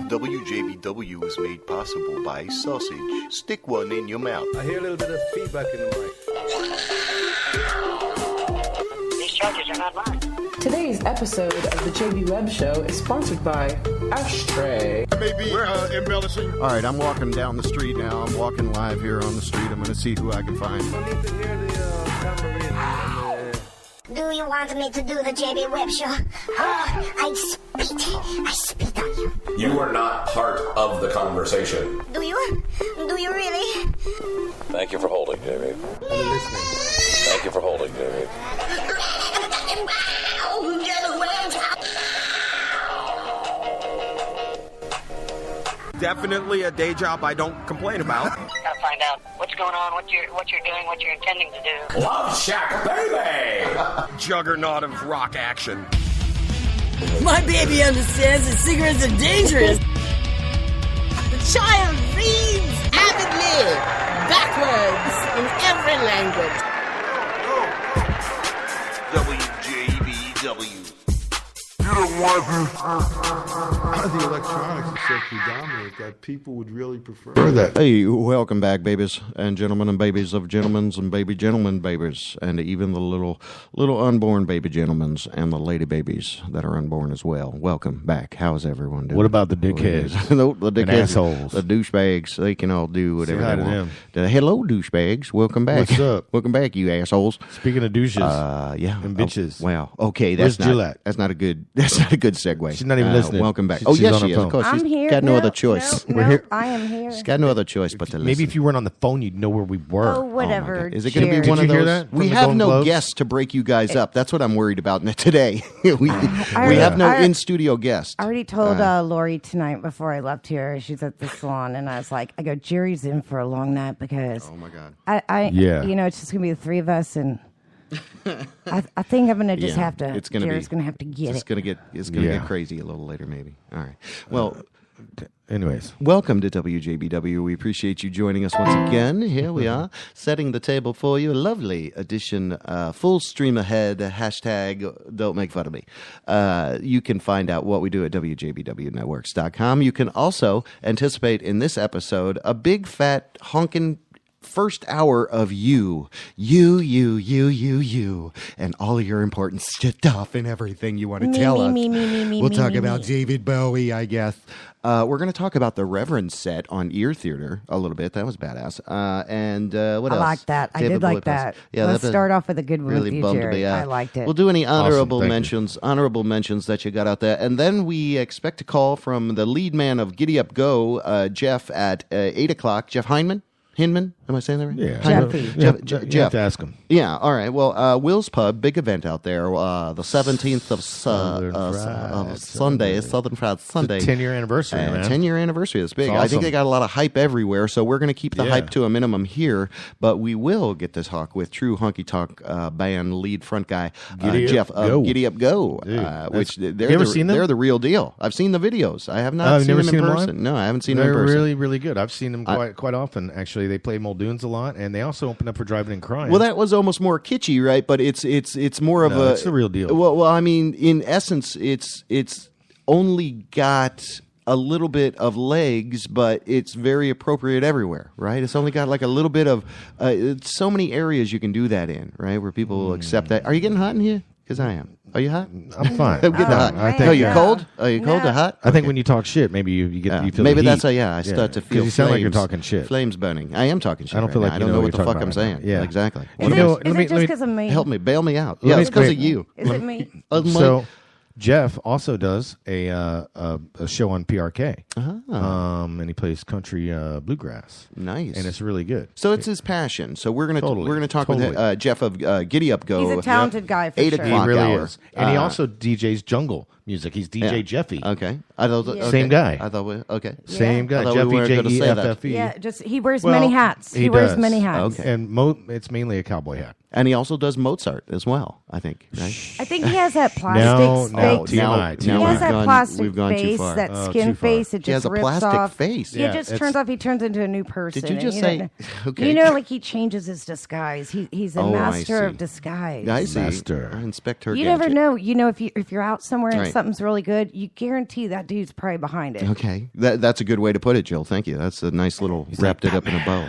WJBW is made possible by sausage. Stick one in your mouth. I hear a little bit of feedback in the mic. These charges are not mine. Today's episode of the JB Web Show is sponsored by Ashtray. Maybe embellishing. All right, I'm walking down the street now. I'm walking live here on the street. I'm going to see who I can find. I need to hear the tambourine. Do you want me to do the JB Web Show? Oh, I spit on you. You are not part of the conversation. Do you? Do you really? Thank you for holding, Jamie. I'm listening. Thank you for holding, Jamie. Definitely a day job I don't complain about. Gotta find out what's going on, what you're doing, what you're intending to do. Love Shack, baby! Juggernaut of rock action. My baby understands that cigarettes are dangerous. The child reads avidly, backwards, in every language. WJBW. The electronics is so predominant that people would really prefer that. Hey, welcome back, babies and gentlemen and babies of gentlemen's and baby gentlemen babies, and even the little unborn baby gentlemen's and the lady babies that are unborn as well. Welcome back. How's everyone doing? What about the dickheads? The dickheads, and assholes, the douchebags. They can all do whatever Say hi they to want. them. Hello, douchebags. Welcome back. What's up? Welcome back, you assholes. Speaking of douches, Yeah, and bitches. Wow. Okay, Where's that's Jill at? not a good segue. She's not even listening. Welcome back. She's Yes, on she her is. phone. Of course, I'm she's here. got no other choice. No, We're here. I am here. She's got no other choice but to listen. Maybe if you weren't on the phone, you'd know where we were. Oh, whatever. Is it going to be Jerry. one Did of you hear those? that from We the have Golden no Globes? guests to break you guys up. That's what I'm worried about today. we have no in-studio guest. I already told Lori tonight before I left here. She's at the salon, and I was like, Jerry's in for a long night because Oh my God. Yeah. it's just gonna be the three of us, and I think I'm gonna just have to. It's gonna Jerry's be. gonna have to get It's it. gonna get Yeah. crazy a little later, maybe. All right. Well. Anyways, Welcome to WJBW. We appreciate you joining us once again. Here we are, setting the table for you. A lovely edition, full stream ahead, hashtag don't make fun of me. You can find out what we do at WJBWnetworks.com. You can also anticipate in this episode a big fat honkin' first hour of you, and all of your important stuff and everything you want to tell us. We'll talk about David Bowie, I guess. We're going to talk about the Reverend set on Ear Theater a little bit. That was badass. And what else? I like that. I David did Bowie like that. plays. Yeah, Let's that start off with a good one really with you, bummed Jerry. me out. I liked it. We'll do any honorable Thank you. mentions that you got out there, and then we expect a call from the lead man of Giddy Up Go, Jeff, at 8 o'clock. Jeff Hinman. Am I saying that right? yeah, Jeffy. You Jeff. have to ask him. Yeah, all right. Well, Will's Pub, big event out there. The 17th of Sunday, Southern Fried Sunday. It's a 10-year anniversary, man. 10-year anniversary. It's big. It's I think awesome. they got a lot of hype everywhere, so we're going to keep the Yeah. hype to a minimum here. But we will get to talk with true honky tonk band lead front guy Giddy Up Jeff Go. of Giddy Up Go, Dude, which you ever seen them? They're the real deal. I've seen the videos. I have not You've seen never them seen in them person. live? No, I haven't seen them They're in person. really, really good. I've seen them quite often, actually. They play Muldoon's a lot, and they also open up for Driving and Crying. Well, that was almost more kitschy, right? But it's more of a. It's the real deal. Well, I mean, in essence, it's only got a little bit of legs, but it's very appropriate everywhere, right? It's only got like a little bit of. So many areas you can do that in, right? Where people will accept that. Are you getting hot in here? Because I am. Are you hot? I'm fine. I'm getting hot. I think, Are you yeah. cold? Are you cold or hot? I think when you talk shit, maybe you feel Maybe the heat. that's I start to feel. You sound like you're flames- talking shit. Flames burning. I am talking shit. I don't feel right like now. I you don't know know what the what you're fuck I'm talking saying. about. Yeah. Exactly. Is it just because of me? Help me, bail me out. Let Yeah, me- it's because wait. of you. Is it me? So Jeff also does a show on PRK, and he plays country bluegrass. Nice, and it's really good. So it's his passion. So we're gonna talk Totally. with Jeff of Giddy Up Go. He's a talented guy for 8 sure. o'clock He really hour. is, and he also DJs jungle music. He's DJ Jeffy. Okay, I thought okay. Same guy. I thought okay. Same I guy, thought we Jeffy weren't gonna say that. Jeffe. Yeah, just he wears Well, many hats. He wears does. many hats. Okay. And it's mainly a cowboy hat. And he also does Mozart as well, I think. Right? I think he has that plastic No, face. TMI. He has that plastic we've gone too face, far. that Oh, skin too far. face. It He has just a rips plastic off. face. Yeah, it just it's- turns off. He turns into a new person. Did you just and say? don't- Okay. You know, like he changes his disguise. He's a Oh, I master see. of disguise. I see. Master. Inspector. You Gadget. never know. You know, if you're out somewhere and Right. something's really good, you guarantee that dude's probably behind it. Okay, that's a good way to put it, Jill. Thank you. That's a nice little wrapped it up in a bow.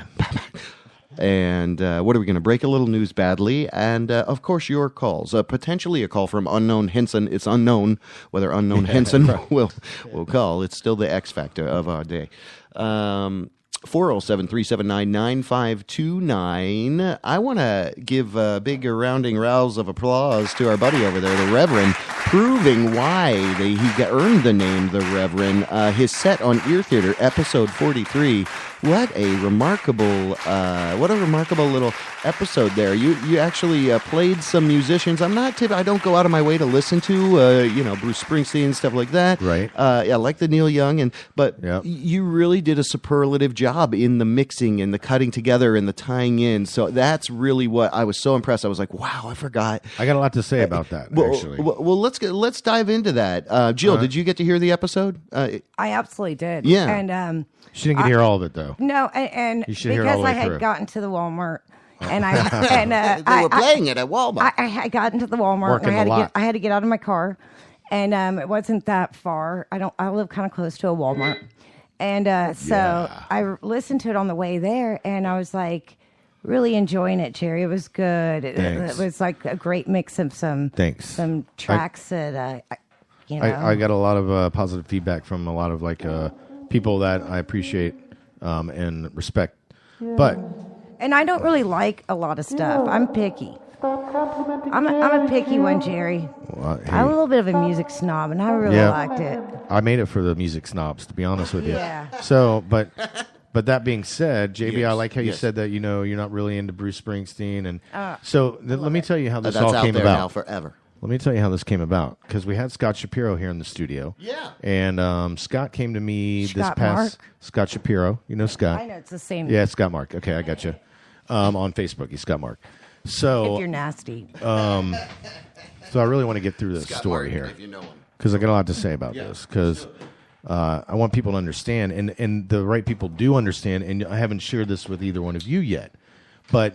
And what are we going to break a little news badly? And of course, your calls. Potentially a call from unknown Henson. It's unknown whether unknown Henson will call. It's still the X factor of our day. 407-379-9529. I want to give a big rounding rouse of applause to our buddy over there, the Reverend, proving why he earned the name the Reverend. His set on Ear Theater, episode 43. What a remarkable little episode there. You actually played some musicians. I don't go out of my way to listen to Bruce Springsteen and stuff like that. Right. Like the Neil Young but you really did a superlative job in the mixing and the cutting together and the tying in. So that's really what I was so impressed. I was like, wow, I forgot. I got a lot to say about that. Actually, well, let's dive into that. Jill, did you get to hear the episode? I absolutely did. Yeah, and she didn't get to hear all of it though. No, and you should hear it all because the I way had through. gotten to the Walmart, and they were playing it at Walmart. I got into the Walmart, and I had to get out of my car, and it wasn't that far. I live kind of close to a Walmart, and so I listened to it on the way there, and I was like really enjoying it, Jerry. It was good. It was like a great mix of some tracks that I got a lot of positive feedback from a lot of people that I appreciate and respect. But and I don't really like a lot of stuff. I'm picky. I'm a picky one, Jerry. Well, hey, I'm a little bit of a music snob, and I really liked it. I made it for the music snobs, to be honest with you. Yeah. So, but that being said, JB, I like how you said that you're not really into Bruce Springsteen, and let me tell you how this all came about. Now forever. Let me tell you how this came about, because we had Scott Shapiro here in the studio. Yeah. And Scott came to me Mark? Scott Shapiro. You know Scott. I know it's the same. Yeah, Scott Mark. Okay, I got you. On Facebook, he's Scott Mark. So if you're nasty. So I really want to get through this story here, because I got a lot to say about this, because I want people to understand, and the right people do understand, and I haven't shared this with either one of you yet. But,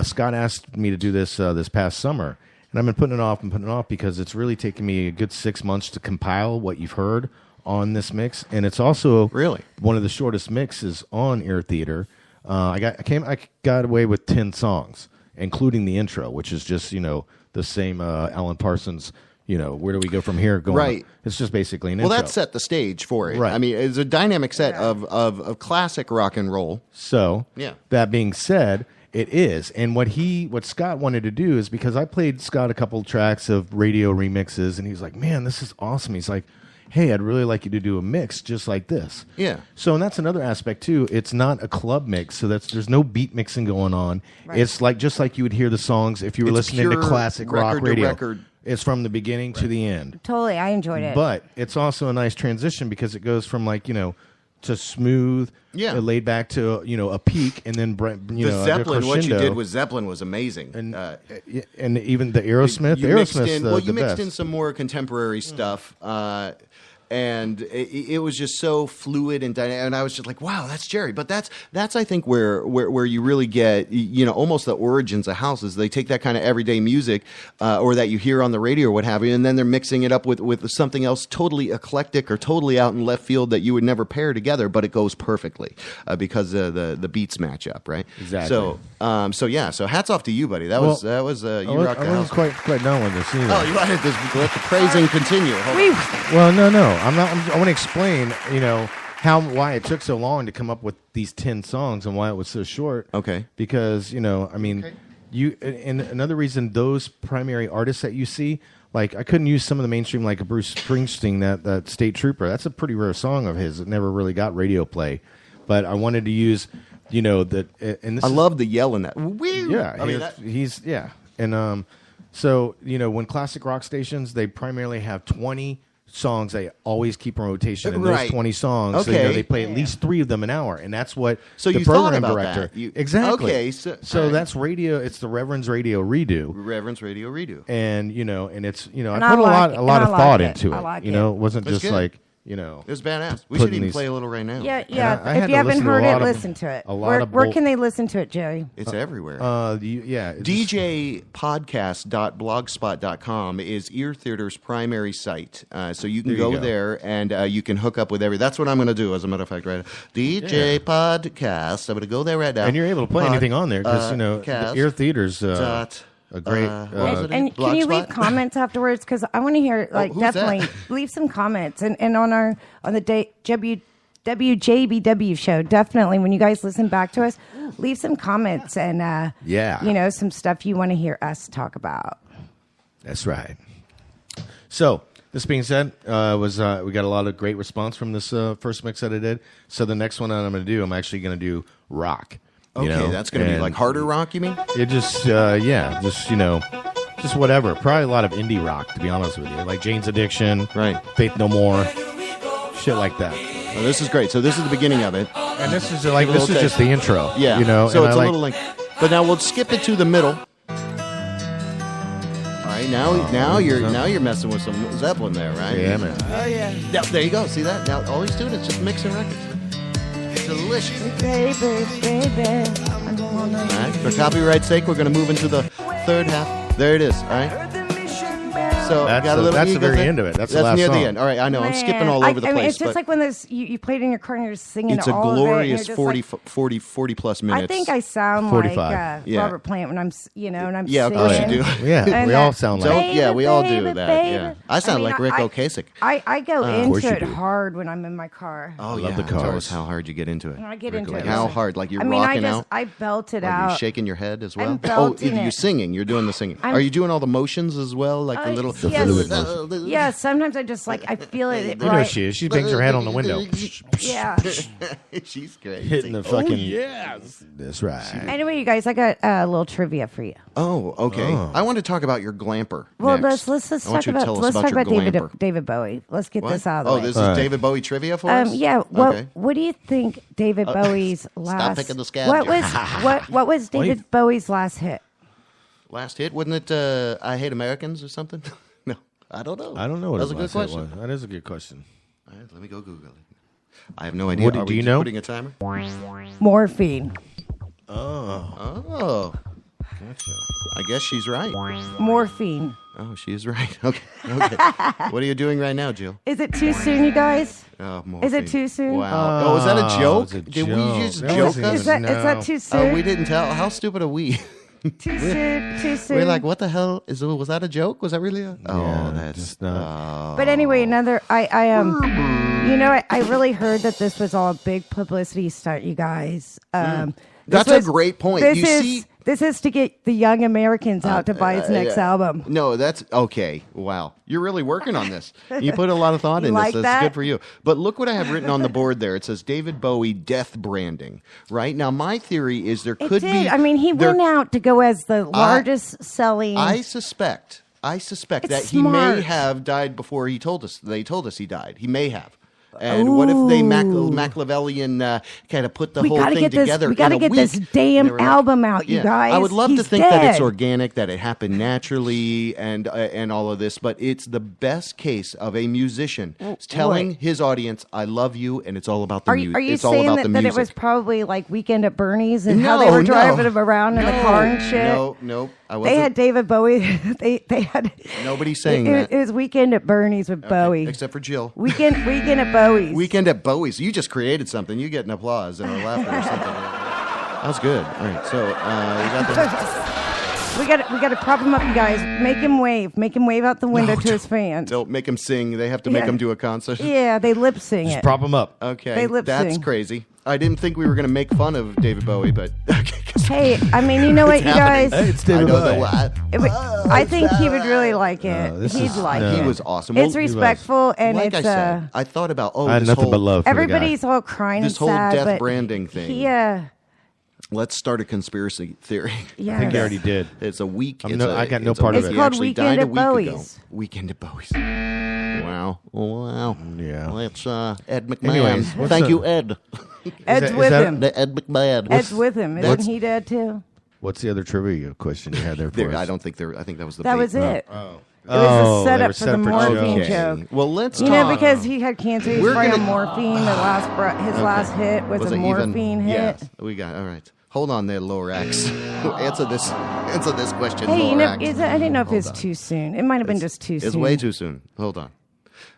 Scott asked me to do this this past summer, and I've been putting it off because it's really taken me a good 6 months to compile what you've heard on this mix, and it's also really one of the shortest mixes on Ear Theater. I got away with 10 songs, including the intro, which is just the same Alan Parsons. Where do we go from here? Right. It's just basically an intro. Well, that set the stage for it. Right. I mean, it's a dynamic set of classic rock and roll. So, that being said, it is. And what Scott wanted to do is, because I played Scott a couple tracks of radio remixes, and he's like, man, this is awesome. He's like, hey, I'd really like you to do a mix just like this. Yeah. So, and that's another aspect too. It's not a club mix, so there's no beat mixing going on. Right. It's just like you would hear the songs if you were listening to classic rock radio. It's from the beginning to the end. Totally, I enjoyed it. But it's also a nice transition, because it goes from to smooth, laid back to a peak, and then the Zeppelin. What you did with Zeppelin was amazing, and even the Aerosmith. You mixed in some more contemporary stuff. And it was just so fluid and dynamic, and I was just like, "Wow, that's Jerry." But that's I think where you really get almost the origins of house is they take that kind of everyday music or that you hear on the radio or what have you, and then they're mixing it up with something else totally eclectic or totally out in left field that you would never pair together, but it goes perfectly because the beats match up, right? Exactly. So hats off to you, buddy. That was you rocked the house. I wasn't quite done with this either. Oh, you wanted to let the praising continue. Well, no. I want to explain, why it took so long to come up with these 10 songs and why it was so short. Okay. Because, and another reason those primary artists that you see, I couldn't use some of the mainstream, like a Bruce Springsteen, that State Trooper. That's a pretty rare song of his. It never really got radio play. But I wanted to use, and I love the yell in that. Yeah. He's. And so, when classic rock stations, they primarily have 20 songs they always keep in rotation, and those 20 songs, they play at least 3 of them an hour, and that's what the program director. Exactly. Okay, so that's radio. It's the Reverend's Radio Redo. And and and it's I put a lot of thought into it. It wasn't just like you know. It was badass. We should putting even these- play a little right now. Yeah, I yeah. had If to you haven't listen to a heard lot it, of- listen to it. a lot Where, of where bull- can they listen to it, Jerry? It's everywhere. DJpodcast.blogspot.com is Ear Theater's primary site. So you can There you go go. there and you can hook up with That's what I'm going to do, as a matter of fact, right now. DJ Podcast. I'm going to go there right now. And you're able to play anything on there because, you know, the Ear Theater's dot, a great... And can you leave comments afterwards? Because I want to hear, like, who's definitely leave some comments. And on the WJBW show, definitely when you guys listen back to us, leave some comments and you know, some stuff you want to hear us talk about. That's right. So, this being said, we got a lot of great response from this first mix that I did. So the next one that I'm going to do, I'm actually going to do rock. Okay, that's going to be like harder rock, you mean? It just, just, you know, just whatever. Probably a lot of indie rock, to be honest with you. Like Jane's Addiction, right? Faith No More, shit like that. Well, this is great. So this is the beginning of it. And this is like, this is just the intro. Yeah. You know, so and it's I a little like, but now we'll skip it to the middle. All right, now you're messing with some Zeppelin there, right? Yeah, man. Oh, yeah. Now, there you go. See that? Now all he's doing is just mixing records. Delicious. Baby. All right, for copyright's sake, we're going to move into the third half. There it is. All right. So that's the very end of it. That's the last near song. the end. All right, I know. I'm skipping all over the I mean, place. it's just but like when you played in your car and you're singing it's a all glorious of it, and you're just 40 plus minutes. I think I sound 45. like Yeah. Robert Plant when I'm, and I'm Yeah, of singing. course you do. Yeah, And we all sound like baby, yeah, we all do baby, that. baby. Yeah, I sound like Rick Ocasek. I go course into you it do. hard when I'm in my car. Oh, love yeah. the Tell cars. us how hard you get into it. When I get into Like it. how hard? Like you're I mean, rocking out? I belt it Like out. you're shaking your head as well? I'm belting you're it. singing. You're doing the singing. Are you doing all the motions as well? Like the little... yes. Yeah, sometimes I just I feel it. You know she is. She bangs her head on the window. Yeah. She's great. Hitting the fucking... yes. That's right. Anyway, you guys, I got a little trivia for you. Oh, okay. I want to talk about your glamper. Well, next. let's I want talk you to about tell us your glamper. David Bowie. Let's get What? this out of the way. This is David Bowie trivia for us? Yeah. Okay. What do you think David Bowie's last? Stop picking the scab. What was David Bowie's last hit? Last hit? Wasn't it I Hate Americans or something? No, I don't know. I don't know what That's his a good last hit question. was. That is a good question. All right, let me go Google it. I have no idea. What do you know? Putting a timer? Morphine. Oh. Gotcha. I guess she's right. Morphine. Oh, she is right. Okay. What are you doing right now, Jill? Is it too soon, you guys? Oh, Is it morphine. too soon? Wow. Oh, is that a joke? it's a Did we joke. just That joke wasn't us? Is that too soon? Oh, we didn't tell. How stupid are we? Too soon. Too soon. We're like, what the hell? Was that a joke? Was that really a... Yeah, Oh, that's... just not. But anyway, I really heard that this was all a big publicity stunt, you guys. That's a great point. This is to get the young Americans out to buy his next album. No, that's okay. Wow. You're really working on this. You put a lot of thought in like this. that? That's good for you. But look what I have written on the board there. It says David Bowie death branding. Right? Now, my theory is there could be... I mean, he went out to go as the largest selling... I suspect It's that he smart. may have died before he told us. They told us he died. He may have. And what if they Machiavellian kind of put the whole thing together? We got to get this damn album out, you guys. I would love He's to think dead. that it's organic, that it happened naturally, and all of this. But it's the best case of a musician telling his audience, "I love you," and it's all about the music. Are you it's all saying about that, the that music. it was probably like Weekend at Bernie's and how they were driving him around in the car and shit? No. They had David Bowie. They had Nobody's saying it, that. It was Weekend at Bernie's with Bowie. Except for Jill. Weekend at Bowie's. Weekend at Bowie's. You just created something. You get an applause and a laughter or something. That was good. All right. So we got to prop him up, you guys. Make him wave. Make him wave out the window to his fans. Don't make him sing. They have to make him do a concert. Yeah, they lip sing Just it. prop him up. Okay. They lip That's sing. crazy. I didn't think we were going to make fun of David Bowie, but... Hey, I mean, you know what, you guys? Hey, it's David Bowie. I think he would really like it. He'd like it. He was awesome. It's Well, respectful and like it's I said, I thought about I had this nothing whole but love for everybody's all crying this and whole sad, death but branding thing. He, Let's start a conspiracy theory. Yeah. I think I already did. It's a week. I got no part of it's it. called Actually Weekend died a at week Bowie's. ago. Weekend at Bowie's. Wow. Yeah. Let's Ed McMahon. Anyways, what's Thank up? you, Ed. Ed's is with that- him. The Ed McMahon. Ed's with him. Isn't That's- he dead too? What's the other trivia question you had there for us? I don't think there. I think that was the. That bait. was it. Oh. It was a they setup were for set the up for morphine jokes. joke. Well, let's You talk. know, because he had cancer, he was We're probably on gonna- morphine. His last hit was a it morphine hit. Yes, we got. All right. Hold on there, Lorax. answer this question, Hey, Lorax. I didn't know if Hold it's on. too soon. It might have been just too soon. It's way too soon. Hold on.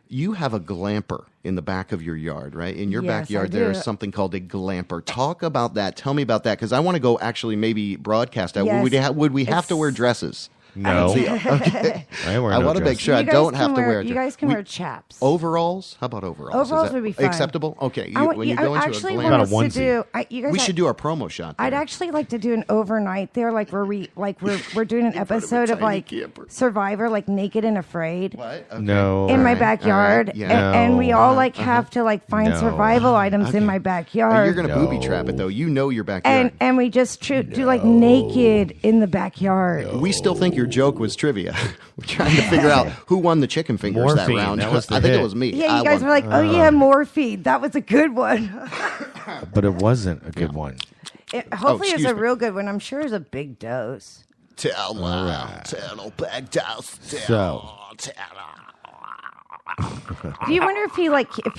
You have a glamper in the back of your yard, right? In your Yes, backyard, I there do. is something called a glamper. Talk about that. Tell me about that, because I want to go actually maybe broadcast that. Yes. Would we have to It's- wear dresses? No. See, okay. I ain't wearing I no want to make dress. sure I You guys don't can have to wear. You guys can wear chaps. Overalls? How about overalls? Overalls Is that would be fine. acceptable. Okay, I when you go into actually a want glamper, us to do. You guys, we should do a promo shot. I'd there. actually like to do an overnight there, like where we're doing an episode of tiny like camper. Survivor, like Naked and Afraid. What? Okay. No. In my All right, backyard, all right, yeah. and we all like Uh-huh. have to like find No. survival items in my backyard. You're going to booby trap it though. You know your backyard. and we just do like naked in the backyard. We still think your joke was trivia. We're trying to figure out who won the chicken fingers that Morphine, round. that was the I think hit. it was me. Yeah, I you guys won. were like, "Oh yeah, morphine." That was a good one. But it wasn't a good one. Hopefully, it's excuse a me. real good one. I'm sure it's a big dose. Tell back down. So. Do you wonder if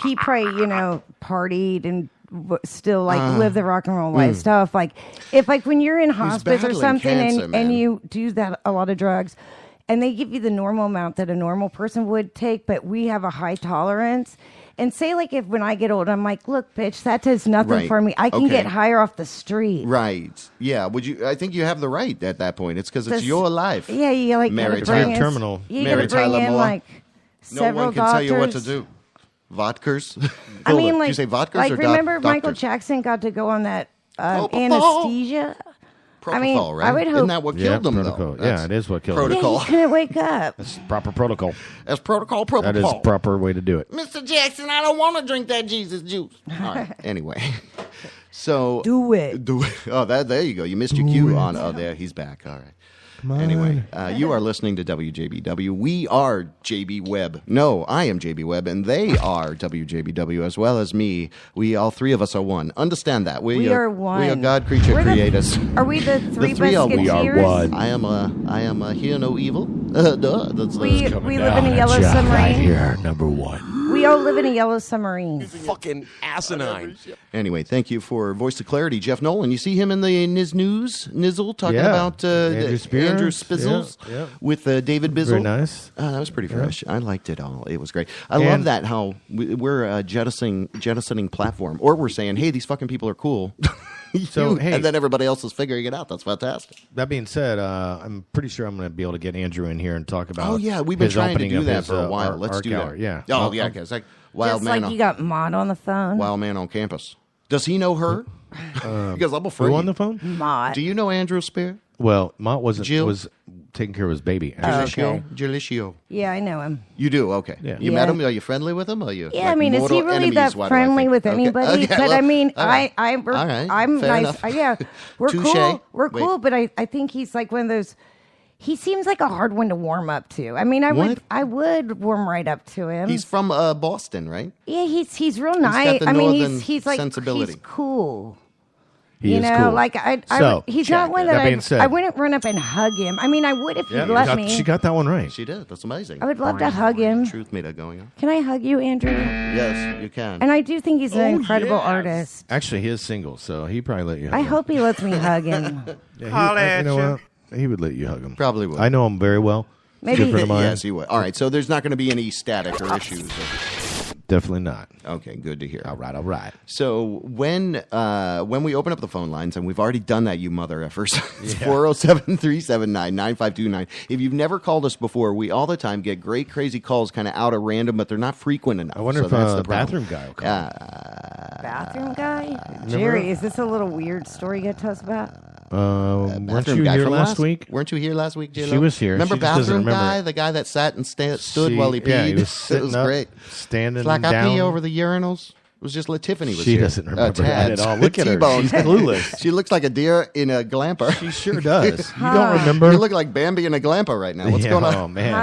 he probably partied and still live the rock and roll lifestyle? If when you're in hospice or battling something cancer, man. and you do a lot of drugs, and they give you the normal amount that a normal person would take, but we have a high tolerance. And say if when I get old, I'm like, look, bitch, that does nothing Right. for me. I can Okay. get higher off the street. Right. Yeah. Would you? I think you have the right at that point. It's because it's This- your life. Yeah, you Mary gotta bring Tyler- in, terminal. You Mary gotta bring Tyler in Moore. like No several one can doctors. tell you what to do. Vodkers. I mean, Did you say vodkers like or remember doctors? Michael Jackson got to go on that Propofol. anesthesia. Propofol, I mean, right? I would Isn't hope- that what Yeah, killed him, protocol. though? Yeah, it is what killed him. protocol. Yeah, he couldn't wake up. That's proper protocol. That's protocol. That is proper way to do it. Mr. Jackson, I don't want to drink that Jesus juice. All right. Anyway, so Do it. do it. Oh, there you go. You missed your cue on. Oh, there he's back. All right. Anyway, you are listening to WJBW. We are JB Webb. No, I am JB Webb, and they are WJBW as well as me. All three of us are one. Understand that. We are one. We are God creature We're the- creators. Are we the three three are we. musketeers? We are one. I am a hear no evil. That's We live in a yellow Right submarine. here, number one. We all live in a yellow submarine. Fucking asinine. Anyway, thank you for Voice of Clarity, Jeff Nolan. You see him in the Nizzle talking Yeah. about Andrew Spears. Andrew Spizzles Yeah. with David Bizzle. Very nice. That was pretty fresh. I liked it all. It was great. I And- love that how we're jettisoning platform, or we're saying, hey, these fucking people are cool. So, hey. and then everybody else is figuring it out. That's fantastic. That being said, I'm pretty sure I'm going to be able to get Andrew in here and talk about. Oh yeah, we've been his trying to opening do of that his, for a while. Let's art do gallery. that. Yeah. Oh Well, yeah, because wild Just man, like you got Maud on the phone. wild man on campus. Does he know her? Because I'm afraid. Who on the phone? Maud. Do you know Andrew Spear? Well, Mott Jill? was taking care of his baby. Okay. Jalicio. Yeah, I know him. You do? Okay. Yeah. You Yeah. met him? Are you friendly with him? Are you? Yeah, like I mean, is he mortal really enemies? that Why do I friendly think? with Okay. anybody? Okay, But well, I mean, all right. I'm All right. I'm Fair nice. enough. Yeah, we're Touche. cool. We're Wait. cool. But I think he's like one of those. He seems like a hard one to warm up to. I mean, What? I would warm right up to him. He's from Boston, right? yeah, he's real got nice. the I mean, northern he's like sensibility. he's cool. He You is know, cool. like So, he's check. not one That that being said- I wouldn't run up and hug him. I mean, I would if Yeah, he'd let me. she got that one right. She did. That's amazing. I would love to hug him. Truth meter going on. Can I hug you, Andrew? Yes, you can. And I do think he's an incredible artist. Actually, he is single, so he probably let you hug I him. hope he lets me hug him. Yeah, you know what? He would let you hug him. Probably would. I know him very well. Maybe- Good friend of mine. Yes, he would. All right, so there's not going to be any static or issues. Definitely not. Okay, good to hear. All right. So when we open up the phone lines, and we've already done that, you mother effers, it's 407-379-9529. If you've never called us before, we all the time get great, crazy calls kind of out of random, but they're not frequent enough. I wonder so if that's the the problem. bathroom guy will call. Bathroom guy? Jerry, is this a little weird story you got to tell us about? Weren't Bathroom you guy here from last week? Weren't you here last week, J-Lo? She was here. Remember She just doesn't bathroom remember guy, it. the guy that sat and stood while he peed? Yeah, he was sitting it was up, great. standing It's like down. I pee over the urinals. was just Tiffany was She here. doesn't remember that at all. Look at her. T-Bone. She's clueless. She looks like a deer in a glamper. She sure does. You don't remember? You look like Bambi in a glamper right now. What's going on? Oh, man.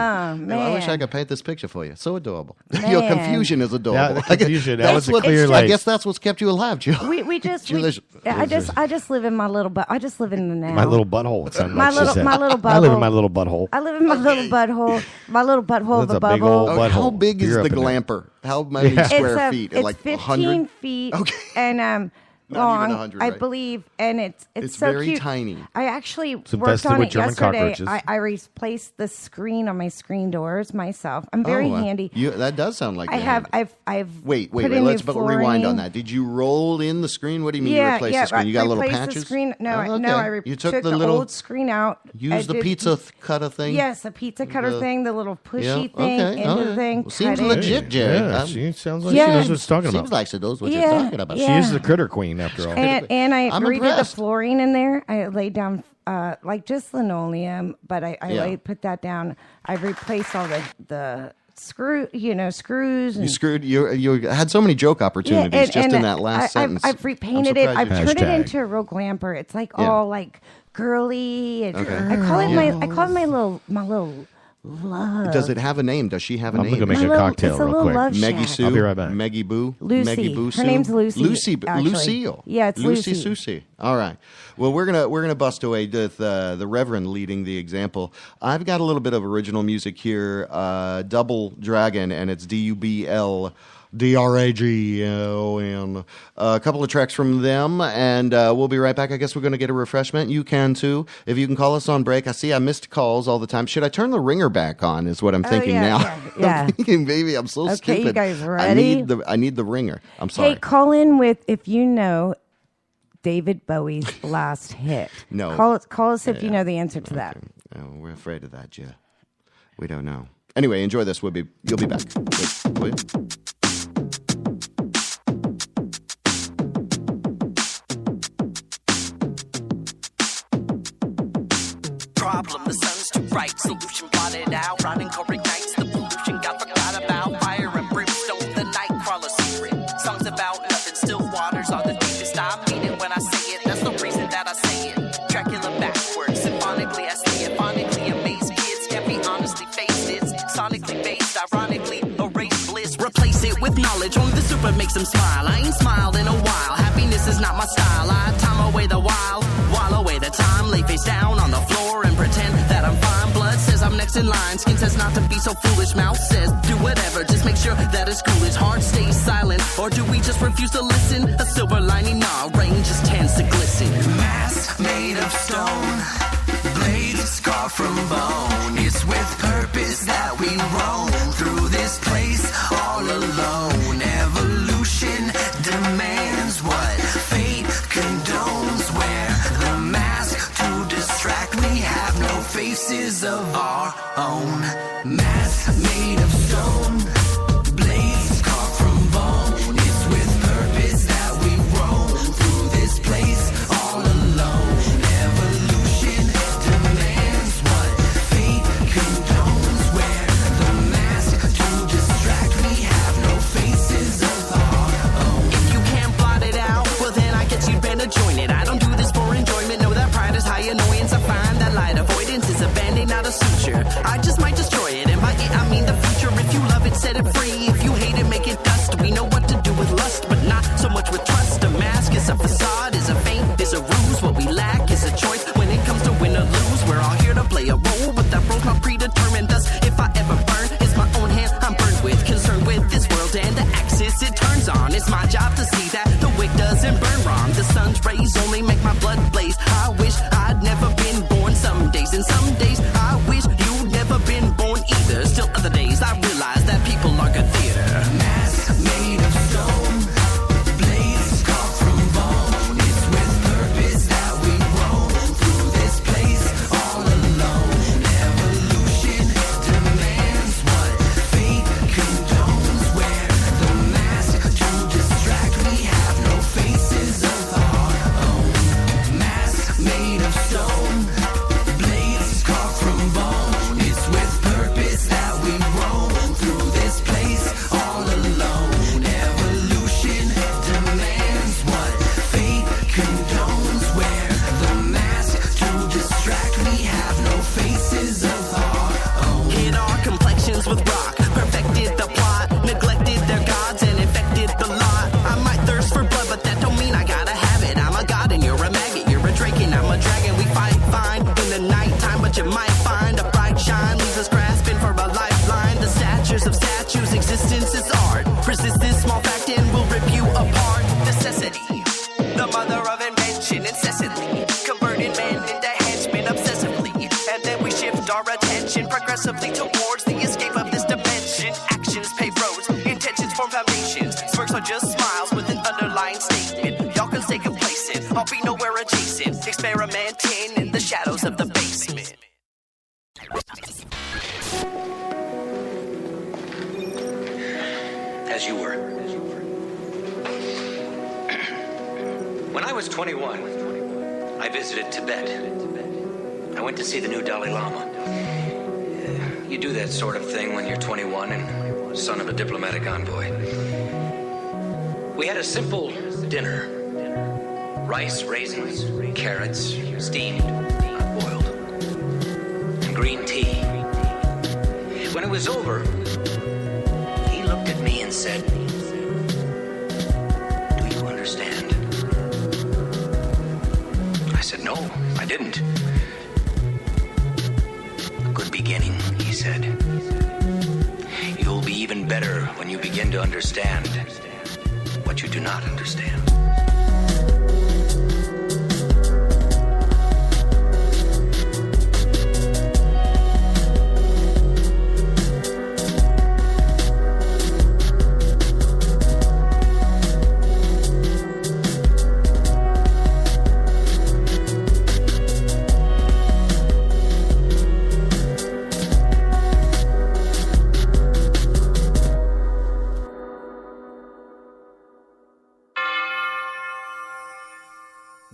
I wish I could paint this picture for you. So adorable. Your confusion is adorable. The confusion. That was a clear, I guess that's what's kept you alive, Jill. I just live in my little butt. I just live in the now. My little butthole. My little butthole. I live in my little butthole. I live in my little butthole. My little butthole of That's a a big bubble. old butthole. How big is You're the up in there. glamper? How many square feet? It's Like 15 100? feet Okay. and Not long, even 100, I right? believe, and it's so very cute. tiny. I actually worked infested on with it German yesterday. cockroaches. I replaced the screen on my screen doors myself. I'm very handy. That does sound like I you're have. handy. I've. Wait. put in Let's new rewind on flooring. that. Did you roll in the screen? What do you mean you replaced the screen? You got little replaced patches? The screen. No, Oh, no. okay. You took the the little old screen out. Use the pizza cutter thing. Yes, a pizza cutter thing, the little pushy Yeah, thing, okay, into all the right. thing. Well, seems cut it. legit, Jerry. Yeah, she sounds like Yeah. she knows what she's talking about. Seems like she knows what Yeah, you're talking about. yeah. She is the critter queen, after all. And I I'm redid the impressed. flooring in there. I laid down like just linoleum, but I put that down. I replaced all the screws. And, You screwed. You had so many joke opportunities just in that last sentence. I've repainted it. I've surprised turned it Hashtag. into a real glamper. It's like Yeah. all like girly. And Okay. I call it my little love. Does it have a name? Does she have a I'm name? going to make My a little- cocktail it's a real little quick. love Meggie shack. Sue. I'll be right back. Meggie Boo. Lucy. Meggie Boo. Her Sue? name's Lucy, Lucy. actually. Lucille. Yeah, it's Lucy Lucy. Susie. All right. Well, we're gonna bust away with the Reverend leading the example. I've got a little bit of original music here. Double Dragon, and it's DUBL. DRAGON. A couple of tracks from them, and we'll be right back. I guess we're going to get a refreshment. You can too. If you can call us on break. I see I missed calls all the time. Should I turn the ringer back on is what I'm thinking now. Yeah. I'm thinking, baby, I'm so stupid. Okay, you guys ready? I need the ringer. I'm sorry. Hey, call in with if you know David Bowie's last hit. No. Call us if you know the answer to that. Oh, we're afraid of that, Jeff. We don't know. Anyway, enjoy this. You'll be back. Wait. Problem, the sun's too bright. Solution blotted out. Rotting core ignites the pollution. Got forgot about fire and brimstone. The night crawler secret. Songs about nothing. Still waters are the deepest. I mean it when I say it. That's the reason that I say it. Dracula backwards. Symphonically, I say it. Phonically amazed. Kids can't be honestly faced. It's sonically based. Ironically, erase bliss. Replace it with knowledge. Only the super makes them smile. I ain't smiled in a while. Happiness is not my style. I time away the while. While away the time. Lay face down on the floor and pretend that I'm fine. Blood says I'm next in line. Skin says not to be so foolish. Mouth says do whatever. Just make sure that it's cool. His heart stays silent. Or do we just refuse to listen? A silver lining, nah. Rain just tends to glisten. Mask made of stone. Blade scarred from bone. It's with purpose that we roam through this place all alone. Evolution demands what fate condones. Wear the mask to distract. We have no faces of our own. Mask made of stone. Blades carved from bone. It's with purpose that we roam through this place all alone. Evolution demands what fate condones. Wear the mask to distract. We have no faces of our own. If you can't blot it out, well then I guess you'd better join it. I don't do this for enjoyment. Know that pride is high annoyance. I find that light avoidance is a band-aid, not a suture. I just might destroy it, and by it I mean the future. If you love it, set it free. If you hate it, make it dust. We know what to do with lust, but not so much with trust. A mask is a facade, is a feint, is a ruse. What we lack is a choice when it comes to win or lose. We're all here to play a role, but that role's not predetermined. Thus, if I ever burn, it's my own hand I'm burned with. Concerned with this world and the axis it turns on. It's my job to see that the wick doesn't burn wrong. The sun's rays only make my blood blaze. I wish I'd never been born some days, and some days I wish you'd never been born either. Still other days I realize that people are good theater. Mask made of stone. Blades carved from bone. It's with purpose that we roam through this place all alone. Evolution demands what fate condones. Wear the mask to distract. We shadows of the basement. As you were. When I was 21, I visited Tibet. I went to see the new Dalai Lama. You do that sort of thing when you're 21 and son of a diplomatic envoy. We had a simple dinner. Rice, raisins, carrots, steamed, not boiled, and green tea. When it was over, he looked at me and said, "Do you understand?" I said, "No, I didn't." "A good beginning," he said. "You'll be even better when you begin to understand what you do not understand."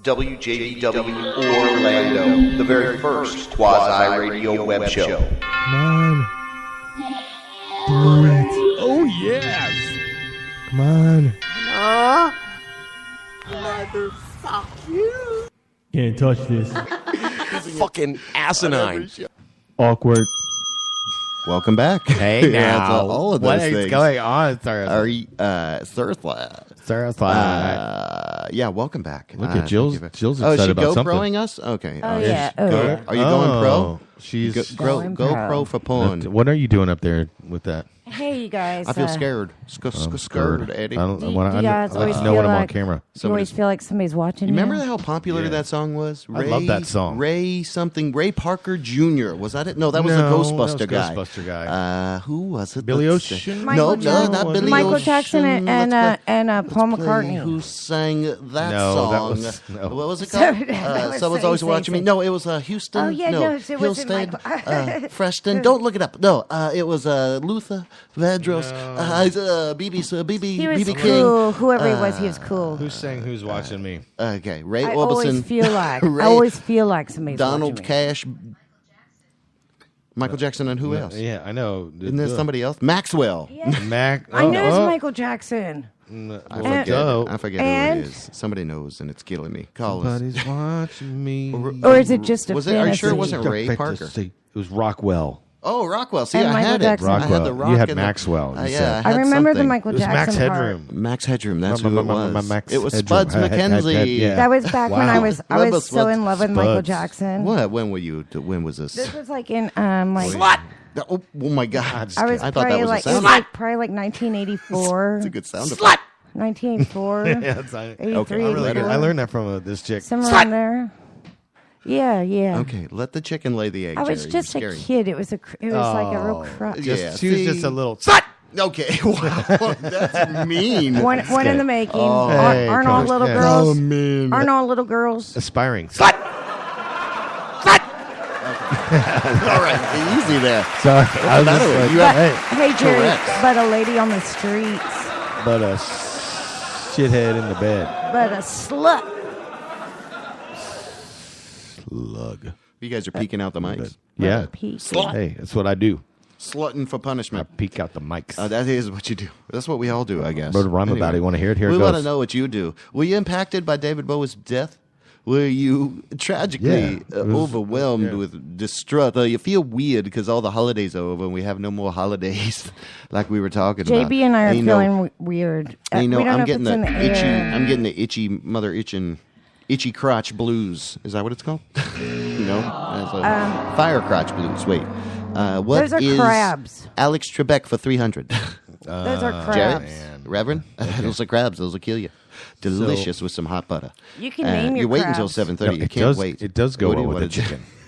WJBW Orlando, the very first quasi-radio web show. Come on. Do it. Oh, yes. Come on. Motherfuck you. Can't touch this. Fucking asinine. Awkward. Welcome back. Hey, Yeah, now. it's all of those What is things. going on, sir? Are you, yeah, welcome back. Look at Jill's. Jill's Oh, is excited she about something. GoProing us? Okay. Oh, yeah. Oh, yeah. Are you going pro? She's Going pro. GoPro for porn. What are you doing up there with that? Hey, you guys. I feel scared. Scared, Eddie. I don't Do you want to guys know always when feel I'm on like- camera. You always feel like somebody's watching You you. remember how popular that song was? I love that song. Ray Parker Jr. Was that it? No, that was No, a Ghostbuster that guy. was Ghostbuster guy. Who was it? Billy Let's see. Ocean? Michael No, Jackson. not Billy Michael Ocean. Jackson and Paul Let's play McCartney. Who sang that No, song? that was- no. What was it So- called? that was Someone's so always insane. watching me. No, it was Houston. Oh, yeah, no, it wasn't Hillstead, Michael. Freston. Don't look it up. No, it was Luther Vandross. He was BB cool. King. Whoever he was, he was cool. Who's saying Who's Watching Me? Okay, Ray I Orbison. always feel like. Ray- I always feel like somebody's Donald watching me. Cash. Michael Jackson and who else? Yeah, I know. Isn't there somebody else? Maxwell. Mac. I know it's oh. Michael Jackson. I forget. Duh. I forget who And- it is. Somebody knows, and it's killing me. Call us. Somebody's watching me. Or is it just a Was it? Are you sure it fantasy? wasn't Ray Parker? It was Rockwell. Oh, Rockwell. See, And I Michael had Jackson. it. I had the Rockwell. rock. You had and the- Maxwell, you yeah, said. I, I had remember the something. Michael It was Jackson Max part. Headroom. Max Headroom. That's who it was. Max It was Headroom. Spuds McKenzie. Yeah. That was back when I was Spuds. so in love with Michael Spuds. Jackson. What? When were you? When was this? This was like in like Slut. Oh my God! I was I thought probably that was like a it was sound. like probably like 1984. It's a good sound. Slut. 1984. Yeah, it's- 83, I learned that from this chick. somewhere around there. Yeah, yeah. Okay, let the chicken lay the egg. I was Jerry. just You're a scary. kid. It was like a real crush. Yeah, She was see? just a little. Okay, wow, that's mean. One in the making. Oh, hey, aren't all come little on. girls? Oh, man. Aren't all little girls? Aspiring. All right, easy there. Sorry. I was What's just the matter like, with you? Hey, Jerry, Correct. but a lady on the streets, but a shithead in the bed. but a slut. Slug. You guys are peeking out the mics. Yeah. Peak. Hey, that's what I do. Slutting for I punishment. peek out the mics. That is what you do. That's what we all do, I guess. Wrote a rhyme about it. You want to hear it? Here it we goes. want to know what you do. Were you impacted by David Bowie's death? Were you tragically Yeah, it was- overwhelmed yeah. with distrust? You feel weird because all the holidays are over and we have no more holidays like we were talking about. JB and I are you know- feeling weird. and you know, we don't I'm know if getting it's in the the itchy. air. I'm getting the itchy mother itchy crotch blues. Is that what it's called? No, fire crotch blues. Wait, what Those are is crabs. Alex Trebek for 300? Those are Jared? crabs. Reverend? Those are crabs. Those will kill you. Delicious with some hot butter. You can name your You're waiting until crabs. 7:30. You it can't does, wait. It does go What do well you with the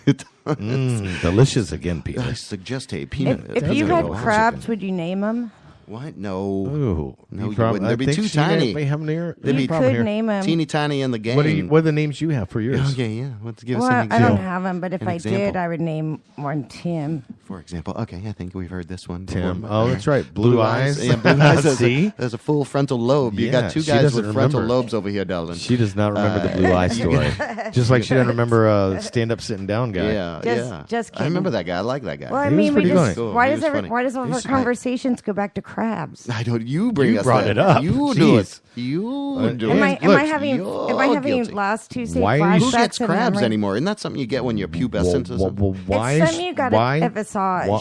wanna chicken. do? Delicious again, Peter. I suggest a peanut. If you butter had roll. crabs, would you name them? What? No. Ooh. No, you wouldn't. They'd be too tiny. They have near. You could name them. Teeny tiny in the game. What are the names you have for yours? Okay, yeah. Let's give us Well, an I example. don't have them, but if I did, I would name one Tim. For example, okay, I think we've heard this one. Tim. before. Oh, that's right. Blue eyes. Yeah, blue eyes. See? There's a full frontal lobe. You Yeah, got two she guys doesn't with frontal remember. lobes over here, darling. She does not remember the blue eye story. Just like she doesn't remember stand-up, sitting down guy. Yeah, Just I remember that guy. I like that guy. Well, I He was mean, we pretty just funny. why He does was funny. why does all of our conversations go back to crabs? I don't. You bring You us brought that. it up. You do it. Jeez. You do Am it. I having you're guilty. last Tuesday Why are you- Who flashbacks gets in crabs memory? anymore? Isn't that something you get when you're pubescent? or something? Why? It's something you got why? at Visage.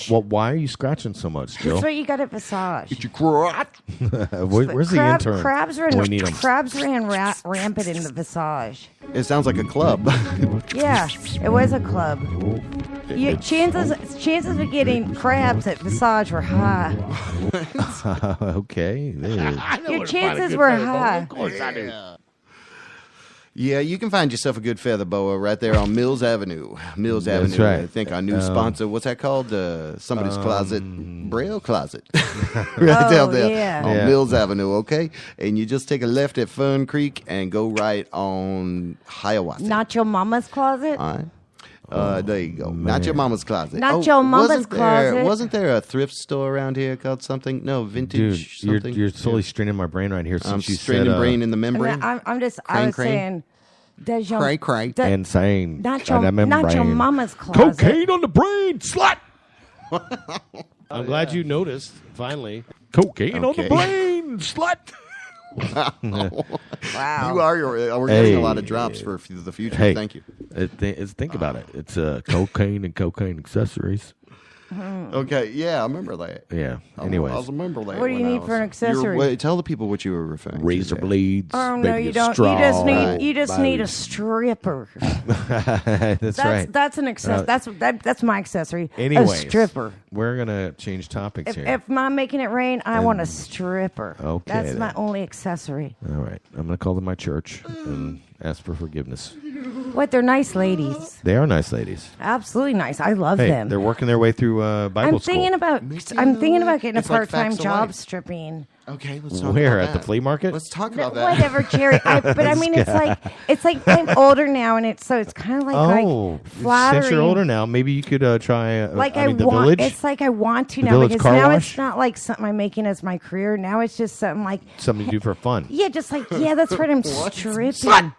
Why are you scratching so much, Jill? That's what you got at Visage. Get your crotch. Where's the intern? Crabs ran, We need him. rampant in the Visage. It sounds like a club. Yeah, it was a club. Chances of getting crabs at Visage were high. Okay. Your chances were high. Of course I do. Yeah, you can find yourself a good feather boa right there on Mills Avenue. Mills Avenue. right. I think our new sponsor. What's that called? Somebody's closet. Braille closet. Right down there yeah. on Yeah. Mills Avenue, okay? And you just take a left at Fern Creek and go right on Hiawassee. Not your mama's closet. All right. There you go. Not your mama's closet. Not your mama's wasn't closet. Wasn't there a thrift store around here called something? No, vintage Dude, something. you're slowly straining my brain right here since I'm you straining said brain in the I mean, membrane. I'm just. I Crane, was crane. saying. Does your Cray, cray. insane. Not And your, I remember not your brain. mama's closet. Cocaine on the brain, slut. I'm glad you noticed. Finally. Cocaine on Okay. the brain, slut. Wow. You are. We're getting a lot of drops for the future. Hey, Thank you. Think about it. It's cocaine and cocaine accessories. Okay, yeah, I remember that. Yeah. I Anyways, remember that. What do you when I need for an was- you're- accessory? wait, tell the people what you were referring razor to. blades. Oh no, maybe you a don't. straw. You just need a stripper. That's right. That's an accessory. That's my accessory. Anyways, a stripper. We're gonna change topics If, here. if I'm making it rain, I want a stripper. Okay, That's my then. only accessory. All right, I'm gonna call them my church and ask for forgiveness. What? They're nice ladies. They are nice ladies. Absolutely nice. I love Hey, them. they're working their way through Bible I'm school. thinking about getting It's a like part-time facts of job life. stripping. Okay, let's talk Where about at the that. flea market? Let's talk about that. Whatever, Jerry. But I mean, it's like I'm older now, and it's kind of like flattering. Since you're older now, maybe you could try. Like the want, village. it's like I want to The now Village because car now wash? it's not like something I'm making as my career. Now it's just something like Something to do for fun. yeah, just like yeah, that's right. I'm stripping.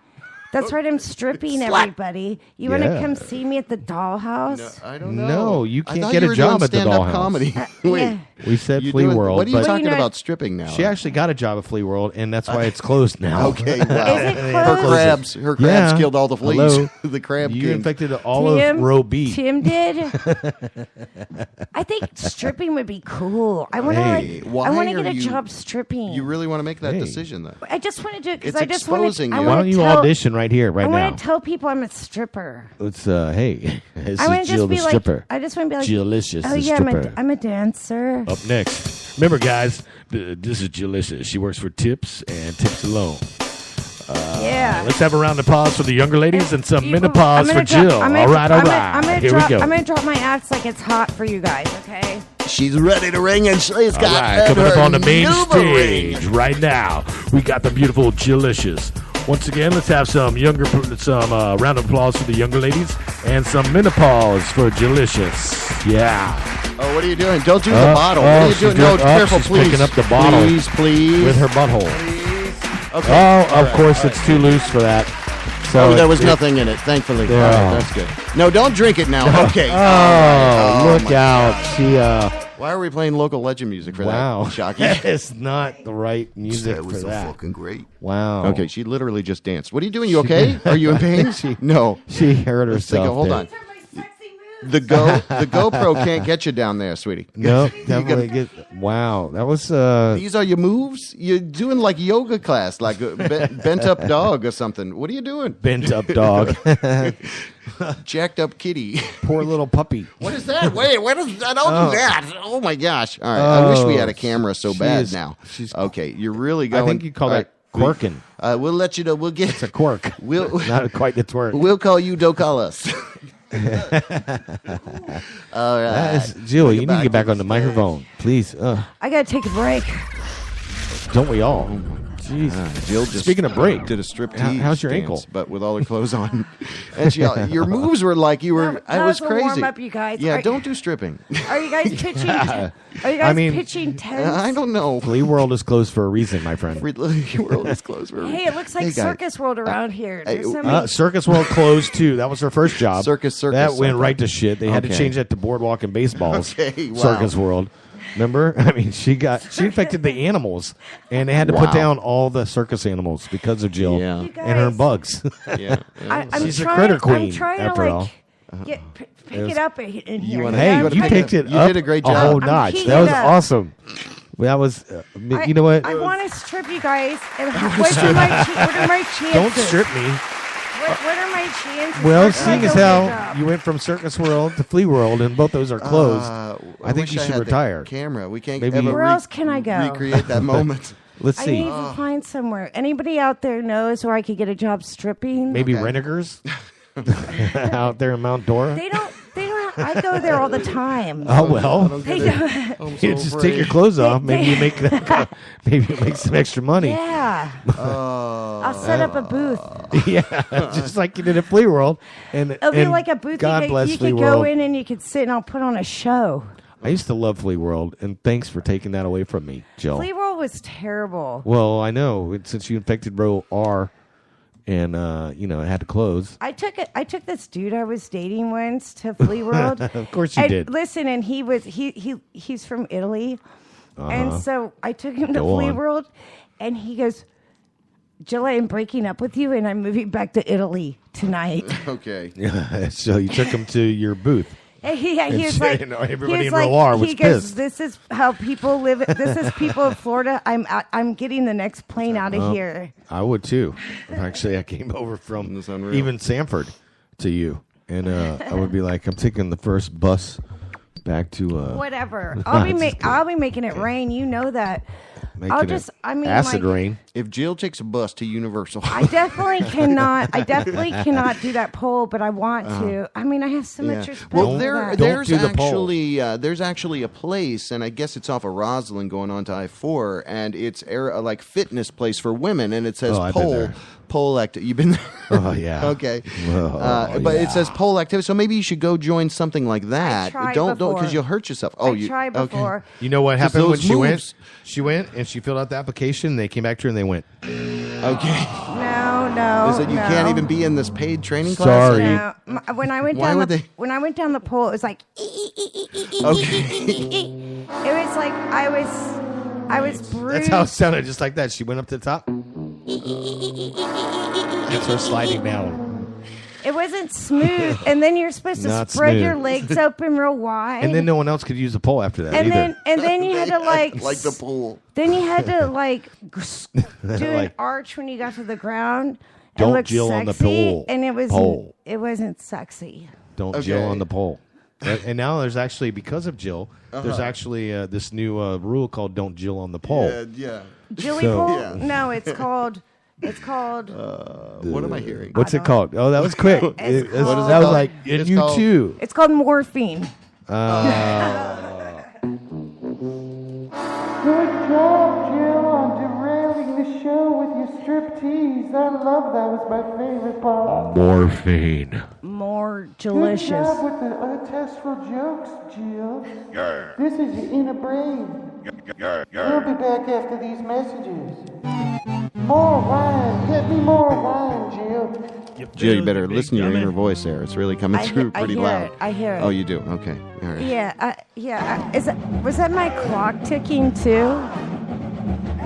That's right. I'm stripping everybody. You want to Yeah. come see me at the dollhouse? I don't know. No, you I can't thought get you a were job doing at the stand-up dollhouse. comedy. Wait, yeah. We said you Flea doing- World. What are you but talking you know- about stripping now? She actually got a job at Flea World, and that's why it's closed now. Okay, wow. Is it Her closed? crabs Yeah. killed all the fleas. Hello. The crab You king. infected all Tim, of row B. Tim did. I think stripping would be cool. I want to Hey, like. why I want to are get a you- job stripping. You really want to make that Hey. decision, though? I just want to do it because It's I just want exposing to. you. I Why want don't to you tell. audition right here, right I now? want to tell people I'm a stripper. It's hey, this I want is to Jill just be the like. stripper. I just want to be like. Jillicious, Oh the yeah, stripper. I'm a dancer. Up next, remember guys, this is Jillicious. She works for Tips and Tips Alone. Yeah. Let's have a round of applause for the younger ladies and some I'm menopause gonna for drop- Jill. I'm All gonna- right, I'm gonna Here drop, we go. I'm gonna drop my axe like it's hot for you guys. Okay. She's ready to ring, and she's All got right, coming up her on the main Numa ring. stage right now, we got the beautiful Jillicious. Once again, let's have some round of applause for the younger ladies and some menopause for Jillicious. Yeah. Oh, what are you doing? Don't do the bottle. What are you she's doing? No, careful, she's please. picking up the bottle Please. with her butthole. Okay. Oh, of course, it's too loose for that. So Oh, there was it- nothing in it, thankfully. Yeah. All right, that's good. No, don't drink it now. Okay. Oh, look my out. She, Why are we playing local legend music for wow. that? Shocking. That is not the right music That was for so that. fucking great. Wow. Okay, she literally just danced. What are you doing? You okay? Are you in pain? No. She hurt Let's take herself. a, hold there. on. The GoPro can't get you down there, sweetie. No, You definitely gotta- get. Wow, that was. These are your moves? You're doing like yoga class, like a bent up dog or something. What are you doing? Bent up dog. Jacked up kitty. Poor little puppy. What is that? Wait, what is that? Don't do that. Oh my gosh. All right. I wish we had a camera so She bad is- now. she's- Okay, you're really going. I think you call All that quirking. We'll let you know. We'll get It's a quirk. We'll Not quite the twerk. we'll call you. Don't call us. All right. Jill, you need to get back on the microphone, please. I gotta take a break. Don't we all? Jeez. Jill just Speaking of break, did a striptease. How's your dance, ankle? But with all her clothes on, and your moves were like you were. That I was was a crazy. warm-up, you guys. Yeah, don't do stripping. Are you guys pitching? Are you guys pitching tents? I don't know. Flea World is closed for a reason, my friend. Flea World is closed for a reason. Hey, it looks like Hey, guys. Circus World around here. There's so many- Circus World closed too. That was her first job. Circus. That went something. right to shit. They had to Okay. change that to Boardwalk and Baseballs. Okay, wow. Circus World. Remember? I mean, she infected the animals, and they had to put down all the circus animals because of Jill and her bugs. Yeah, she's a critter queen. I'm trying after to all. pick it up in here. Hey, you picked it You up did a great a job. whole I'm notch. heating That was it up. awesome. That was, you know what? I want to strip you guys. And what are my chances? Don't strip me. What are my chances? Well, Where can I seeing as go how get a job? you went from Circus World to Flea World, and both those are closed, I think wish you I should had the retire. camera. We can't Maybe ever Where else can I go? recreate that moment. Let's I see. need to find somewhere. Anybody out there knows where I could get a job stripping? Maybe Renegers out there in Mount Dora. They don't. I go there all the time. Oh well, They don't. you just take your clothes off. Maybe you make maybe you make some extra money. Yeah. I'll set up a booth. Yeah, just like you did at Flea World. And It'll be like a booth. God bless you Flea could World. go in and you could sit and I'll put on a show. I used to love Flea World, and thanks for taking that away from me, Jill. Flea World was terrible. Well, I know since you infected row R, and it had to close. I took this dude I was dating once to Flea World. Of course you and did. Listen, and he's from Italy, and so I took him to Go Flea on. World, and he goes, Jill, I'm breaking up with you, and I'm moving back to Italy tonight. Okay. So you took him to your booth. And he was And like, everybody he was in like, row R was he goes, pissed. this is how people live. This is people of Florida. I'm getting the next plane out of here. I would too. Actually, I came over from even Sanford to you, and I would be like, I'm taking the first bus back to Whatever. I'll be making it rain. You know that. acid rain. If Jill takes a bus to Universal, I definitely cannot. Do that poll, but I want to. I mean, I have so much respect. Well, for that. there's actually a place, and I guess it's off of Roslyn going on to I-4, and it's like fitness place for women, and it says Oh, I've been there. pole activity. You've been there? Oh yeah. Okay. Oh, But it says pole activity, so maybe you should go join something like that. tried Don't before. because you'll hurt yourself. Oh, I tried before. Okay. You know what Just happened when those she went? moves. She went and she filled out the application. And they came back to her and they went, Okay. No. Is it you no. can't even be in this paid training class? Sorry. No. When I went Why down would the they- when I went down the pole, it was like. Okay. It was like I was bruised. That's how it sounded, just like that. She went up to the top. It's her sliding down. It wasn't smooth, and then you're supposed to Not spread smooth. your legs open real wide. And then no one else could use the pole after that and either. then you had to like the pool. Then you had to like do an Like, arch when you got to the ground. Don't and look Jill sexy, on the pole. and it wasn't sexy. Don't Jill on the pole. And now there's actually, because of Jill, there's actually this new rule called "Don't Jill on the pole." Yeah. Jilly So- pole? Yeah. No, it's called. What am I hearing? What's it called? Oh, that was quick. It's That was called? like, and It's you called- too. It's called morphine. Good job, Jill, on derailing the show with your striptease. I love that. Was my favorite part. Morphine. More Good delicious. job with the untestful jokes, Jill. This is your inner brain. We'll be back after these messages. More wine. Get me more wine, Jill. Jill, you better listen to your inner voice there. It's really coming through I pretty hear loud. it. I hear it. Oh, you do? Okay. All right. Yeah. Was that my clock ticking too?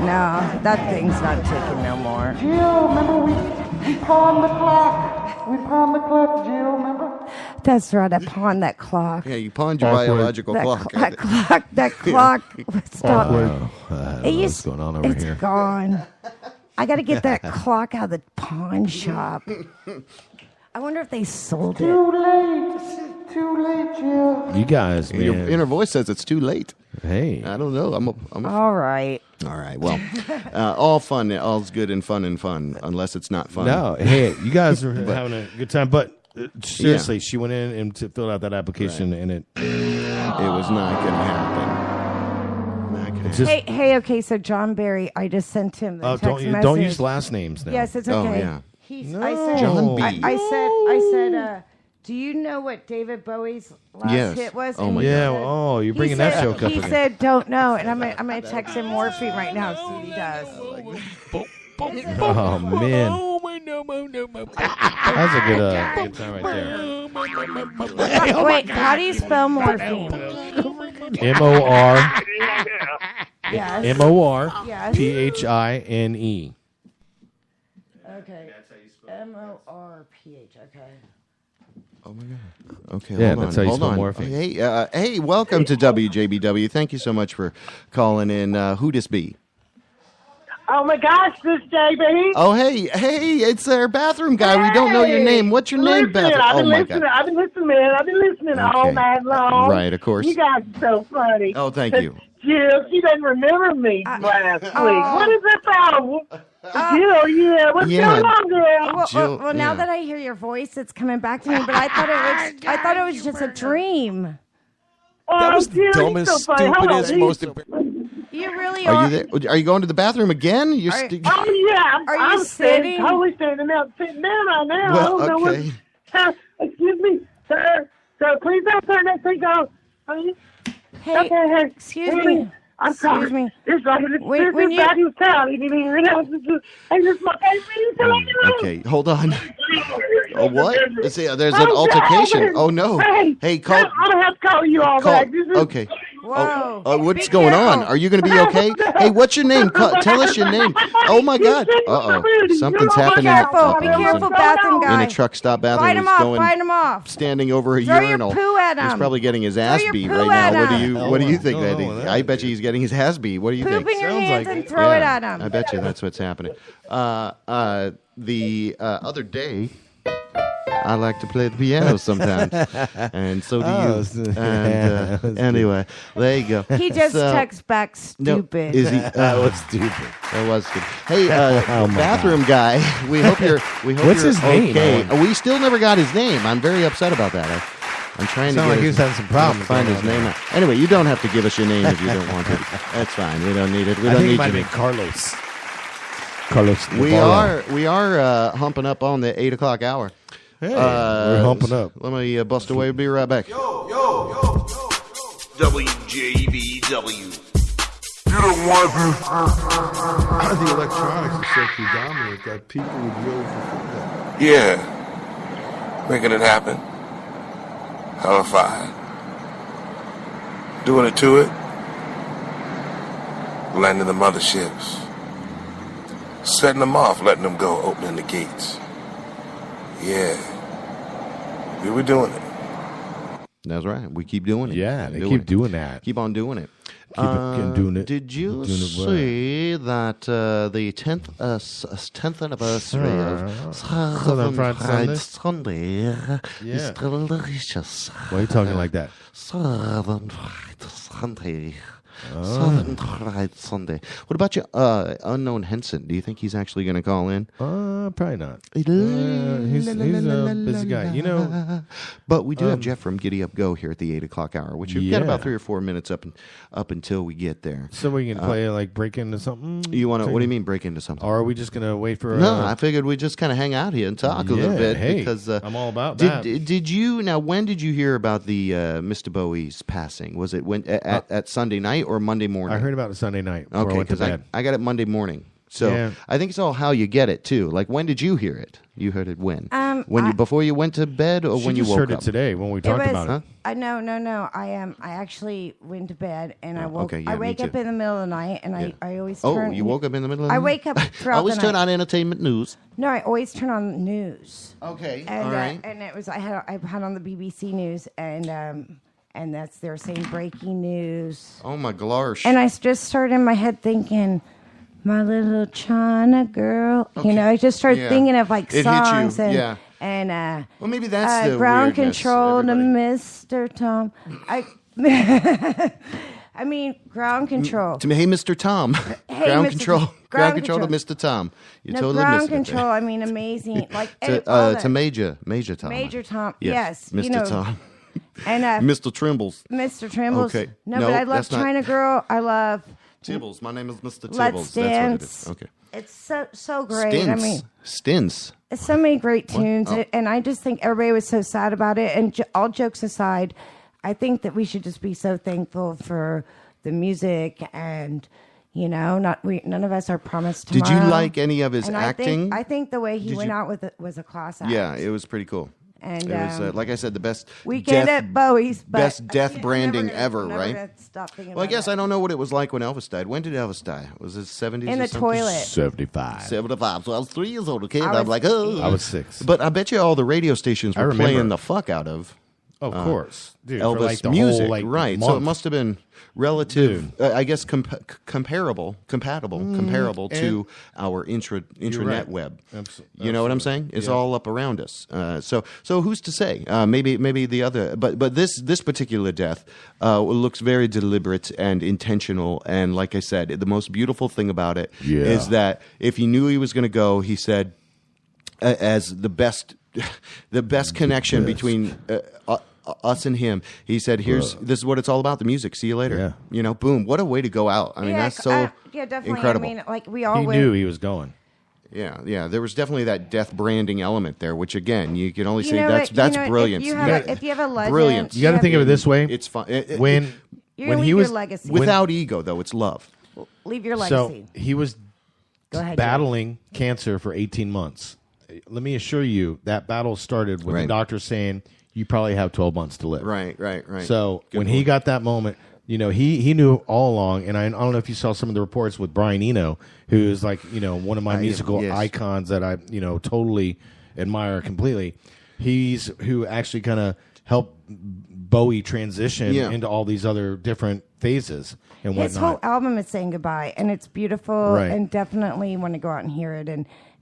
No, that thing's not ticking no more. Jill, remember we pawned the clock. We pawned the clock, Jill, remember? That's right. I pawned that clock. Yeah, you pawned your biological clock. That clock. Stop. What's going on over It's here? gone. I got to get that clock out of the pawn shop. I wonder if they sold it. Too late, Jill. You guys, man. Your inner voice says it's too late. Hey. I don't know. All right. All right. Well, all fun. All's good and fun, unless it's not fun. No, hey, you guys are having a good time, but Seriously, she went in and filled out that application, and it was not going to happen. Hey, okay, so John Barry, I just sent him the text message. Don't use last names now. Yes, it's okay. Oh, yeah. I said, John B. I said, do you know what David Bowie's last hit was? Oh, my Yeah, God. you're bringing that joke up He again. said, don't know, and I'm gonna text him morphine right now, see what he does. Oh, man. That's a good time right there. Wait, how do you spell morphine? M-O-R. Yes. M-O-R-P-H-I-N-E. Okay. M-O-R-P-H. Okay. Oh my God. Okay, Yeah, hold that's on. how you Hold spell on. morphine. Hey, welcome to WJBW. Thank you so much for calling in. Who this be? Oh my gosh, this JB. Oh, hey, it's our bathroom guy. We don't know your name. What's your name, bathroom? I've been Oh my listening. God. I've been listening, man. I've been listening all night long. Right, of course. You guys are so funny. Oh, thank you. Jill, she doesn't remember me last week. What is that about? Jill, yeah. What's going on, girl? Well, now that I hear your voice, it's coming back to me. But I thought it was just a dream. That was the dumbest, stupidest, most embarrassing. You really Are you there? Are you going to the bathroom again? You're Oh yeah, I'm sitting? Totally standing up, sitting down right now. Well, I don't okay. know what. Excuse me, sir. So please don't turn that thing off. Hey, okay, excuse me. I'm Excuse sorry. me. This is back in town. Hey, this is my favorite. Okay, hold on. Oh, what? See, there's an Oh, altercation. God. Oh, no. Hey, call. I'm gonna have to call you all back. This is, Okay. Whoa. What's going on? Are you going to be okay? Hey, what's your name? Tell us your name. Oh, my God. Uh-oh. Something's happening. Be careful, bathroom guy. In a truck stop bathroom. Fight him off. Fight him off. Standing over a Throw urinal. your poo at him. He's probably getting his ass your beat poo right now. at him. What do you think? I bet you he's getting his ass beat. What do you Poop think? in your hands and throw it at him. I bet you that's what's happening. The other day, I like to play the piano sometimes, and so do you. And anyway, there you go. He just texts back stupid. Is he? That was stupid. That was stupid. Hey, bathroom guy. We hope you're. What's you're his name? okay. We still never got his name. I'm very upset about that. I'm trying to Sound get like he was having some problems find going his on name there. out. Anyway, you don't have to give us your name if you don't want to. That's fine. We don't need it. We I don't think need it might you. be Carlos. Carlos. We Navarro. are humping up on the 8 o'clock hour. Hey, we're humping up. Let me bust away. We'll be right back. WJBW. You don't want to. The electronics are so predominant that people would really prefer that. Yeah. Making it happen. Hella fine. Doing it to it. Landing the motherships. Setting them off, letting them go, opening the gates. Yeah. We were doing it. That's right. We keep doing it. Yeah, they keep doing that. Keep on doing it. Keep doing it. Did you Doing it well. see that the 10th anniversary of Southern Fried Sunday is delicious? Why are you talking like that? Southern Fried Sunday. Southern Fried Sunday. What about you, Unknown Henson? Do you think he's actually going to call in? Probably not. He's a busy guy. You know. But we do have Jeff from Giddy Up Go here at the 8 o'clock hour, which we've got about 3 or 4 minutes up until we get there. So we can play like break into something. You want to? What do you mean break into something? Or are we just gonna wait for? No, I figured we'd just kind of hang out here and talk a little bit. Hey, because I'm all about that. Did you now? When did you hear about the Mr. Bowie's passing? Was it at Sunday night or Monday morning? I heard about it Sunday night. Okay, because I got it Monday morning. So I think it's all how you get it too. Like, when did you hear it? You heard it when? Before you went to bed, or when you woke heard up? it today when we talked about it. No. I actually went to bed and I woke. okay, yeah, I wake me up too. in the middle of the night and I always Oh, turn. you woke up in the middle of the I night? wake up throughout always the turn night. on entertainment news. No, I always turn on news. Okay, And, all right. and it was I had on the BBC News and they're saying breaking news. Oh my gosh! And I just started in my head thinking, my little China girl. Okay. You know, I just started thinking of like it songs hit you. and well, maybe that's the ground weirdness, control to everybody. Mr. Tom. I mean ground control. Hey, Mr. Tom. Hey, Ground Mr. control Ground control to Mr. Tom. You no, totally ground missed control. it. I mean, amazing. Like to Major Tom. Major Tom. Yes, Mr. You know, Tom. And Mr. Trimbles. Mr. Trimbles. Okay. No, but I love that's not- China Girl. I love Tibbles. My name is Mr. Tibbles. Let's Dance. That's what it is. Okay. It's so great. I mean, Stints. it's so many great tunes, Oh. and I just think everybody was so sad about it. And all jokes aside, I think that we should just be so thankful for the music, and none of us are promised tomorrow. Did you like any of his And acting? I think the way he Did went you- out with it was a class act. Yeah, it was pretty cool. And, it was, like I said, the best Weekend at Bowie's, but best death I'm branding never ever, I'm never right? gonna stop thinking Well, I about guess I don't know what it was like when Elvis died. When did Elvis die? Was it 70s In or the something? toilet. 75. 75. So I was 3 years old, okay? I And I'm was like, oh. I was 6. But I bet you all the radio stations I were remember. playing the fuck out of Of course. Dude, for Elvis like the music, whole, like, right? So it month. must have been relative, I guess, compatible to our intranet right. web. Absolutely. You know what I'm saying? It's Yeah. all up around us. So who's to say? Maybe the other, but this particular death looks very deliberate and intentional. And like I said, the most beautiful thing about it is that if he knew he was going to go, he said, as the best connection between us and him. He said, "This is what it's all about. The music. See you later." Yeah. Boom. What a way to go out. I mean, that's so definitely. incredible. I mean, like we all He knew he was going. Yeah. There was definitely that death branding element there, which again, you can only You say know that's what? You know, brilliance. if you have a legend, brilliance. You got to think of it this way. It's fun. When You're when gonna he leave was your legacy. Without ego, though, it's love. leave your so legacy. he was Go ahead, battling cancer for 18 months. Let me assure you that battle started with Right. the doctor saying you probably have 12 months to live. Right. So Good when he point. got that moment, he knew all along, and I don't know if you saw some of the reports with Brian Eno, who is like, one of my musical yes. icons that I, totally admire completely. He's who actually kind of helped Bowie transition into all these other different phases and His whatnot. whole album is saying goodbye, and it's beautiful, Right. and definitely want to go out and hear it.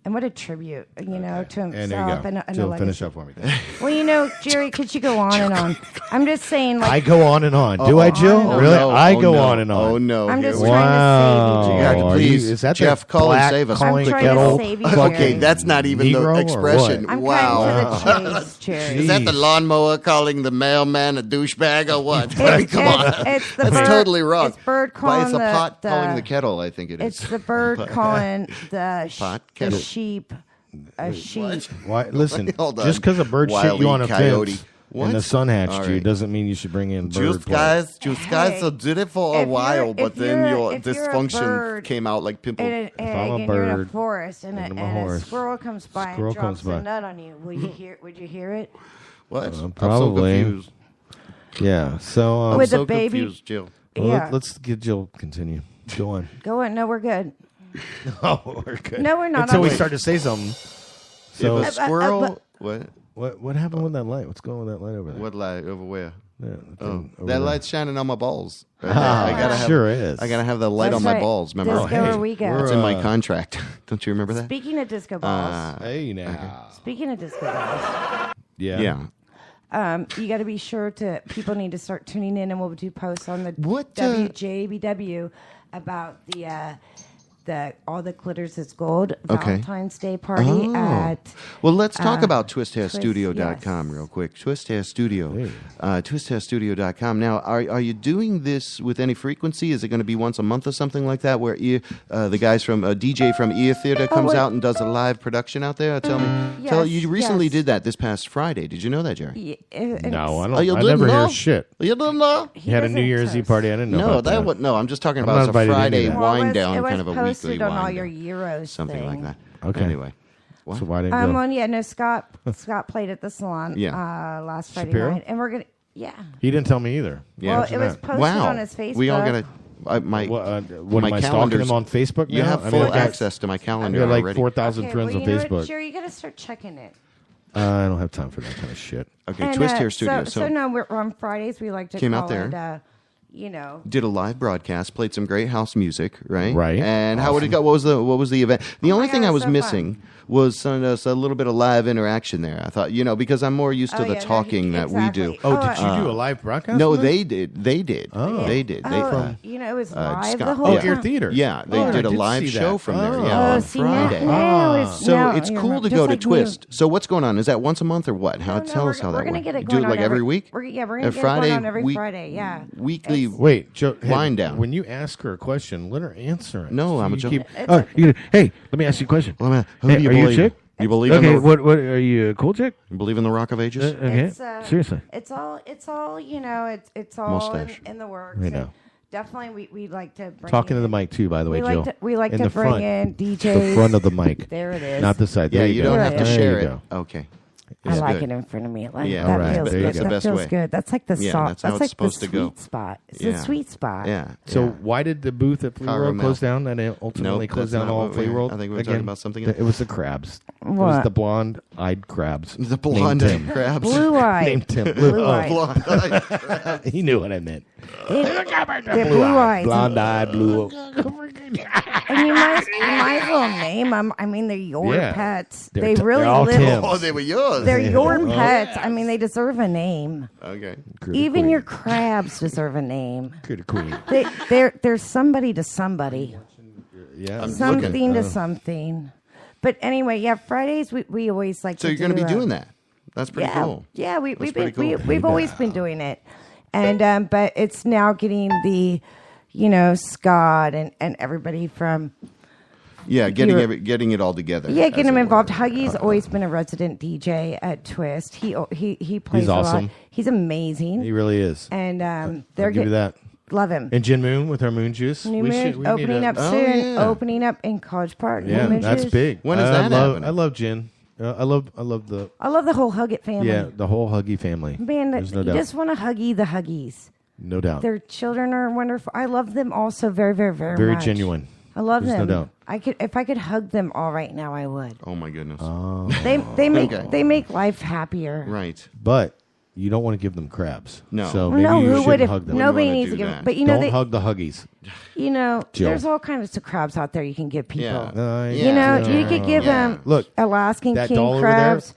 And what a tribute, to himself. And there you go. And a Jill, legacy. finish up for me. Well, Jerry, could you go on and on? I'm just saying, like I go on and on. Do I, Jill? on and Really? no. I Oh, go no. on and on. Oh no! I'm Here just we trying Wow. to save you, God, Jerry. Are please, you- is that Jeff, the call and black save us. I'm calling trying to kettle? save you, Okay, Jerry. that's not even Negro the or expression. I'm Wow. cutting to the chase, Jerry. Is that the lawnmower calling the mailman a douchebag or what? I mean, come on. It's the That's bird, totally wrong. It's bird But calling it's a the, pot the, calling the kettle, I think it is. It's the bird calling the, Pot, the kettle. sheep a sheep. Why? Listen, Hold on. just because a bird shit Wile you on E. a coyote. fence What? and the sun hatched All you right. doesn't mean you should bring in bird play. guys Hey, so did it for a if while, you're- but if then you're- your if you're a dysfunction bird came out like pimple. And, I'm a and you're in a bird forest, and, and I'm a a horse. squirrel comes by Squirrel and drops comes by. a nut on you. Would you hear it? What? I'm so Probably. confused. Yeah. So I'm With so a baby- confused, Jill. well, Yeah. let's get Jill continue. Go on. Go on. No, we're good. Oh, we're good. No, we're not. Until we Wait. start to say something. So If a squirrel, but- what happened with that light? What's going on with that light over there? what light over where? Yeah, the Oh, thing over that there. light's shining on my balls. Ah, I gotta it have, sure is. I gotta have the light That's on my right. balls. Remember? Disco or we go. It's in my contract. Don't you remember that? Speaking of disco balls. Hey now. Speaking of disco balls. Yeah. Yeah. You got to be sure to. People need to start tuning in, and we'll do posts on the What, WJBW about the all the glitters is gold Valentine's Day party Oh. at. Well, let's talk about Twist, twisthairstudio.com yes. real quick. Twist Hair Studio. Twisthairstudio.com. Now, are you doing this with any frequency? Is it going to be once a month or something like that where the guys from DJ from Ear Theater comes out and does a live production out there? Tell me. You recently did that this past Friday. Did you know that, Jerry? No, I don't. Oh, you I didn't never know? hear shit. You didn't know? You had a New Year's Eve party. I didn't know. No, about that. no. I'm just talking I'm about not it's a invited to any Friday of that. wind Well, down, it was kind of a posted weekly on all wind your down. Euros Something like thing. that. Okay. Anyway. What? So why didn't you? Well, yeah, no. Scott played at the salon. Yeah. Last Friday Shapiro? night, and we're gonna. Yeah. He didn't tell me either. Yeah. Well, it was posted Wow. on his Facebook. We all got to. What my am I stalking calendar's- him on Facebook now? You have I full mean, I got- access to my calendar I got like already. 4,000 Okay, friends well, on you know Facebook. what, Jerry, you got to start checking it. I don't have time for that kind of shit. Okay, And, Twist Hair Studio. So no, we're on Fridays. We like to Came call out there. it you know. Did a live broadcast, played some great house music, right? Right. And how would it go? What was the event? The only thing I was missing was a little bit of live interaction there. I thought, because I'm more used to the talking that we do. Oh, did you do a live broadcast? No, they did. Oh. They did. It was live the whole Oh, time. your theater. Yeah, they did a live show from there. Yeah, on Friday. So it's cool to go to Twist. So what's going on? Is that once a month or what? Tell us how that works. We're gonna get it Do going it like on every week. We're gonna get it going on every Friday. Yeah. Weekly. Wait, Joe. Wind down. When you ask her a question, let her answer it. No, I'm a joke. Hey, let me ask you a question. Who do Hey, you are you a believe? chick? You believe Okay, in the, what are you, a cool chick? You believe in the Rock of Ages? Okay, seriously. It's all it's all Mustache. in the works. I know. Definitely, we like to bring Talking in, to the mic too, by the way, we Jill. like to, we like in to the bring front. in DJs. The front of the mic. There it is. Not the side. Yeah, There you go. don't have to There share you it. go. Okay. I It's like good. it in front of me. Like, Yeah, that right. feels There you good. go. That Best feels way. good. That's like the Yeah, soft. that's how it's like supposed the to go. sweet spot. It's Yeah. the sweet spot. Yeah. So yeah. why did the booth at Flea World Caramel. close down? And it ultimately Nope, closed that's down not all what Flea we- World. I think we were again? talking about something It was the crabs. It was What? the blonde-eyed crabs. The blonde-eyed named Tim. crabs. Blue-eyed. Named Tim. Blue-eyed. Blonde-eyed crabs. He knew what I meant. They're blue-eyed. Blonde-eyed, blue. And you might as well name them. I mean, they're your Yeah. pets. They're They t- really they're all live. Tims. Oh, they were yours. They're your Oh. pets. I mean, they deserve a name. Okay. Even your crabs deserve a name. Critter Queen. They're somebody to somebody. Yeah. I'm Something looking. to something. But anyway, yeah, Fridays we always like So to you're going to be do, doing that. That's pretty yeah, cool. Yeah, we've been pretty cool. we've always been doing it, and but it's now getting the, Scott and everybody from Yeah, getting it all together. getting as them it involved. were. Huggy's always been a resident DJ at Twist. He plays He's a lot. awesome. He's amazing. He really is. And I'll they're give you that. Love him. And Gin Moon with our moon juice. New We Moon should- we need opening a- up Oh, soon. yeah. Opening up in College Park. New Yeah, Moon that's Juice. big. When is that happening? I love Gin. I love the I love the whole Hug It family. the whole Huggy family. Man, There's no you doubt. just want to huggy the Huggies. No doubt. Their children are wonderful. I love them also very, very, very, Very much. genuine. I love There's no them. doubt. If I could hug them all right now, I would. Oh my goodness. They make Okay. they make life happier. Right. But you don't want to give them crabs. No. So Well, maybe no, you who shouldn't would if hug them. nobody wanna needs do to give? that. But Don't hug the Huggies. Jill. Jill. There's all kinds of crabs out there you can give people. Yeah. You could give them Look, Alaskan that king doll over crabs.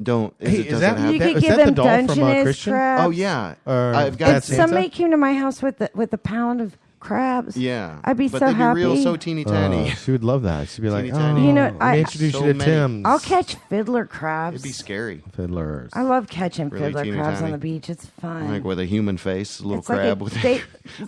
Don't. Hey, it is that- doesn't have- You could is give that the them doll from, Dungeness Christian? crabs. Oh yeah. Or I've got. If Santa? somebody came to my house with a pound of crabs, Yeah. I'd be but so they'd happy. be real so teeny tiny. She would love that. She'd be like, Teeny oh, tiny. You know, let I- me introduce So you to many. Tim's. I'll catch fiddler crabs. It'd be scary. Fiddlers. I love catching Really fiddler teeny crabs tiny. on the beach. It's fun. Like with a human face, a little It's like crab with. they,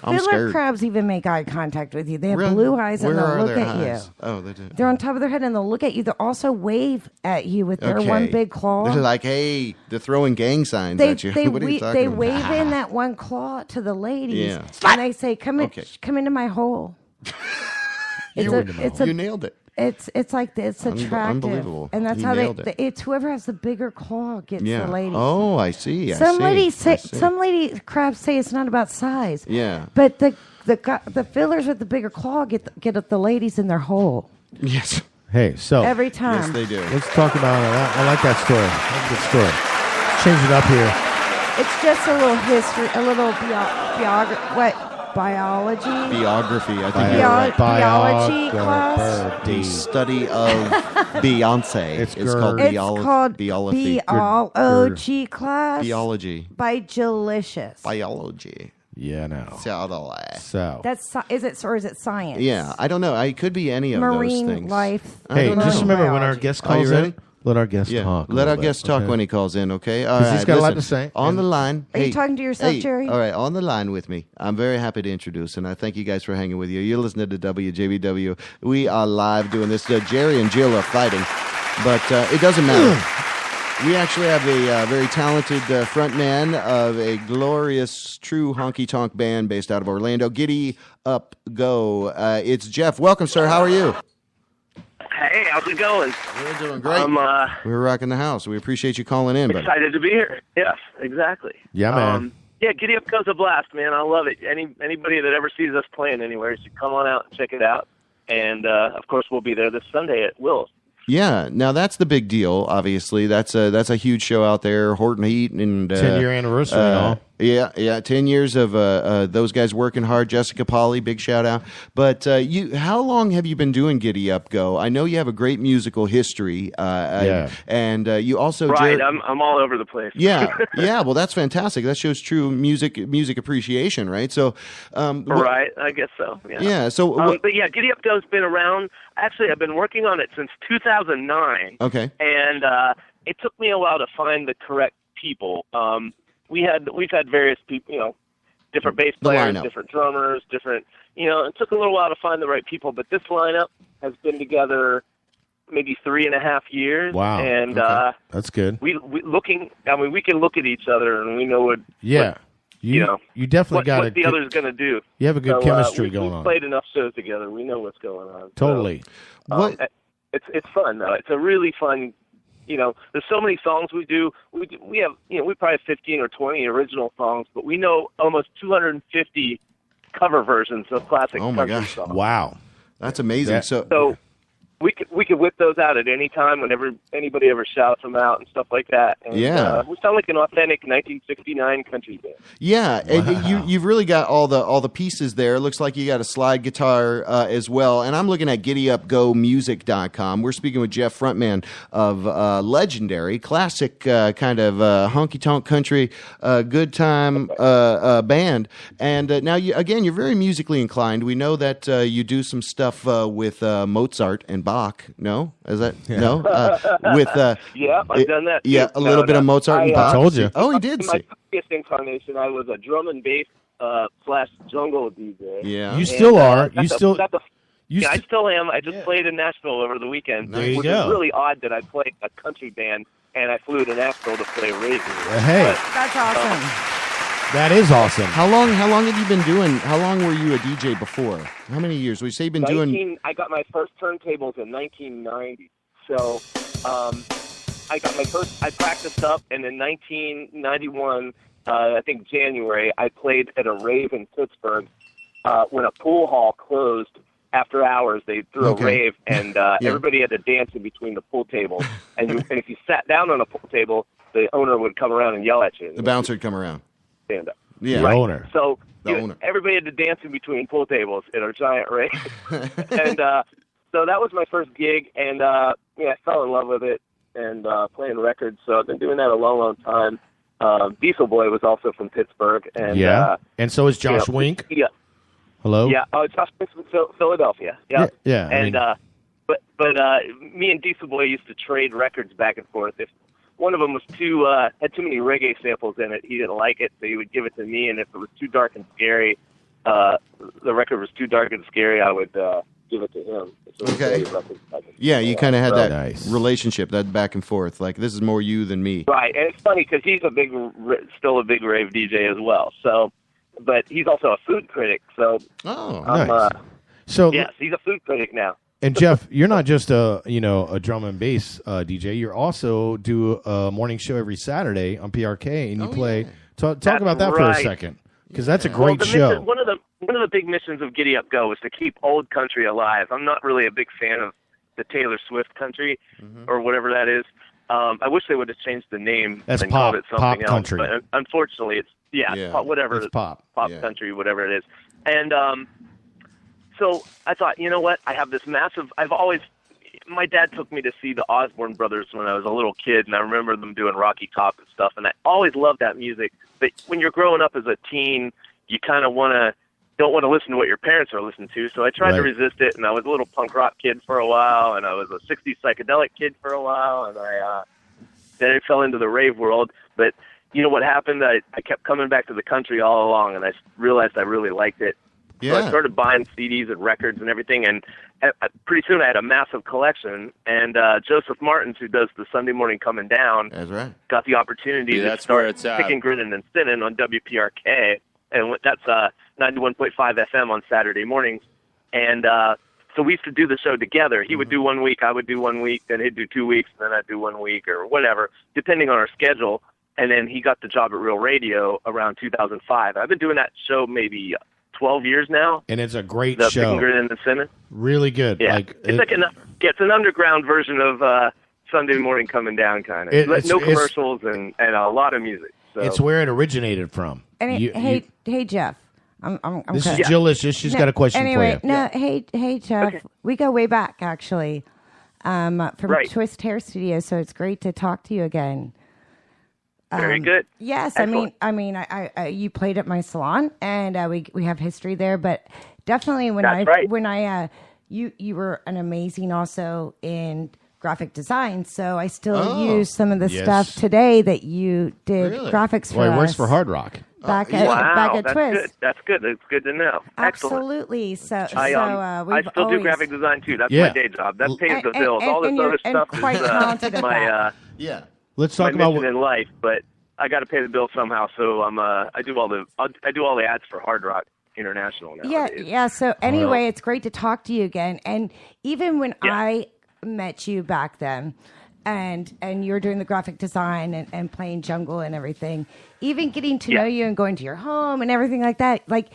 I'm fiddler scared. crabs even make eye contact with you. They have Really? blue eyes and Where they'll are look their at eyes? you. Oh, they do. They're on top of their head and they'll look at you. They'll also wave at you with their Okay. one big claw. They're like, hey, they're throwing gang signs They at you. What are you talking they about? wave in that one claw to the ladies, Yeah. and they say, "Come in, Okay. come into my hole." You nailed it. It's like it's attractive, Unbelievable. and that's You how nailed it. it's whoever has the bigger claw gets Yeah. the ladies. Oh, I see. Some ladies I say, see. some lady crabs say it's not about size. Yeah. But the fillers with the bigger claw get at the ladies in their hole Yes. Hey, so every time. Yes, they do. let's talk about I like that story. That's a good story. Let's change it up here. It's just a little history, a little biology. Biography. I think Biology class. the study of Beyonce. It's called It's biology. called Biology. biology class. Biology. By Jillicious. Biology. Yeah, no. So. So Is it science? Yeah, I don't know. It could be any of Marine those things. life. I hey, don't just know. remember when our Biology. guest Are you calls ready? in, let our guest Yeah, talk. a let our little guest bit, talk okay? when he calls in, okay? All 'Cause right, he's got a lot listen. to say. On the line. Are you talking to yourself, hey, Jerry? All right, on the line with me. I'm very happy to introduce, and I thank you guys for hanging with you. You're listening to WJBW. We are live doing this. Jerry and Jill are fighting, but it doesn't matter. We actually have a very talented frontman of a glorious, true honky-tonk band based out of Orlando. Giddy Up Go. It's Jeff. Welcome, sir. How are you? Hey, how's it going? We're doing great. We're rocking the house. We appreciate you calling in, buddy. Excited to be here. Yes, exactly. Yeah, man. Yeah, Giddy Up Go's a blast, man. I love it. Anybody that ever sees us playing anywhere should come on out and check it out. And, of course, we'll be there this Sunday at Will's. Yeah, now that's the big deal. Obviously, that's a huge show out there. Horton Heat and 10-year anniversary and all. Yeah, 10 years of those guys working hard. Jessica Polly, big shout out. But how long have you been doing Giddy Up Go? I know you have a great musical history. And you also right. I'm all over the place. Yeah. Well, that's fantastic. That shows true music appreciation, right? So, right. I guess so. Yeah. Yeah. So, but yeah, Giddy Up Go's been around. Actually, I've been working on it since 2009. Okay. And it took me a while to find the correct people. We've had various people, different bass players, different drummers, different, it took a little while to find the right people, but this lineup has been together maybe 3.5 years. Wow. And that's good. we can look at each other and we know what you definitely got what the other's going to do. You have a good chemistry going on. We've played enough shows together. We know what's going on. Totally. So, it's fun though. It's a really fun. There's so many songs we do. We have, we probably have 15 or 20 original songs, but we know almost 250 cover versions of classic country songs. Wow, that's amazing. So we could whip those out at any time whenever anybody ever shouts them out and stuff like that. And, we sound like an authentic 1969 country band. Yeah, and you've really got all the pieces there. It looks like you got a slide guitar as well. And I'm looking at GiddyUpGoMusic.com. We're speaking with Jeff, frontman of legendary, classic kind of honky-tonk country good time band. And now, you're very musically inclined. We know that you do some stuff with Mozart and Bach. No? Is that no? With yeah, I've done that. Yeah, a little bit of Mozart and Bach. I told you. Oh, he did. In my previous incarnation, I was a drum and bass / jungle DJ. Yeah, you still are. I still am. I just played in Nashville over the weekend. There you which go. is really odd that I played a country band and I flew to Nashville to play Raven. Hey, that's awesome. That is awesome. How long have you been doing? How long were you a DJ before? How many years? We say you've been doing. I got my first turntables in 1990. So I got my first. I practiced up, and in 1991, I think January, I played at a rave in Pittsburgh when a pool hall closed. After hours, they threw a rave, and everybody had to dance in between the pool tables. And if you sat down on a pool table, the owner would come around and yell at you. The bouncer would come around. Stand up. Yeah, the owner. So owner. Everybody had to dance in between pool tables at our giant rave. And so that was my first gig, and I fell in love with it and playing records. So I've been doing that a long, long time. Diesel Boy was also from Pittsburgh. And, and so is Josh Wink. Yeah. Hello? Yeah, Josh Wink's from Philadelphia. Yeah. Yeah. And but me and Diesel Boy used to trade records back and forth. If one of them was had too many reggae samples in it, he didn't like it, so he would give it to me. And if it was too dark and scary, the record was too dark and scary, I would give it to him. So okay. Yeah, you kind of had that relationship, that back and forth. Like, this is more you than me. Right, and it's funny because he's still a big rave DJ as well. So, but he's also a food critic. So, nice. So yes, he's a food critic now. And Jeff, you're not just a drum and bass DJ. You also do a morning show every Saturday on PRK, and you play. Yeah. Talk about that for a second, because that's a great show. One of the big missions of Giddy Up Go is to keep old country alive. I'm not really a big fan of the Taylor Swift country or whatever that is. I wish they would have changed the name That's and pop, called it something pop country. else. But unfortunately, it's whatever. It's pop country, whatever it is. And so I thought, you know what? I have this massive. My dad took me to see the Osborne Brothers when I was a little kid, and I remember them doing Rocky Top and stuff. And I always loved that music. But when you're growing up as a teen, you kind of don't want to listen to what your parents are listening to. So I tried to resist it, and I was a little punk rock kid for a while, and I was a 60s psychedelic kid for a while, and then I fell into the rave world. But you know what happened? I kept coming back to the country all along, and I realized I really liked it. Yeah. So I started buying CDs and records and everything, and pretty soon I had a massive collection. And Joseph Martins, who does the Sunday Morning Coming Down, that's right, got the opportunity to start picking, grinning, and sinning on WPRK, and that's 91.5 FM on Saturday mornings. And so we used to do the show together. He would do 1 week, I would do 1 week, then he'd do 2 weeks, and then I'd do 1 week or whatever, depending on our schedule. And then he got the job at Real Radio around 2005. I've been doing that show maybe 12 years now. And it's a great the show. In the Senate. Really good. Yeah. It's an underground version of Sunday Morning Coming Down, kind of. No commercials and a lot of music. So It's where it originated from. And hey, Jeff. This is Jillicious. She's got a question for you. Hey, Jeff. Okay. We go way back, actually, from Right. Twist Hair Studio. So it's great to talk to you again. Very good. Yes, Excellent. I mean, I you played at my salon, and we have history there. But definitely, you were an amazing also in graphic design. So I still use some of the stuff today that you did graphics for. Well, he works us. for Hard Rock. Back at that's Twist. good. That's good. That's good to know. Absolutely. So I still do graphic design too. That's my day job. That pays the bills. All this other stuff is my Let's talk my about mission in life, but I got to pay the bills somehow. So I do all the ads for Hard Rock International now. Yeah. So anyway, it's great to talk to you again. And even when I met you back then, and you're doing the graphic design and playing jungle and everything, even getting to know you and going to your home and everything like that, like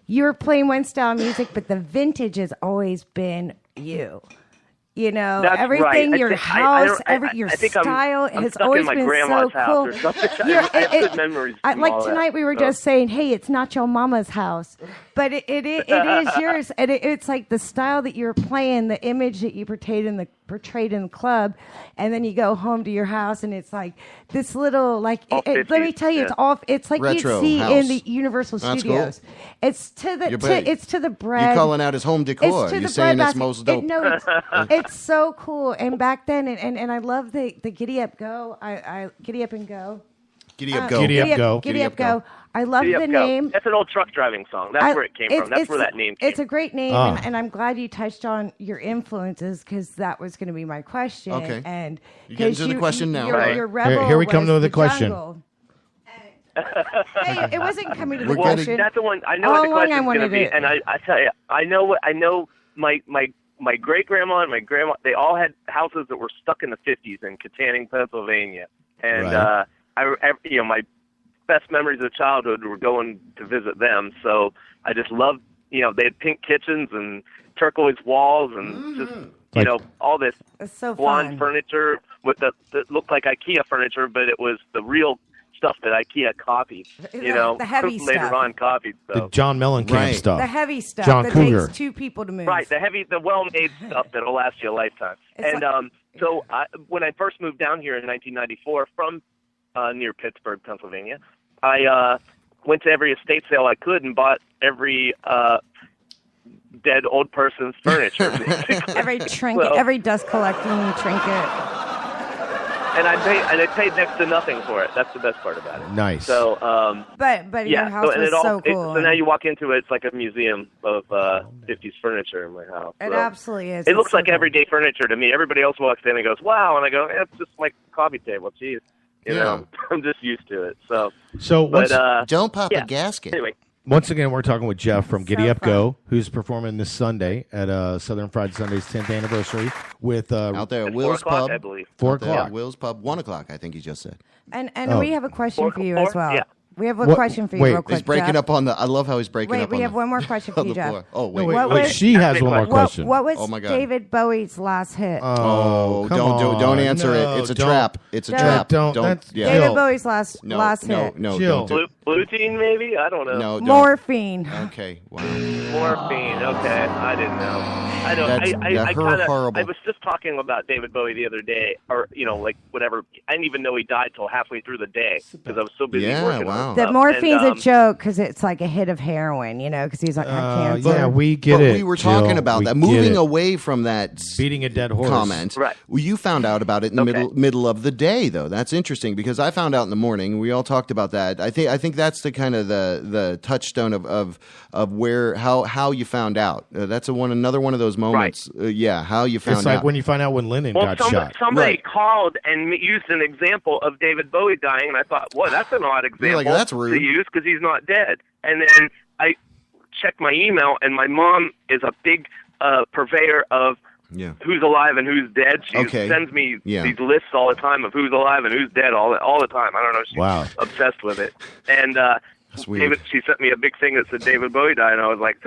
you're playing one style of music, but the vintage has always been you. You know, That's everything, right. your house, your style has always been so cool. Or something. I have good memories. Like tonight, we were just saying, "Hey, it's not your mama's house, but it is yours." And it's like the style that you're playing, the image that you portrayed in the club, and then you go home to your house, and it's like this little let me tell you, it's like retro you'd see house. in the Universal That's Studios. Cool. It's to the bread. You're calling out his home decor. It's to You're the saying bread it's most basket. dope. It's so cool. And back then, and I love the Giddy Up Go. I Giddy Up and Go. Giddy Up Go. Giddy Up Go. I love Giddy the Up Go. name. That's an old truck driving song. That's where it came from. That's where that name came. It's a great name, and I'm glad you touched on your influences because that was going to be my question. Okay. And you get into the question now. Your rebel Here we come to the was question. jungle. Hey, it wasn't coming to the Well, question. that's the one. I know How what the long question's going to be, it. and I tell you, I know my great grandma and my grandma. They all had houses that were stuck in the 50s in Katanning, Pennsylvania, and my best memories of childhood were going to visit them. So I just loved, they had pink kitchens and turquoise walls and just all this so blonde fun. Furniture that looked like IKEA furniture, but it was the real stuff that IKEA copied, the heavy later stuff. on copied. So. The John Mellencamp stuff. The heavy stuff John that Cougar. takes two people to move. Right, the well-made stuff that'll last you a lifetime. So when I first moved down here in 1994 from near Pittsburgh, Pennsylvania, I went to every estate sale I could and bought every dead old person's furniture. Every trinket, every dust collecting trinket. And I paid next to nothing for it. That's the best part about it. Nice. So, but your house was so cool. So now you walk into it, it's like a museum of 50s furniture in my house. It So absolutely is. It looks like everyday furniture to me. Everybody else walks in and goes, "Wow," and I go, "It's just like a coffee table." Geez, you know, I'm just used to it. So don't pop a gasket. Anyway. Once again, we're talking with Jeff from Giddy Up Go, who's performing this Sunday at Southern Fried Sunday's 10th anniversary with out there at Will's Pub. I believe. 4 Out there o'clock. at Will's Pub, 1 o'clock. I think he just said. And we have a question for you as well. Yeah. We have a question for you real quick, He's breaking Jeff. up on the. I love how he's breaking up. We have one more question for you, Jeff. Floor. Oh wait, What she has one more question. What was Oh, my God. David Bowie's last hit? Don't answer it. It's a trap. It's a trap. Don't. David Bowie's last hit. No. Blue Jean, maybe? I don't know. No. Don't. Morphine. Okay. Wow. Morphine. Okay, I didn't know. I don't. I kind of. horrible. I was just talking about David Bowie the other day, or like whatever. I didn't even know he died till halfway through the day because I was so busy working on The stuff. morphine's a joke because it's like a hit of heroin, because he's like, I can't. Yeah, we get But it. we were talking about that. Moving away from that beating a dead horse comment. Right. Well, you found out about it in the middle of the day, though. That's interesting because I found out in the morning. We all talked about that. I think that's the kind of the touchstone of where how you found out. That's another one of those moments. Right. How you found out. It's like when you find out when Lennon got shot. Somebody called and used an example of David Bowie dying, and I thought, well, that's an odd example that's rude. to use because he's not dead. And then I checked my email, and my mom is a big purveyor of who's alive and who's dead. She sends me these lists all the time of who's alive and who's dead all the time. I don't know. She's obsessed with it. And she sent me a big thing that said David Bowie died, and I was like,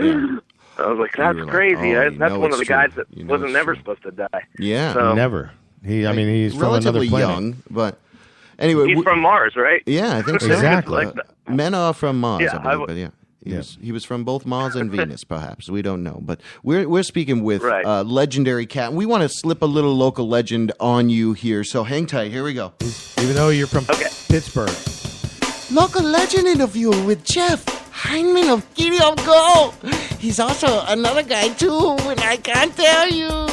that's crazy. That's one of the guys that wasn't never supposed to die. Yeah. So, never. He's from another relatively planet. young, but. Anyway, he's from Mars, right? Yeah, I think so. Exactly. Men are from Mars, Yeah, I believe, but yeah. He was from both Mars and Venus, perhaps. We don't know. But we're speaking with legendary cat. We want to slip a little local legend on you here, so hang tight. Here we go. Even though you're from Pittsburgh. Local legend interview with Jeff Hyman of Giddy Up Go. He's also another guy, too, and I can't tell you.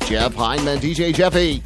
Jeff Hyman, DJ Jeffy,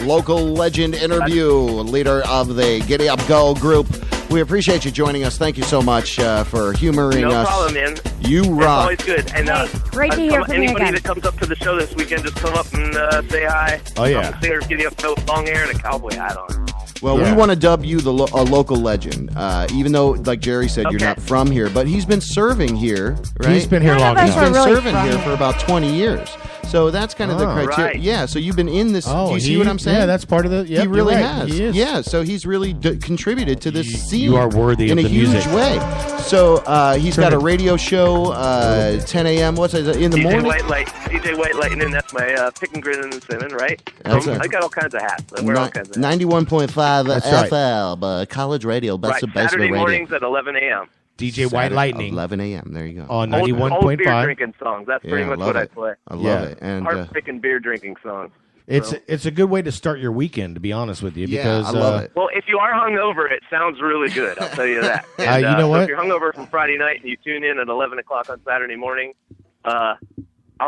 local legend interview, leader of the Giddy Up Go group. We appreciate you joining us. Thank you so much for humoring us. No problem, man. You rock. It's always good. And great to hear from you anybody again. that comes up to the show this weekend, just come up and say hi. Oh, yeah. Come see her, Giddy Up Go, long hair and a cowboy hat on. Well, we want to dub you a local legend, even though, like Jerry said, you're not from here. But he's been serving here, right? He's been here long enough. He's been serving here for about 20 years. So that's kind of the criteria. Right. Yeah, so you've been in this. Oh, do you see what I'm saying? Yeah, that's part of the. Yep, he really you're right. has. He is. Yeah, so he's really contributed to this scene. You are worthy in of a the huge music. way. So he's got a radio show, 10 a.m. What's it, in the morning? DJ White Lightning, that's my pick and grin and cinnamon, right? That's I got all kinds of hats. I wear all kinds of hats. 91.5 That's FM, college radio, best of basement Saturday radio. mornings at 11 a.m. DJ White Lightning. 11 a.m. There you go. On Old 91.5. beer drinking songs. That's pretty much what I play. I love it. And heart-picking beer drinking songs. It's a good way to start your weekend, to be honest with you. Because, I love it. Well, if you are hungover, it sounds really good. I'll tell you that. And, you know so what? if you're hungover from Friday night and you tune in at 11 o'clock on Saturday morning, I'll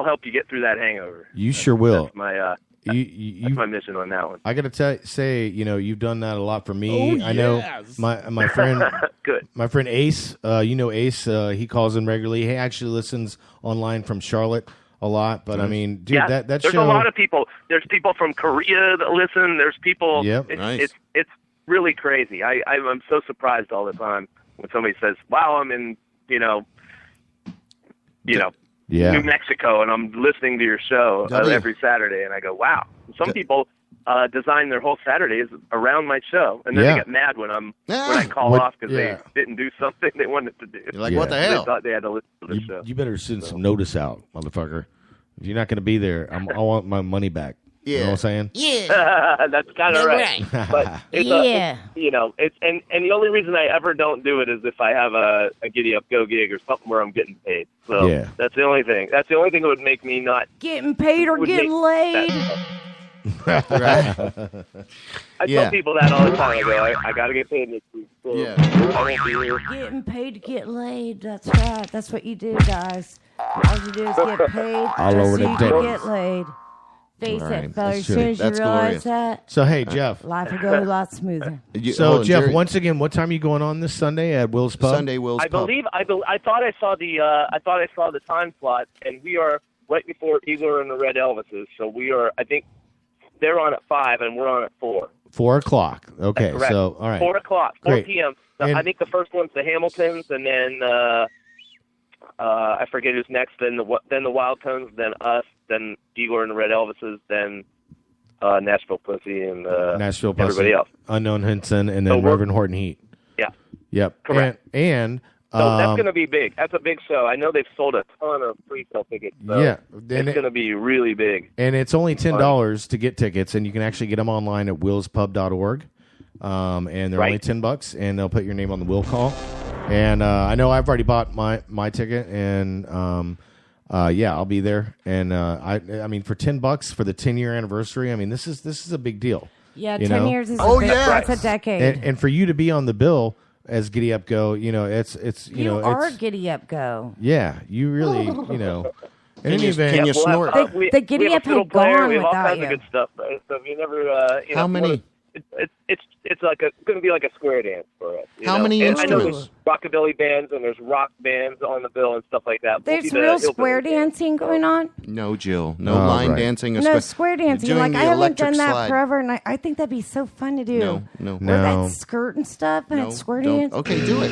help you get through that hangover. You sure will. That's my that's my mission on that one. I got to say, you've done that a lot for me. I know my friend, Good. my friend Ace. Ace. He calls in regularly. He actually listens online from Charlotte a lot. But I mean, dude, yeah, that there's show. a lot of people. There's people from Korea that listen. There's people. Yep. It's really crazy. I'm so surprised all the time when somebody says, "Wow, I'm in New Mexico, and I'm listening to your show every Saturday." And I go, "Wow!" Some people design their whole Saturdays around my show, and then they get mad when I call off because they didn't do something they wanted to do. You're like, what the hell? They thought they had to listen to the show. You better send some notice out, motherfucker. If you're not going to be there, I want my money back. Yeah. You know what I'm saying? Yeah, that's kind of right. But it's and the only reason I ever don't do it is if I have a Giddy Up Go gig or something where I'm getting paid. So that's the only thing. That's the only thing that would make me not getting paid or getting laid. I tell people that all the time. I go, I got to get paid this week. So I won't be here. Getting paid to get laid. That's right. That's what you do, guys. All you do is get paid All over the so you dick. can get laid. Face Right. it, fellas. That's As soon as you That's realize glorious. that, So hey, Jeff. life will go a lot smoother. So Jeff, Jerry, once again, what time are you going on this Sunday at Will's Pub? Sunday Will's I Pub. believe I thought I saw the time slot, and we are right before Igor and the Red Elvises. So we are. I think they're on at 5, and we're on at 4. 4 o'clock. Okay, Correct. so all right. 4 o'clock, 4 Great. p.m. And- I think the first one's the Hamiltons, and then I forget who's next. Then the Wild Tones, then us, then Igor and the Red Elvises, then Nashville Pussy, and Nashville Pussy, everybody else. Unknown Henson, and So then we're- Reverend Horton Heat. Yeah. Yep. Correct. And So that's going to be big. That's a big show. I know they've sold a ton of pre-sale tickets. So Yeah, it's going to be really big. and it's only $10 to get tickets, and you can actually get them online at willspub.org. And they're only $10, and they'll put your name on the will call. And I know I've already bought my ticket, and I'll be there. And I mean, for $10 for the 10-year anniversary, I mean, this is a big deal. Yeah, you 10 know? years is that's a decade. And for you to be on the bill as Giddy Up Go, it's you are Giddy Up Go. Yeah, you really, In any event, Can you snort? The Giddy we have Up a fiddle had player. gone We have all without kinds you. of good stuff. Right? So if you never, How many? It's like going to be like a square dance for us. How many and I know instruments? there's rockabilly bands and there's rock bands on the bill and stuff like that. We'll There's be the real hillbilly square band. dancing going on. No, Jill. No line dancing. Or No, square dancing. Doing Like, the I haven't electric done that slide. forever, and I think that'd be so fun to do. No. With that skirt and stuff, and that square dance. Okay, do it.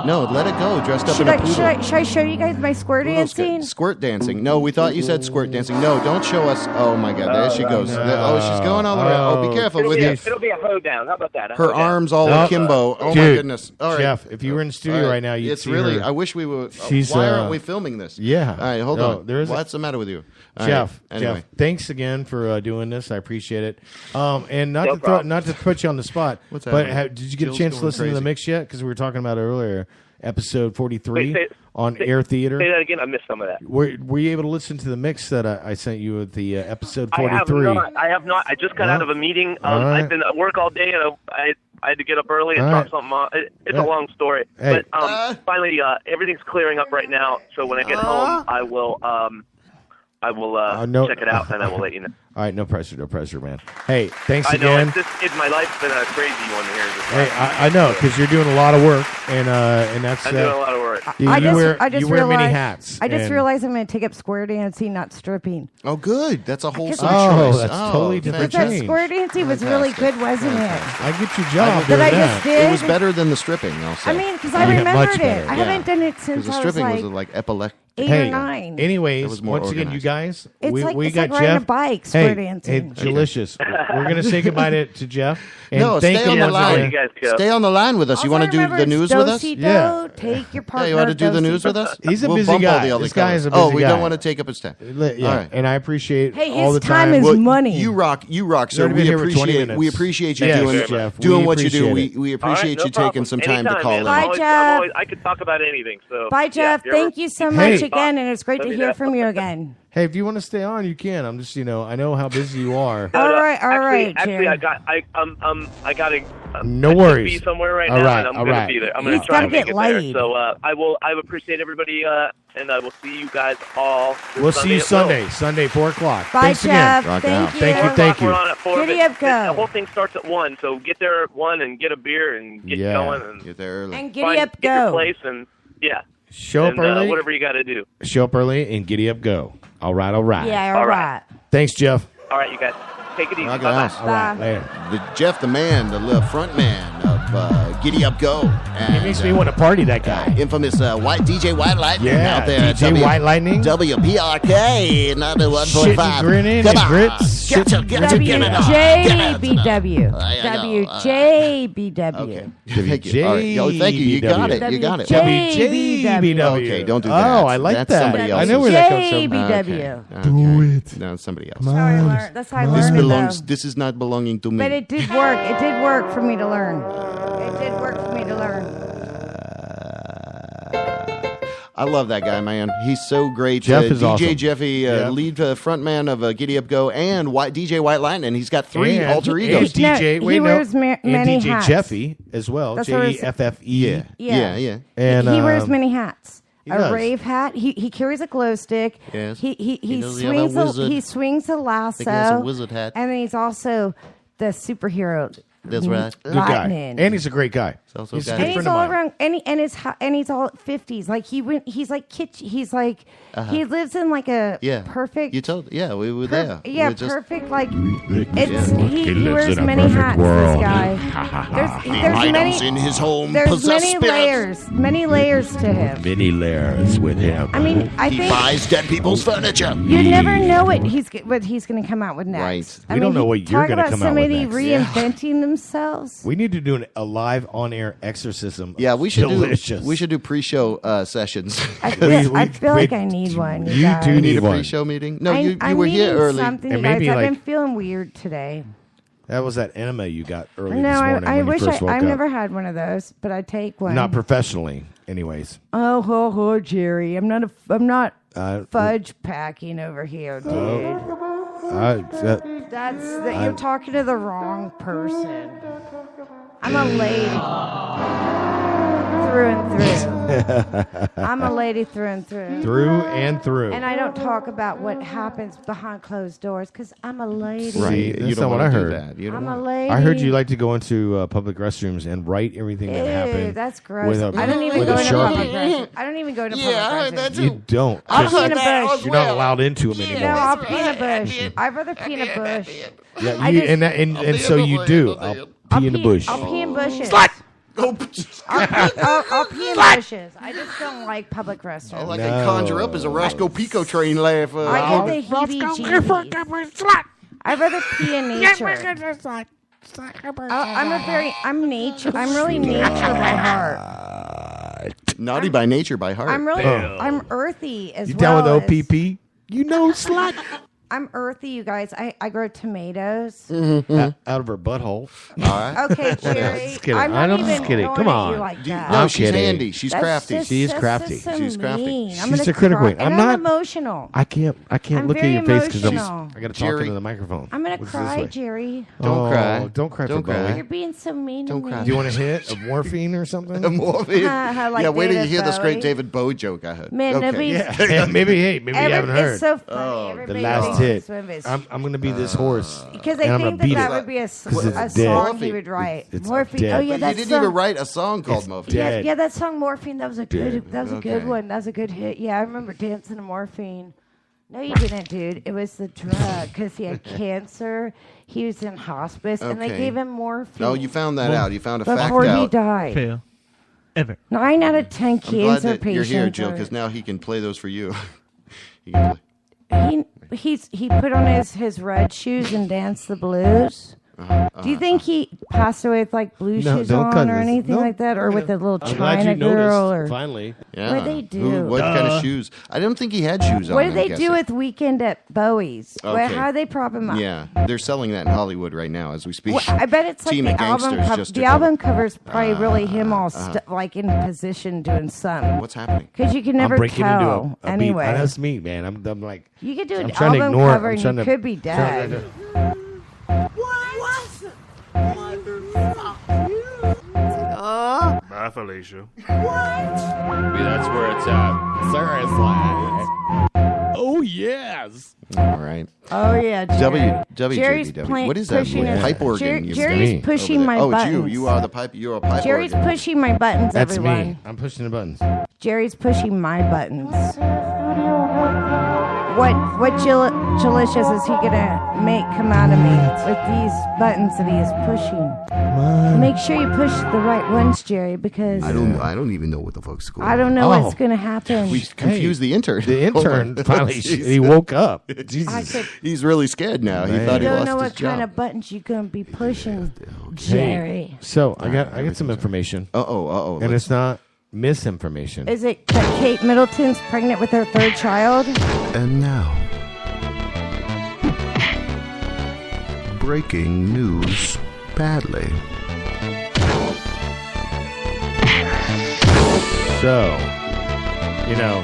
No, let it go. Dressed up Should in a poodle. I show you guys my square dancing? Squirt dancing. No, we thought you said squirt dancing. No, don't show us. Oh my God, there she goes. Oh, she's going all the way. Oh, be careful with you. be a hoedown. How about that? A Her hoedown. arms all akimbo. Oh, my Dude, goodness. All right. Jeff, if you were in the studio right now, you'd it's see really. her. I wish we were. She's, why aren't we filming this? Yeah. All right, hold on. There is What's the matter with you? All Jeff, right, anyway. Jeff, thanks again for doing this. I appreciate it. And No not problem. to put you on the spot, What's but happening? did you get Jill's a chance to going listen to the crazy. mix yet? Because we were talking about it earlier, episode 43 Wait, on Air Theater. Say that again. I missed some of that. Were you able to listen to the mix that I sent you at the episode I 43? have not. I just got out of a meeting. All right. I've been at work all day, and I had to get up early and All drop right. something on. It's Yeah. a long story, Hey. but finally, everything's clearing up right now. So when I get home, I will no- check it out, and I will let you know. All right, no pressure, man. Hey, thanks I know again. my life's been a crazy one here. Hey, I know because you're doing a lot of work, and that's I'm doing a lot of work. You, I you just, wear I just you wear realized, many hats. I just and- realized I'm going to take up square dancing, not stripping. Oh, good. That's a wholesome Oh, choice. that's totally different Because that change. square dancing was really good, wasn't it? I get your job That doing I that. just did. It was better than the stripping, I'll say. I mean, because I Yeah, remembered much it. better, I yeah. haven't done it Because since the I was stripping like was like epileptic. 8 Hey, or 9. anyways, It was more once again, you guys, It's we like got riding a Jeff. bike, square Hey, dancing. delicious. We're gonna say goodbye to Jeff. And No, thank stay him on the once line. again. You guys go. Stay on the line with us. You Also, want to do remember, the it's news with us? do-si-do. Yeah. Take your partner. Yeah, you want to do the news with us? He's a We'll busy bump all guy. the other This guy is a colors. busy we guy. don't want to take up his time. Yeah, All right. and I appreciate Hey, all his the time time. is money. You rock, sir. You're gonna be We here for 20 appreciate minutes. we appreciate you Yes, doing Jeff, doing we what you do. appreciate it. We appreciate All you right, no taking some time Anytime, to call man. in. Bye, Jeff. I could talk about anything. So Bye, Jeff. yeah, if Thank you so Hey. much again, and it's great Let to me hear know. from you again. Hey, if you want to stay on, you can. I'm just, I know how busy you are. All right, Actually, Jerry. I gotta. No worries. Be somewhere right All now, right, and I'm all gonna right. be there. I'm gonna He's try gotta to make get it there. laid. So I appreciate everybody, and I will see you guys all. this We'll see you Sunday at Sunday, 4 o'clock. Bye, Thanks Jeff. again. Rock Thank out. you. Thank you, thank you. We're on at 4. Giddy but up, go. The whole thing starts at 1, so get there at 1 and get a beer and get Yeah. going and Get there early. And giddy up, get your go. place and Show up and, early. whatever you got to do. Show up early and giddy up, go. All right, all right. Yeah, all All right. right. Thanks, Jeff. All right, you guys take it easy. Rock it Bye-bye. out. All right, Bye. later. The Jeff the man, the front man of Giddy Up Go. And, It makes me want to party, that guy. infamous DJ White Lightning Yeah, out there. at DJ White Lightning. WPRK 91.5. Shitting, grinning, Come and on. grits. Get it on. WJBW. I know. WJBW. Okay. Thank you. All right. Yo, thank you. You got it. You got it. WJBW. Okay, don't do that. Oh, I like That's that. somebody I else's. know where that comes from. JBW. Okay. Do it. No, somebody else. That's how I learned. That's how I This learned belongs. it, though. This is not belonging to me. But it did work. It did work for me to learn. It did work for me to learn. I love that guy, man. He's so great. Jeff is DJ awesome. Jeffy, Yeah. lead frontman of Giddy Up Go, and DJ White Lightning. He's got 3 And- alter and egos. DJ, he wait, wears no. many and DJ hats. Jeffy as well. That's what I was- JEFFE. Yeah. And he wears many hats. He A does. rave hat. He carries a glow stick. Yes. He does have a swings wizard. he swings a lasso. think he has a wizard hat. And then he's also the superhero. That's right. Good guy. Lightning. And he's a great guy. also He's a got- good And he's friend of all mine. around, and he's all 50s. Like he's like kitsch. He's like he lives in like a Yeah. perfect. You told. Yeah, we were there. Yeah, We're just- perfect. Like Yeah. it's he lives wears in a many perfect hats. world. This guy. There's items many in his home there's possess many spirits. many layers to him. Many layers with him. I mean, I He think buys dead people's furniture. you never know what he's going to come out with next. Right. I We don't mean, know what you're talk gonna about come out with somebody next. reinventing themselves. We need to do a live on-air exorcism. Yeah, we should Delicious. do. We should do pre-show sessions. I feel like I need one. You guys. do You need need a one. pre-show meeting. No, I- you I'm were here needing early. Something, And you guys. maybe, I've like- been feeling weird today. That was that enema you got early No, this morning I when wish you first woke I've up. never had one of those, but I take one. Not professionally, anyways. Oh, Jerry, I'm not Uh, fudge packing over here, dude. You're talking to the wrong person. I'm a lady through and through. I'm a lady through and through. Through and through. And I don't talk about what happens behind closed doors because I'm a lady. Right. See, You that's don't not what wanna I do heard. that. You don't I'm a wanna- lady. I heard you like to go into public restrooms and write everything that Ew, happened. that's gross. With a, I don't even with go a into public Sharpie. restrooms. I don't even go into public restrooms. You don't. I'll Just- pee in a bush. You're not allowed into them No, anymore. I'll pee in a bush. I'd rather pee in a bush. Yeah, I you, just- and so you do. I'll pee in the bush. I'll pee in bushes. Slut! I'll pee in bushes. I just don't like public restrooms. All I can conjure up is a Roscoe Pico train laugh. I get the heebie-jeebies. I'd rather pee in nature. I'm nature. I'm really nature by heart. Naughty by nature by heart. I'm earthy as You well. down with OPP? You know, slut. I'm earthy, you guys. I grow tomatoes. Out of her butthole. All right. Okay, Jerry. Just kidding. I'm not I'm even just kidding. going Come at on. you like that. No, I'm she's kidding. handy. She's crafty. She is crafty. So She's crafty. mean. I'm She's gonna a critic cry. queen. And I'm not emotional. I can't I'm look at very your face because emotional. I got to talk Jerry. into the microphone. I'm gonna What's cry, this way? Jerry. Don't cry. Don't cry Don't for cry. Bowie. You're being so mean Don't to cry. me. Do you want a hit of morphine or something? A morphine. Like yeah, wait till you David hear this great Bowie. David Bowie joke I heard. Man, okay. nobody's- Yeah. maybe you haven't heard. It's so funny. Oh, The Everybody last thinks hit. it's- I'm going to be this horse. Because and I I'm think gonna beat that it. would be a 'Cause it's song dead. he would write. It's Morphine. dead. Oh yeah, You that's didn't even write a song called Morphine. Yeah, that song Morphine. That was a good. Dead. That was a Okay. good one. That was a good hit. Yeah, I remember dancing to Morphine. No, you didn't, dude. It was the drug because he had cancer. He was in hospice, and they Okay. gave him morphine. No, you found that out. You found a fact before out. he died. Fail. Ever. 9 out of 10 I'm glad cancer that patients. you're here, Jill, because now he can play those for you. He can play. He put on his red shoes and danced the blues. Do you think he passed away with like blue shoes don't on cut or this. anything No. like that, or with a little I'm glad China you girl? noticed, Or finally. Yeah. What they do? What kind of shoes? I don't think he had shoes on. What did I'm they guessing. do with Weekend at Bowie's? Okay. How do they prop him up? Yeah, they're selling that in Hollywood right now as we speak. Well, I bet it's like Team the of album gangsters cover. just The took album over. cover's probably really him all like in position doing something. What's happening? Because you can never I'm breaking tell. into a Anyway, beat. That's me, man. I'm like. you could do an I'm trying to album ignore it. cover I'm and trying you to- could be dead. Math, Alicia. That's where it's at. Seriously. Oh, yes. All right. Oh yeah, Jerry. Jerry's playing- What is that? pushing his- Pipe organ. Jerry's over pushing there. my Oh, buttons. it's you. You are the pipe. You're a pipe Jerry's organ. pushing my buttons. That's everyone. me. I'm pushing the buttons. Jerry's pushing my buttons. What delicious is he gonna make come out of me with these buttons that he is pushing? Make sure you push the right ones, Jerry, because I don't even know what the fuck's going on. I don't know what's gonna happen. We confused the intern. The intern finally he woke up. Jesus. He's really scared now. He Man. thought he you don't lost know his what kind job. of buttons you gonna be pushing, Jerry. So I got some information. Uh-oh. And it's not misinformation. Is it that Kate Middleton's pregnant with her third child? And now, breaking news badly. So, you know.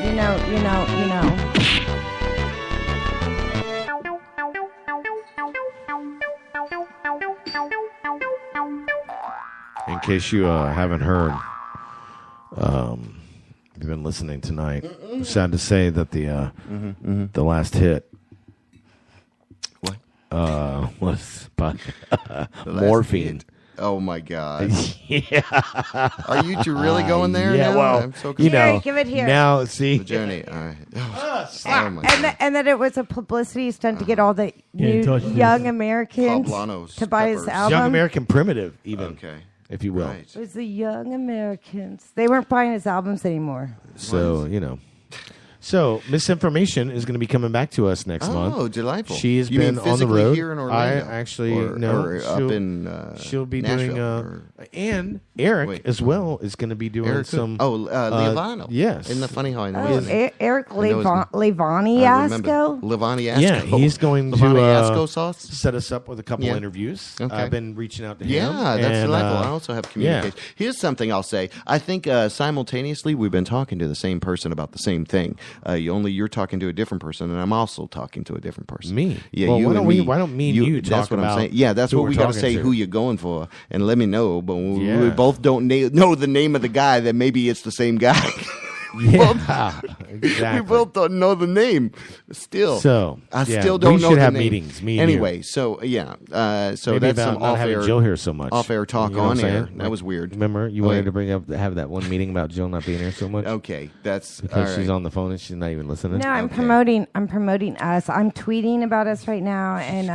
You know. In case you haven't heard, you've been listening tonight. I'm sad to say that the last hit was by morphine. Oh my God! Yeah, are you two really going there? Yeah, now? well, I'm so you know, give it here. now see the journey. All right. Oh my And that it was a publicity stunt to get all the new touch this. young Americans Poblanos, to buy his peppers. album. Young American Primitive, even Okay. if you will. Right. It was the young Americans. They weren't buying his albums anymore. So you know. So misinformation is going to be coming back to us next month. Oh, delightful. She has You been mean on the physically road. here in Orlando? I actually Or up she'll, in she'll be Nashville, doing or- and Eric Wait. as well is going to be doing Eric some. Leovano. Yes. Isn't that funny how I know Oh, his name? Eric I know his name. I remember. Levaniasco? Levaniasco. Yeah, he's going to Levaniasco sauce. set us up with a couple Yeah. interviews. Okay. I've been reaching out to him. Yeah, that's and, delightful. I also have communication. Here's something I'll say. I think simultaneously we've been talking to the same person about the same thing. You're talking to a different person, and I'm also talking to a different person. Me? Yeah, Well, you why and don't me. why don't me and you That's talk what I'm about saying. Yeah, that's who what we're we got to talking say. to? Who you're going for, and let me know. But we Yeah. both don't know the name of the guy. That maybe it's the same guy. Yeah, exactly. We both don't know the name. Still, So, I yeah, still don't we know should the have name. meetings, me and you. anyway, so yeah, so Maybe that's about some not having off-air Jill here so much. Off-air talk You know what on I'm air. saying? That was weird. Remember, you wanted to have that one meeting about Jill not being here so much. Okay, that's because all she's right. on the phone and she's not even listening. No, I'm promoting us. I'm tweeting about us right now, and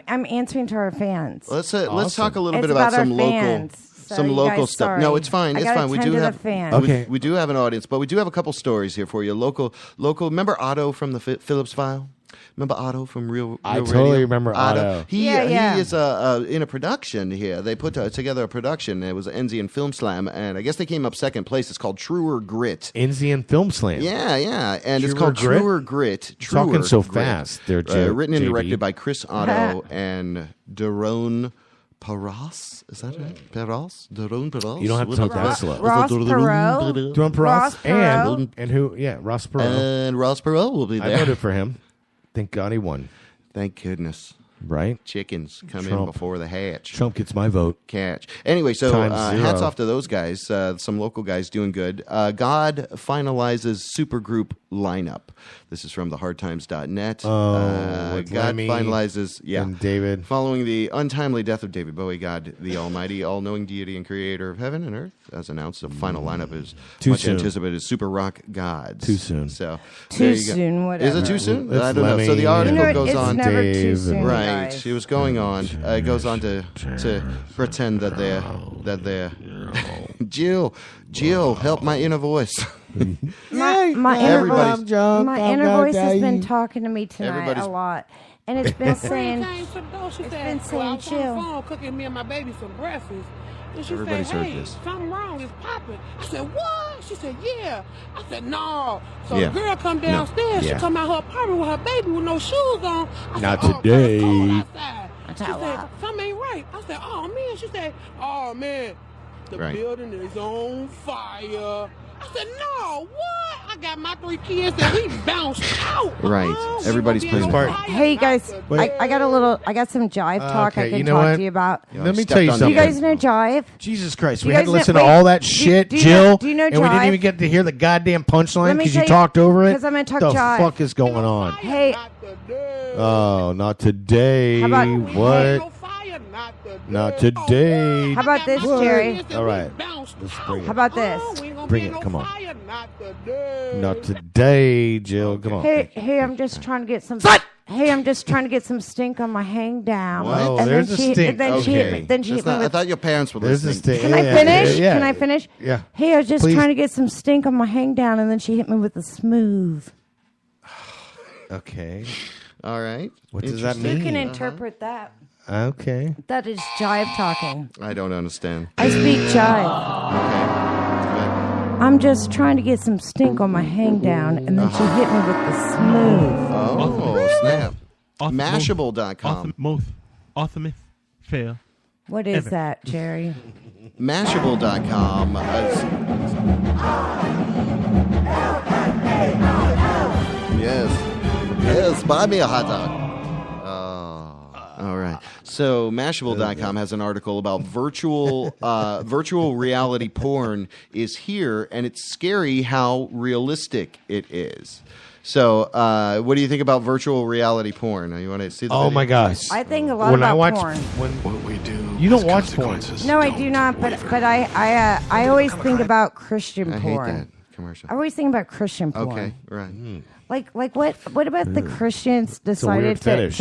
I'm answering to our fans. Let's Awesome. talk a little It's bit about our some local. fans. So Some you local guys, stuff. sorry. No, it's fine. I It's gotta fine. We tend do to have the fans. Okay. we do have an audience, but we do have a couple stories here for you. Local. Remember Otto from the Phillips File? Remember Otto from Real I Radio? totally remember Otto. He is in a production here. They put together a production. It was an Enzian Film Slam, and I guess they came up second place. It's called Truer Grit. Enzian Film Slam. Yeah, and it's Truer called Grit? Truer Grit. Talking so Grit. fast there, written and JB. directed by Chris Otto and Daron Perras. Is that right? Perras? Daron Perras? You don't have to talk that slow. Ross Perot. Daron Perras. Ross Perot. And who? Yeah, Ross Perot. And Ross Perot will be there. I voted for him. Thank God he won. Thank goodness. Right? Chickens come in Trump. before the hatch. Trump gets my vote. Catch. Anyway, so Times zero. hats off to those guys. Some local guys doing good. God finalizes supergroup lineup. This is from thehardtimes.net. With God Lemmy finalizes, and David. Following the untimely death of David Bowie, God, the almighty, all-knowing deity and creator of heaven and earth, has announced the final lineup is Too much soon. anticipated Super Rock Gods. Too soon. So Too there you go. soon, whatever. Is it too soon? It's I don't know. So the Lemmy article and goes it's on. never too Dave soon, Right. guys. It was going on. It goes on to pretend that they're Jill, help my inner voice. My Everybody's- inner voice has been talking to me tonight Everybody's- a lot, and it's been saying, She been said, saying well, I was on the chill. phone cooking me and my baby some breakfast. And she Everybody's said, heard hey, this. something wrong, it's popping. I said, what? She said, yeah. I said, no. So Yeah. the girl come No. downstairs. Yeah. She come out her apartment with her baby with no shoes on. I Not said, oh, today. it's cold outside. She how said, loud. something ain't right. I said, oh, man. She said, oh, man, the Right. building is on fire. I said, no, what? I got my 3 kids and we bounced out. Right. We Everybody's gonna be playing on the fire. "Hey guys, Wait. I got some jive talk I Okay, can you know talk what? to you about." Yeah, Let me stepped tell you on Do you something. guys know jive? Jesus Christ, Do we you had to guys listen know- to wait, all that do- shit, do you Jill, know- do you know and we didn't jive? even get to hear the goddamn punchline Let me because you tell you- talked over it. 'cause I'm gonna talk the jive. fuck is going on? Hey, Oh, not today. How about- What? Not today. how about this, Jerry? All right. Let's bring How it. about this? Bring it. Come on. Not today, Jill. Come on. Hey, I'm just trying to get some. Hey, I'm just trying to get some stink on my hang down. What? And There's then a she, stink. and then she hit me. Okay. Then she That's hit me not, I with. thought your parents were There's a listening. stink. Can I finish? Yeah. Can I finish? Yeah. Hey, I was just Please. trying to get some stink on my hang down, and then she hit me with the smooth. Okay. All right. What does that You mean? can interpret that. Okay. That is jive talking. I don't understand. I speak jive. Okay. I'm just trying to get some stink on my hang down, and then she hit me with the smooth. Oh, snap. Mashable.com. Ultimate fail. What is that, Jerry? Mashable.com. Yes, buy me a hot dog. All right. So Mashable.com has an article about virtual reality porn is here, and it's scary how realistic it is. So, what do you think about virtual reality porn? You want to see the Oh video? my gosh. I think a lot When I about watch porn. What we do. You don't watch porn. No, I do not. But I always think about Christian I hate porn. that commercial. I always think about Christian porn. Okay, right. Like what about the Christians weird decided fetish.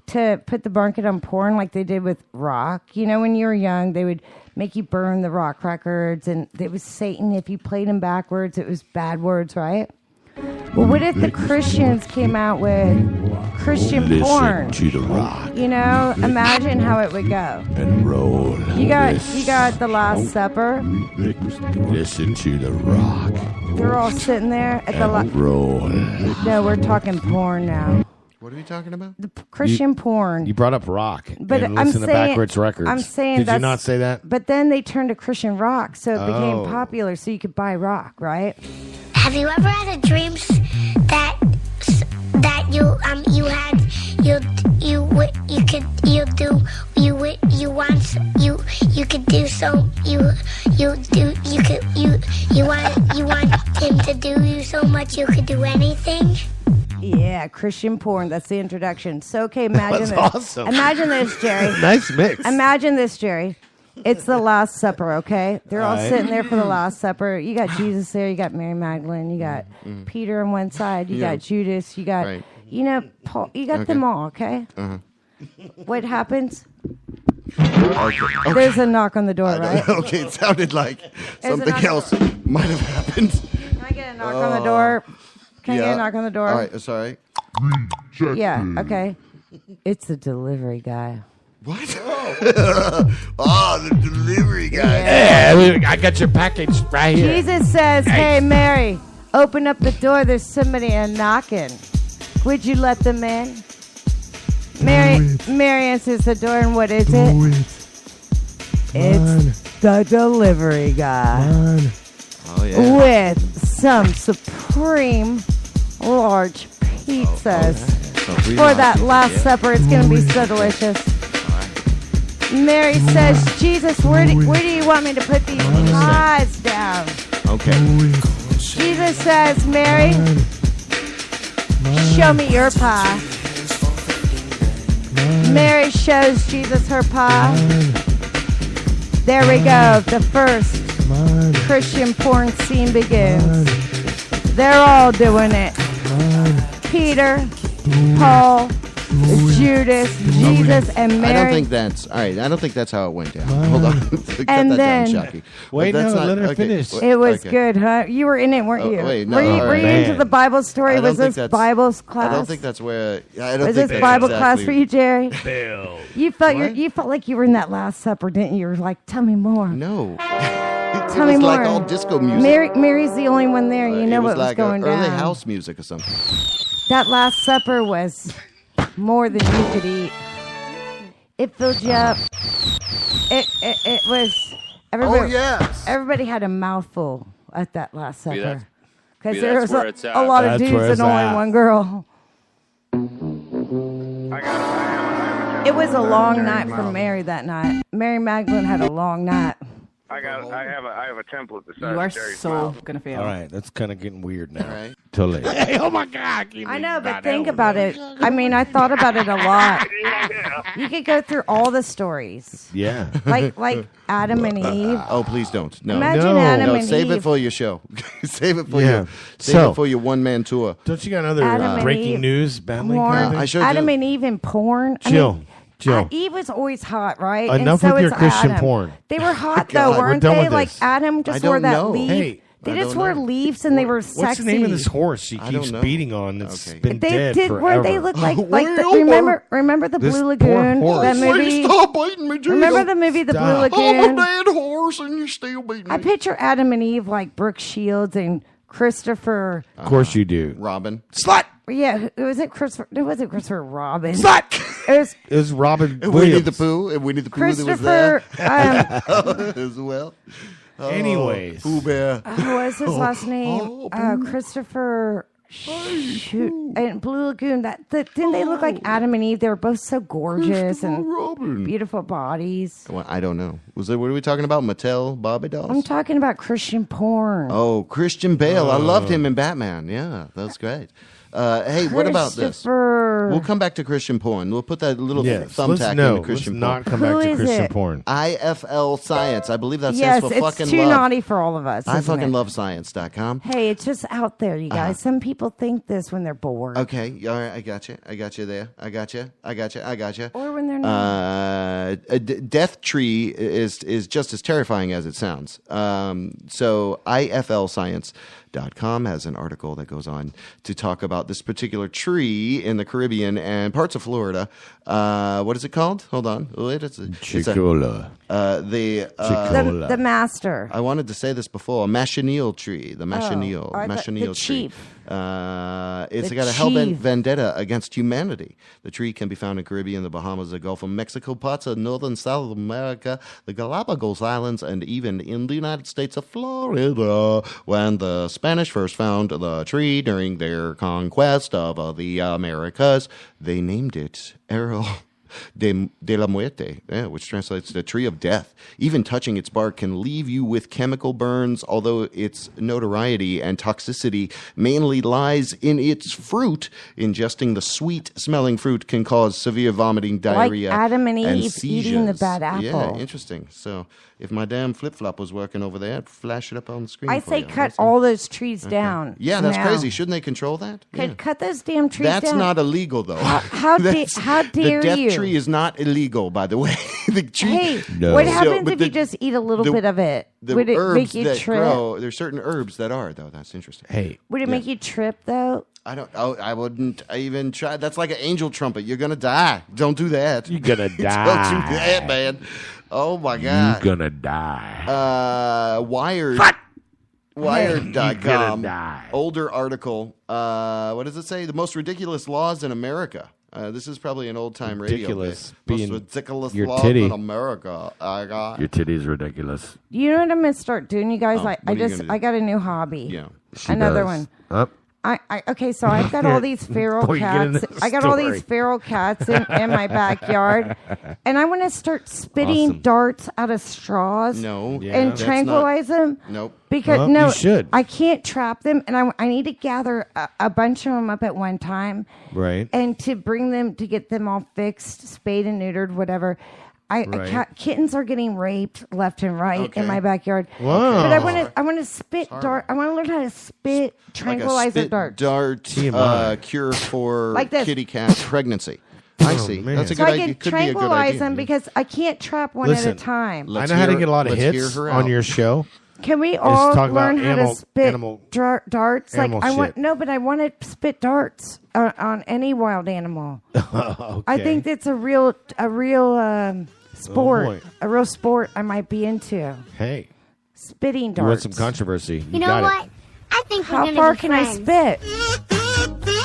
to put the blanket on porn like they did with rock? You know, when you were young, they would make you burn the rock records, and it was Satan. If you played them backwards, it was bad words, right? Well, what if the Christians came out with Christian porn? to the rock You know, imagine how it would go. and roll. You got the Last Supper. Listen to the rock They're all sitting there at the roll. No, we're talking porn now. What are we talking about? The Christian porn. You brought up rock, But and I'm listen to saying- backwards records. I'm saying Did you that's- not say that? But then they turned to Christian rock, so it became Oh. popular, so you could buy rock, right? Have you ever had a dreams that you could do so you want him to do you so much you could do anything? Yeah, Christian porn. That's the introduction. So, okay, imagine That's this. awesome. Imagine this, Jerry. Nice mix. Imagine this, Jerry. It's the Last Supper, okay? They're all Right. sitting there for the Last Supper. You got Jesus there. You got Mary Magdalene. You got Peter on one side. You Yeah. got Judas. You got, Right. you know, Paul. You got Okay. them all, okay? Uh-huh. What happens? Okay. There's a knock on the door, right? Okay, it sounded like There's something another- else might have happened. Can I get a knock on the door? Can I get a knock on the door? All right, sorry. green. Check Yeah, this. okay. It's the delivery guy. What? Oh, the delivery guy. Yeah, I got your package right here. Jesus says, hey, Mary, open up the door. There's somebody knocking. Would you let them in? Mary answers the door, and what is it? It's the delivery guy. Oh, yeah. With some supreme large pizzas. For that Last Supper. It's going to be so delicious. Mary says, Jesus, where do you want me to put these pies down? Okay. Jesus says, Mary, show me your pie. Mary shows Jesus her pie. There we go. The first Christian porn scene begins. They're all doing it. Peter, Paul, Judas, Jesus, and Mary. I don't think that's all right. I don't think that's how it went down. Hold on. Cut And that then- down, Shocky. Wait, But that's no, let her finish. It was Okay. good, huh? You were in it, weren't you? wait, no, were you, all were right. you into Man. the Bible story? I don't Was think this that's- Bible class? I don't think that's where. I don't Was think this that's Bible exactly, class for you, Jerry? Bill. You felt like you were in that Last Supper, didn't you? You were like, tell me more. No. Tell it me was more. like all disco music. Mary's the only one there. You know it was what like was going early down. house music or something. That Last Supper was more than you could eat. It filled you up. It was. Everybody, Oh, yes. Everybody had a mouthful at that Last Supper. that's- Because See, there that's was where it's at. a lot of That's dudes where and it's only at. one girl. It was a long night for Mary that night. Mary Magdalene had a long night. I have a template the size You are of Jerry's so mouth. gonna fail. All right, that's kind of getting weird now. Right. Totally. Hey, oh my God! I know, but think about it. I mean, I thought about it a lot. You could go through all the stories, Yeah. like Adam and Eve. Oh, please don't. No. Imagine No. Adam No, and save Eve. it for your show. Save it for Yeah. your So- it for your one man tour. Don't you got other Adam and breaking Eve, news, Bentley? porn. kind of thing? I sure Adam do. and Eve in porn. Jill, Jill. Eve was always hot, right? Enough and so with your is Christian Adam. porn. They were hot God, though, we're weren't done they? with Like this. Adam just I wore don't that know. leaf. Hey, they I just don't wore know. leaves and they were What's sexy. the name of this horse she I keeps don't know. beating on that's Okay. been They dead did. forever? Where they look like Wilbur. remember the This Blue poor Lagoon? horse. That Please movie. stop biting me, Jill. Remember the movie The Blue Stop. I'm Lagoon? a dead horse and you're still beating me. I picture Adam and Eve like Brooke Shields and Christopher. Of course you do. Robin. Slut! Yeah, was it Christopher? It wasn't Christopher Robin. Slut! It was It was Robin Winnie Williams. the Pooh. And Winnie the Pooh that was there. Christopher. As well. Oh, Anyways. Pooh Bear. What's his last name? Christopher. Shoot, and Blue Lagoon. Didn't they look like Adam and Eve? They were both so gorgeous and Robin. beautiful bodies. Well, I don't know. What are we talking about? Mattel Barbie dolls? I'm talking about Christian porn. Oh, Christian Bale. I loved him in Batman. Yeah, that's great. Hey, what about this? Christopher. We'll come back to Christian porn. We'll put that little Yes, thumbtack let's into Let's Christian not porn. come Who back to is Christian it? porn. IFL Science. I believe that Yes, stands for it's fucking too love. naughty for all of us. I isn't fucking it? love science.com. Hey, it's just out there, you guys. Some people think this when they're bored. Okay, all right, I got you. I got you there. I got you. Or when they're not. A death tree is just as terrifying as it sounds. So IFLscience.com has an article that goes on to talk about this particular tree in the Caribbean and parts of Florida. What is it called? Hold on. Chicola. The master. I wanted to say this before. Machineel tree. The Machineel. or the Machineel tree. chief. It's The got a hellbent chief. vendetta against humanity. The tree can be found in Caribbean, the Bahamas, the Gulf of Mexico, parts of northern South America, the Galapagos Islands, and even in the United States of Florida. When the Spanish first found the tree during their conquest of the Americas, they named it Arroyo de la Muerte, which translates to tree of death. Even touching its bark can leave you with chemical burns, although its notoriety and toxicity mainly lies in its fruit. Ingesting the sweet-smelling fruit can cause severe vomiting, diarrhea, Like Adam and Eve seizures. eating the bad apple. Yeah, interesting. So if my damn flip-flop was working over there, I'd flash it up on the screen I for say you. cut all those trees down. Yeah, that's now. crazy. Shouldn't they control that? Yeah. Cut those damn trees That's down. not illegal, though. How dare The death you? tree is not illegal, by the way. the tree. Hey, No. what So, happens but if you just eat a little bit of it? The Would it herbs make you that trip? grow, there's certain herbs that are, though. That's interesting. Hey. Would it make you trip, though? I wouldn't even try. That's like an angel trumpet. You're going to die. Don't do that. You're going to Don't do die. that, man. Oh, my God. You're going to die. Wired. You're gonna Wired.com. die. Older article. What does it say? The most ridiculous laws in America. This is probably an old-time radio. Ridiculous. Most Being ridiculous your laws titty. in America. Your titty's ridiculous. You know what I'm gonna start doing, you guys? Oh, what are you gonna do? I got a new hobby. Yeah. Another one. Up. Okay, so I've got all these feral Before you get into cats. the I got all story. these feral cats in my backyard, and I want to start spitting Awesome. darts out of straws. No. and that's tranquilize them. Nope. Because Well, no, you should. I can't trap them, and I need to gather a bunch of them up at one time, Right. and to bring them to get them all fixed, spayed and neutered, whatever. Right. Kittens are getting raped left and right Okay. in my backyard. Wow. But I want to spit dart. I want to learn how to spit tranquilizer like a spit darts. dart TMI. cure for Like this. kitty cat pregnancy. I see. man. That's a So good I idea. can Could be a good tranquilize idea. them because I can't trap one Listen, at a time. Let's I know how to hear- get a lot of let's hits hear her on out. your show. Can we all talk about learn how animal- to spit animal- darts? Like animal I want shit. no, but I want to spit darts on any wild animal. Okay. I think that's a real sport, boy. a real sport I might be into. Hey, Spitting you want darts. some controversy? You know got what? It. I think we're How gonna far be can friends. I spit?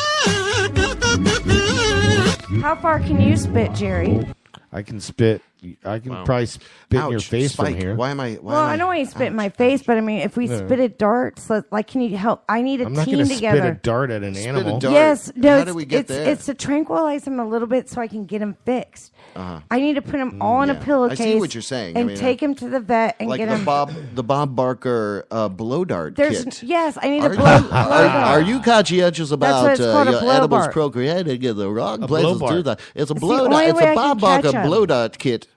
How far can you spit, Jerry? I can spit. I can probably spit in your Ouch, face Spike. from here. Why am I? Well, I know when you spit in my face, but I mean, if we spitted darts, like, can you help? I need a I'm not team going to together. spit a dart at an Spit a animal. dart. Yes, no, How it's, do we get it's, there? it's to tranquilize them a little bit so I can get them fixed. Uh-huh. I need to put them all in a yeah. pillowcase. I see what you're saying. I And mean, take them to the vet and like get the them. Bob Barker blow dart There's kit. yes, I need a Are, blow dart. are you conscientious about what it's called, a blow animals dart. procreating in the wrong A places? blow Do dart. that. It's a the blow only dart. It's way I a can Bob catch Barker 'em. blow dart kit.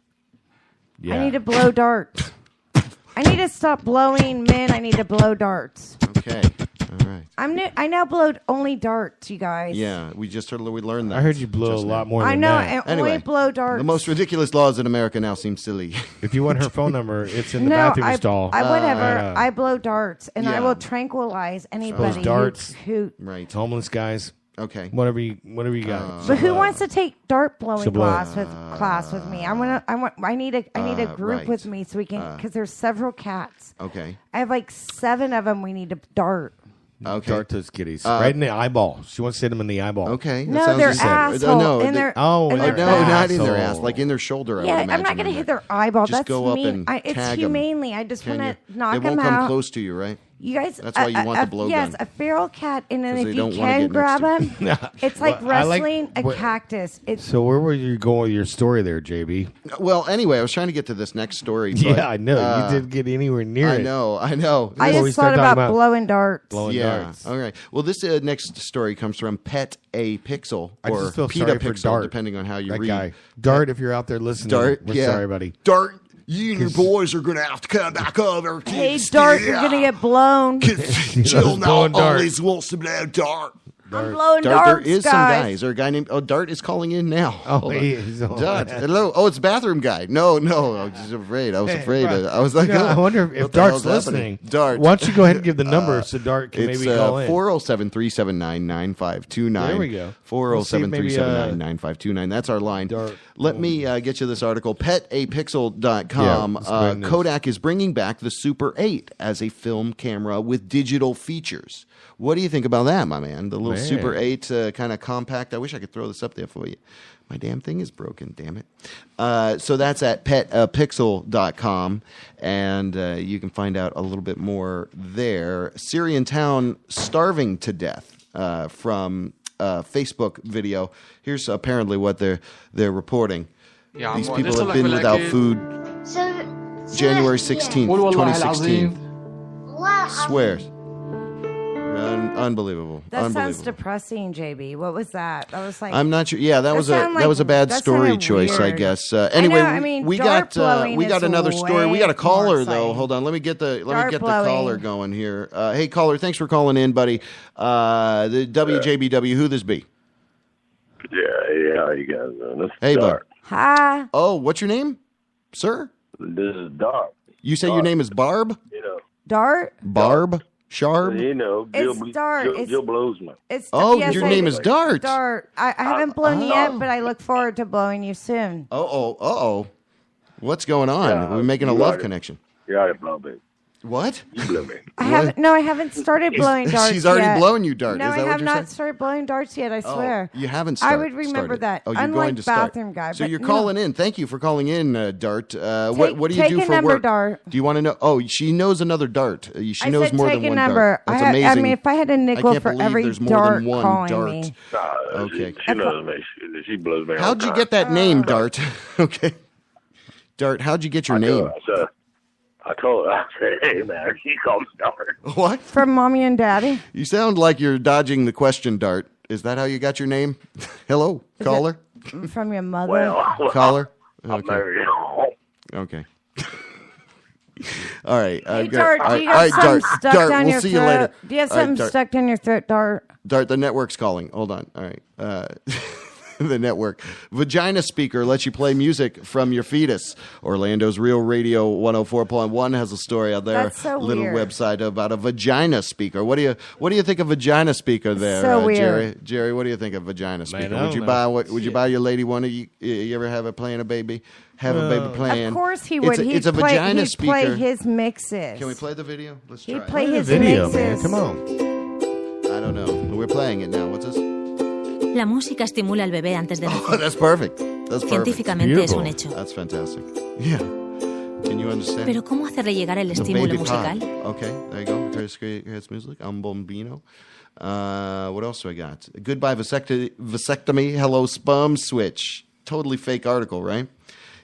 Yeah. I need to blow darts. I need to stop blowing men. I need to blow darts. Okay. All right. I now blow only darts, you guys. Yeah, we learned that. I heard you blow a just lot now. more I than know, that. and Anyway, only blow darts. The most ridiculous laws in America now seem silly. If you want her phone number, it's in the no, bathroom stall. whatever. I blow darts, and I yeah. will tranquilize anybody Those darts. who Right. Homeless guys. Okay. Whatever you got. But who wants to take dart blowing So blow- class with me? I need a group right. with me so we can because there's several cats. Okay. I have like 7 of them. We need to dart. Okay. Dart those kitties. Right in the eyeball. She wants to hit them in the eyeball. Okay. that No, sounds their good. asshole. No, in their, oh, in in their their no, back. not in their ass. asshole. Like in their shoulder. I Yeah, would I'm not imagine. going to hit their eyeball. Just That's go up mean. and It's tag 'em. humanely. I just Can want you? to knock They them won't come out. close to you, right? You guys, That's why you want the blow yes, gun. a feral cat, and then 'Cause if they you don't wanna can get grab next him, it's like Well, I like- wrestling a what- cactus. It's So where were you going with your story there, JB? Well, anyway, I was trying to get to this next story. But, Yeah, I know. You didn't get anywhere near I it. know. I Before we just start thought talking about blowing darts. Blowing Yeah. darts. All right. Well, this next story comes from Pet a Pixel I or just feel Peta sorry for Pixel, Dart. depending on how you that read. guy. Dart, if you're out there listening, Dart, we're yeah. sorry, buddy. Dart, you and your boys are going to have to come back over. Hey, Dart, you're gonna get blown. Jill now blowing Dart. always wants to blow Dart. I'm blowing Dart, darts, there is guys. some guy. Is there a guy named Dart is calling in now? Oh, Hold on. he is. Oh, Dart, man. hello. Oh, it's bathroom guy. No, I was just afraid. I was afraid. Right. I was like, You know, I wonder what if the hell's Dart's listening. happening? Dart. Why don't you go ahead and give the number so Dart can It's maybe call in? 407-379-9529. There we go. 407-379-9529. That's our line. Dart. Let me get you this article. PetAPixel.com. Yeah, it's great news. Kodak is bringing back the Super 8 as a film camera with digital features. What do you think about that, my man? The little Man. Super 8 kind of compact. I wish I could throw this up there for you. My damn thing is broken, damn it. So that's at petapixel.com, and you can find out a little bit more there. Syrian town starving to death from Facebook video. Here's apparently what they're reporting. These people have been without food January 16th, 2016. Swears. Unbelievable. That sounds Unbelievable. depressing, JB. What was that? That was like I'm not sure. Yeah, that was sounded a bad that story sounded choice, I weird. guess. Anyway, I mean, we dart got blowing is another story. We got a way caller more though. exciting. Hold on, let me get the Dart blowing. caller going here. Hey, caller, thanks for calling in, buddy. The WJBW, who this be? Yeah, how you guys doing? This is Hey, bud. Dart. Hi. Oh, what's your name? sir? This is Dart. You say your name is Barb? You know. Dart? Barb? Sharb? You know, It's Dart. Jill blows me. It's your name is Dart. Dart. I haven't blown you yet, but I look forward to blowing you soon. Uh-oh. What's going on? We're making a love connection. You already blow me. What? You blew me. I haven't started blowing darts She's already yet. blowing you darts. No, Is that I what have you're not saying? started blowing darts yet, I swear. You haven't I would remember started. that. Oh, you're Unlike going to start. bathroom guy. So but you're no. calling in. Thank you for calling in, Dart. What do you take do a for number, work? Dart. Do you want to know? Oh, she knows another Dart. She knows said more take than a one number. Dart. That's I amazing. mean, if I had a nickel I can't for believe every there's more dart than one calling Dart. me. Okay. She knows me. She blows me. How'd you get that name, Dart? Okay. Dart, how'd you get your name? I told her, I said, hey, man, she called me Dart. What? From Mommy and Daddy? You sound like you're dodging the question, Dart. Is that how you got your name? Hello, caller? From your mother? Caller? I'm married. Okay. All right. Hey, Dart, do you have something stuck Dart, down we'll your see throat? you later. Do you have All right, something Dart. stuck down your throat, Dart? Dart, the network's calling. Hold on. All right. The network. Vagina Speaker lets you play music from your fetus. Orlando's Real Radio 104.1 has a story on their That's so little weird. website about a vagina speaker. What do you think of vagina speaker there, So weird. Jerry? Jerry, what do you think of vagina speaker? I Would you don't buy know. would you buy your lady one? You ever have it playing a baby? Have a baby playing? Of course he would. It's a vagina he'd speaker. play his mixes. Can we play the video? Let's try He'd it. play his video, mixes. man. Come on. I don't know. We're playing it now. What's this? La música estimula al bebé antes de nacer. Oh, that's perfect. That's perfect. Científicamente es un hecho. That's fantastic. Yeah. Can you understand? Pero ¿cómo hacerle llegar el The estímulo baby musical? pie. Okay, there you go. Here's music. I'm Bombino. What else do I got? Goodbye vasectomy. Hello sperm switch. Totally fake article, right?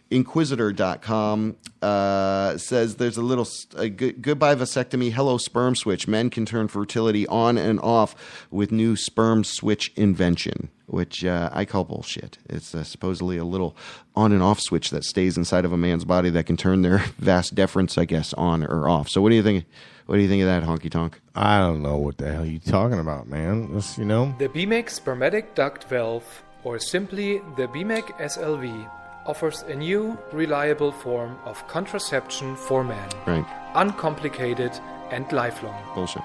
Inquisitor.com says there's a little goodbye vasectomy, hello sperm switch. Men can turn fertility on and off with new sperm switch invention, which I call bullshit. It's supposedly a little on and off switch that stays inside of a man's body that can turn their vas deferens, I guess, on or off. So what do you think? What do you think of that, honky tonk? I don't know what the hell you're talking about, man. Just, The BMEC spermatic duct valve, or simply the BMEC SLV, offers a new, reliable form of contraception for men. Right. Uncomplicated and lifelong. Bullshit.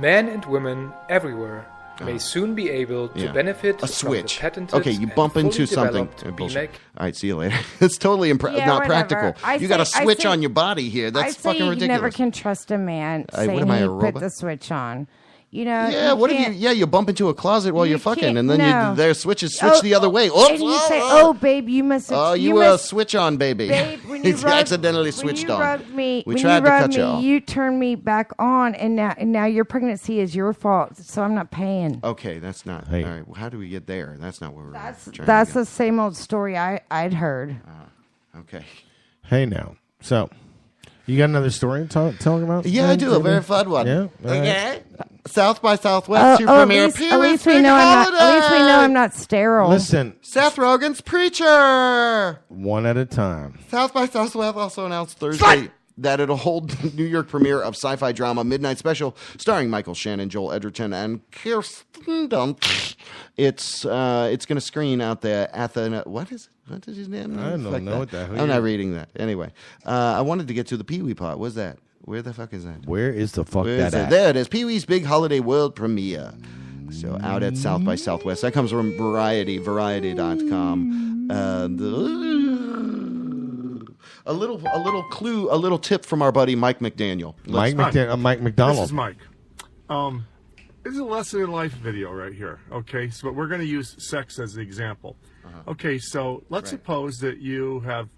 Men and women everywhere may soon be able to benefit a from switch. the patented Okay, you bump and into fully something. developed Bullshit. BMEC. All right, see you later. It's totally not whatever. practical. You got a switch on your body here. That's fucking you ridiculous. never can trust a man saying what am I, a he robot? put the switch on. Yeah, what if you? Yeah, you bump into a closet while you're fucking, and then their switches switch Oh, the other way. And you say, "Oh, babe, you must." Oh, you must, switch on, baby. Babe, when you He's rubbed, accidentally switched on. Me, We when tried you to rubbed cut me, you off. you turned me back on, and now your pregnancy is your fault, so I'm not paying. Okay, that's not. Hey. All right, well, how do we get there? That's not where we're trying That's to get. the same old story I'd heard. Okay. Hey, now. So, you got another story to tell about? Yeah, I do. A very fun one. Yeah. Okay. South by Southwest, at least we know I'm not sterile. Listen. Seth Rogen's Preacher. One at a time. South by Southwest also announced Thursday that it'll hold the New York premiere of sci-fi drama Midnight Special, starring Michael Shannon, Joel Edgerton, and Kirsten Dunst. It's going to screen out there at the what is his name? I don't know what the hell. I'm not reading that. Anyway, I wanted to get to the Pee Wee part. What's that? Where the fuck is that? Where is the fuck Where that is it? at? There it is. Pee Wee's Big Holiday World Premiere. So out at South by Southwest. That comes from Variety.com. A little clue, a little tip from our buddy Mike McDaniel. Mike McDonald. This is Mike. This is a lesson in life video right here. Okay, so but we're going to use sex as the example. Okay, so let's suppose that you have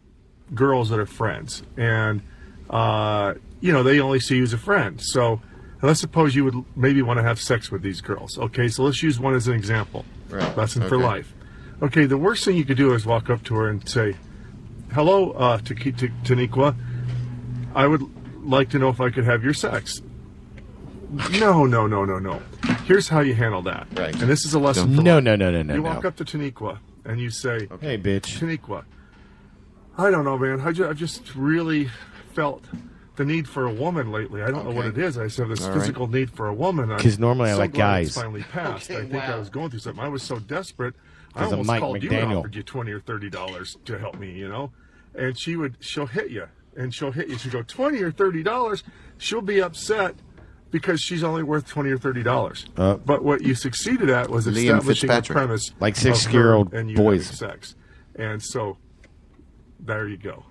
girls that are friends, and they only see you as a friend. So let's suppose you would maybe want to have sex with these girls. Okay, so let's use one as an example. Right. Lesson for Okay. life. Okay, the worst thing you could do is walk up to her and say, "Hello, Taniqua. I would like to know if I could have your sex." No. Here's how you handle that. Right. And this is a lesson for life. No. You walk up to Taniqua and you say, "Hey, bitch. Taniqua, I don't know, man. I've just really felt the need for a woman lately. I don't know what it is. I just have this All right. physical need for a woman. 'Cause normally I so like glad guys. It's finally passed. I think I was going through something. I was so desperate. I 'Cause of almost Mike called you and McDaniel. offered you $20 or $30 to help me, and she'll hit you, and she'll go $20 or $30. She'll be upset because she's only worth $20 or $30. But what you succeeded at was establishing a premise, like 6-year-old boys, sex, and so there you go.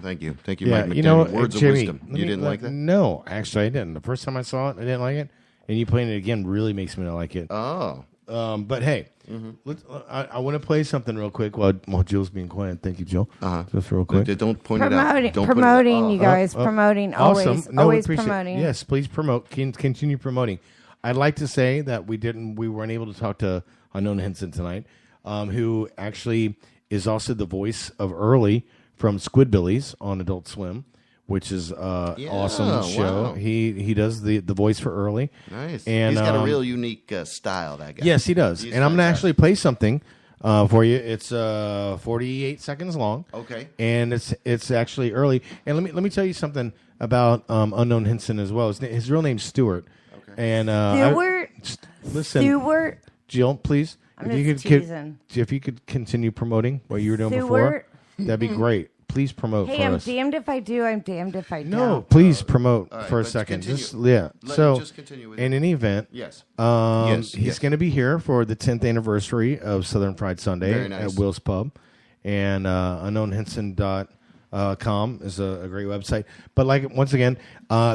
Thank you, Mike McDaniel. You know, Words Jimmy, of wisdom. You didn't like that? No, actually, I didn't. The first time I saw it, I didn't like it, and you playing it again really makes me not like it. Oh, but hey, I want to play something real quick while Jill's being quiet. Thank you, Jill. Just real quick. Don't point it out. Promoting, you guys. Promoting. Always, awesome. always promoting. Yes, please promote. Continue promoting. I'd like to say that we weren't able to talk to Unknown Henson tonight, who actually is also the voice of Early from Squidbillies on Adult Swim, which is awesome show. Wow. He does the voice for Early. Nice. And he's got a real unique style, that guy. Yes, he does. And I'm going to actually play something for you. It's 48 seconds long. Okay. And it's actually Early. And let me tell you something about Unknown Henson as well. His real name's Stuart. Okay. And Stuart. Jill, please. If you could continue promoting what you were doing before, that'd be great. Please promote for I'm us. damned if I do. I'm damned if I don't. No, please promote right, for a second. Continue. Just continue with in any event, yes, he's going to be here for the 10th anniversary of Southern Fried Sunday at Will's Pub, and unknownhenson.com is a great website. But once again,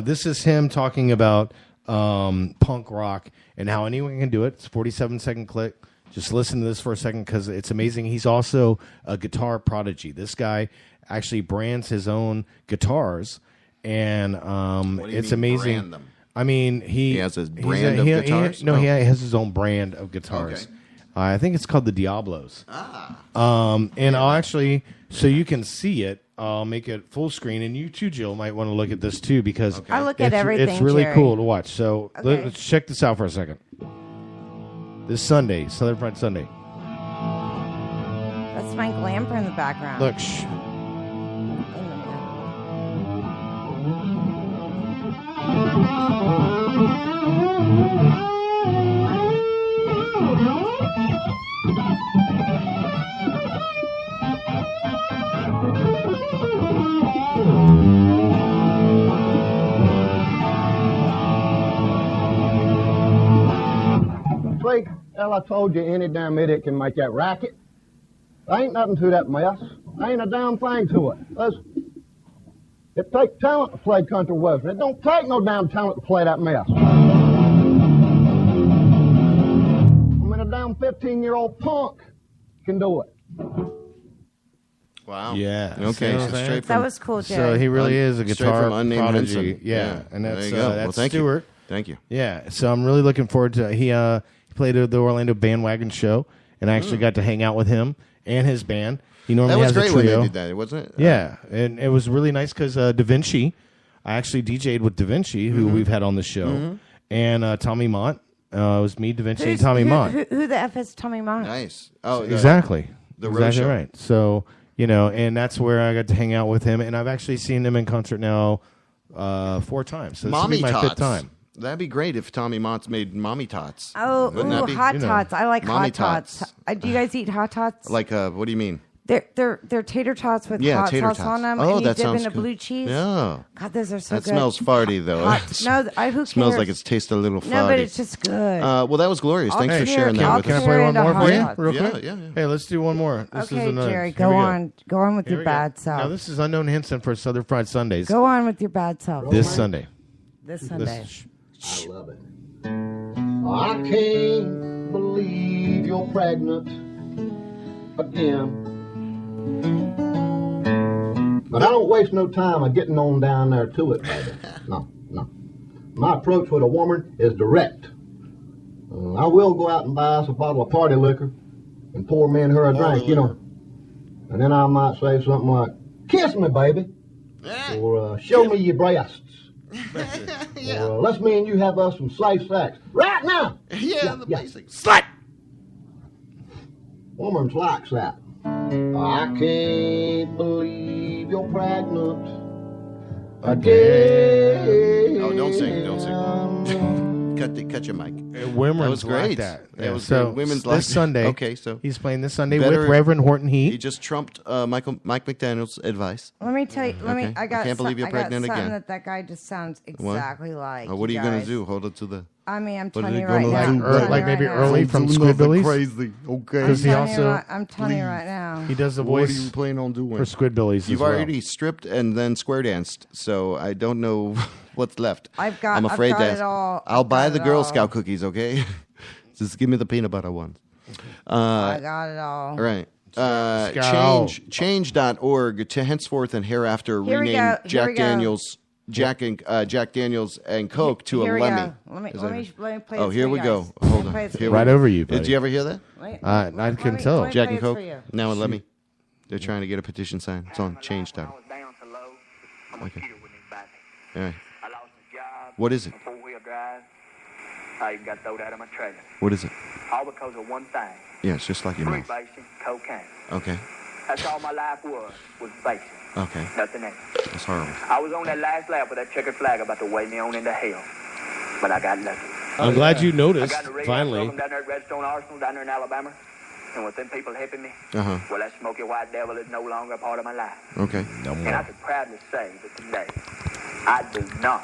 this is him talking about punk rock and how anyone can do it. It's a 47-second clip. Just listen to this for a second because it's amazing. He's also a guitar prodigy. This guy actually brands his own guitars, and it's amazing. Brand them? I mean, he has his brand of guitars? He has his own brand of guitars. Okay. I think it's called the Diablos. And I'll actually, so you can see it, I'll make it full screen, and you too, Jill, might want to look at this too because I look at everything. It's really Jerry. cool to watch. So let's check this out for a second. This Sunday, Southern Fried Sunday. That's my glamper in the background. Look, Well, I told you any damn idiot can make that racket. There ain't nothing to that mess. There ain't a damn thing to it. Listen, it takes talent to play country western. It don't take no damn talent to play that mess. I mean, a damn 15-year-old punk can do it. Wow. Yeah. Okay. So straight from, that was cool, Jay. So he really is a guitar prodigy. Henson. Yeah. And that's well, thank Stuart. Thank you. Yeah. So I'm really looking forward to he played at the Orlando Bandwagon show, and I actually got to hang out with him and his band. He normally has a trio. That was great when they did that, wasn't it? Yeah, and it was really nice because Da Vinci, I actually DJ'd with Da Vinci, who we've had on the show, and Tommy Mott. It was me, Da Vinci, and Tommy Mott. Who the F is Tommy Mott? Nice. Oh, exactly. The road show. Right. So, and that's where I got to hang out with him, and I've actually seen him in concert now 4 times. So this will be my 5th time. That'd be great if Tommy Mott's made mommy tots. Oh, hot tots. I like hot tots. Do you guys eat hot tots? Like, what do you mean? They're tater tots with hot sauce on them. Oh, and that you dip sounds in a blue cheese. Yeah. God, those are so that good. That smells farty, though. Who smells cares? like it's tastes a little farty. No, but it's just good. Well, that was glorious. Thanks for sharing that with us. Can I play one more for you real quick? Yeah. Hey, let's do one more. This okay, is Jerry, go on with your bad self. Now, this is Unknown Henson for Southern Fried Sundays. Go on with your bad self. This Sunday. This Sunday. I love it. I can't believe you're pregnant again. But I don't waste no time of getting on down there to it, baby. No. My approach with a woman is direct. I will go out and buy us a bottle of party liquor and pour me and her a drink, And then I might say something like, kiss me, baby. Or show me your breasts. Or let's me and you have us some safe sex. Right now! The basics. Slut! Woman's likes that. I can't believe you're pregnant again. Oh, don't sing. cut your mic. Women's that was great. like that. It was so great. Women's this Sunday. Okay, so he's playing this Sunday with Reverend Horton Heat. He just trumped Mike McDaniel's advice. Let me tell you. I can't believe you're pregnant again. That guy just sounds exactly like. What are you going to do? Hold it to the. I mean, I'm telling you right now. Like maybe early from Squidbillies. Crazy. Okay. I'm telling you right now. He does the voice. What are you planning on doing for Squidbillies? You've already stripped and then square danced, so I don't know what's left. I'm afraid it all. I'll buy the Girl Scout cookies. Okay, just give me the peanut butter ones. I got it all. Right. Change.org to henceforth and hereafter rename Jack Daniels. Jack Daniels and Coke to a Lemmy. Let me play this. Oh, here we go. Hold on. Right over you, buddy. Did you ever hear that? I couldn't tell. Jack and Coke. Now a Lemmy. They're trying to get a petition signed. It's on Change.org. Okay. All right. What is it? I even got thrown out of my trailer. What is it? All because of one thing. Yeah, it's just like your mouth. Bastion, cocaine. Okay. That's all my life was bastion. Okay. Nothing else. That's horrible. I was on that last lap with that checkered flag about to weigh me on into hell. But I got lucky. I'm glad you noticed, I got the finally. down there at Redstone Arsenal down there in Alabama. And with them people helping me, well, that smoky white devil is no longer a part of my life. Okay. No more. And I can proudly say that today, I do not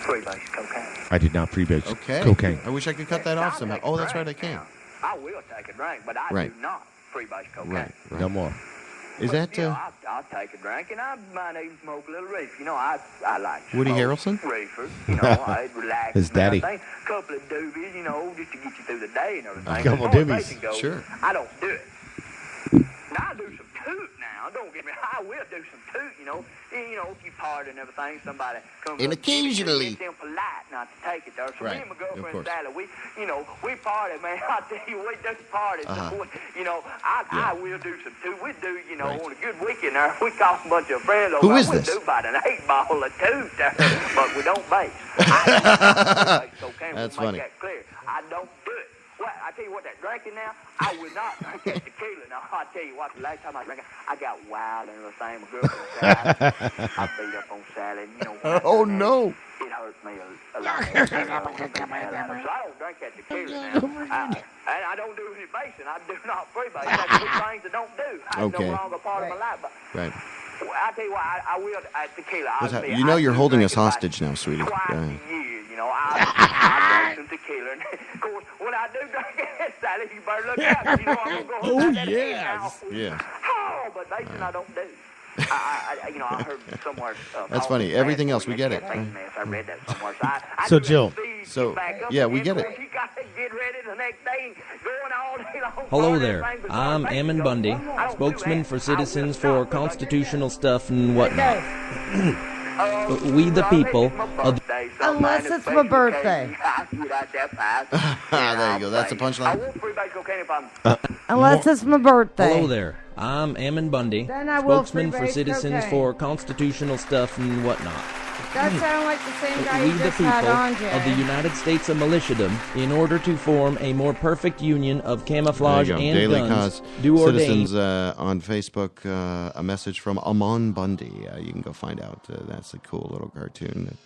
freebase cocaine. I did not freebase cocaine. I wish I could cut that off somehow. Oh, that's right, I can. I will take a drink, but I do not freebase cocaine. Right. No more. Is that? I'll take a drink, and I might even smoke a little reefer. You know, I like Woody Harrelson. Reefer. You know, I relax. His daddy. A couple of doobies, you know, just to get you through the day and everything. A couple of doobies. Sure. I don't do it. Now I do some toot. Now don't get me. I will do some toot. You know, if you party and everything, somebody comes. And occasionally. It's polite not to take it there. So me and my girlfriend Sally, we party, man. I tell you, we do party. So I will do some toot. We do, on a good weekend there. We call a bunch of friends over. Who is this? We do about an 8-ball of toot there, but we don't base. That's funny. That clear. I don't do it. Well, I tell you what, that drinking now, I would not drink that tequila. Now, I tell you what, the last time I drank it, I got wild and everything. My girlfriend Sally, I beat up on Sally. Oh, no. It hurts me a lot. So I don't drink that tequila now. And I don't do any basing. I do not freebase. That's two things I don't do. I'm no longer part of my life. But right. I tell you what, I will tequila. You're holding us hostage now, sweetie. I drink some tequila. And of course, when I do drink it, Sally, you better look out. I'm going to go inside that yes. Yeah. Oh, but basing I don't do. I heard somewhere. That's funny. Everything else, we get it. I read that somewhere. So Jill. We get it. Hello there. I'm Ammon Bundy, spokesman for Citizens for Constitutional Stuff and whatnot. We the people of unless it's my birthday. There you go. That's a punchline. Unless it's my birthday. Hello there. I'm Ammon Bundy, spokesman for Citizens for Constitutional Stuff and whatnot. That sounds like the same guy We you the just people had on, Jay. of the United States of Militiadom, in order to form a more perfect union of camouflage and Daily guns, Cause. do Citizens ordain. on Facebook, a message from Amon Bundy. You can go find out. That's a cool little cartoon that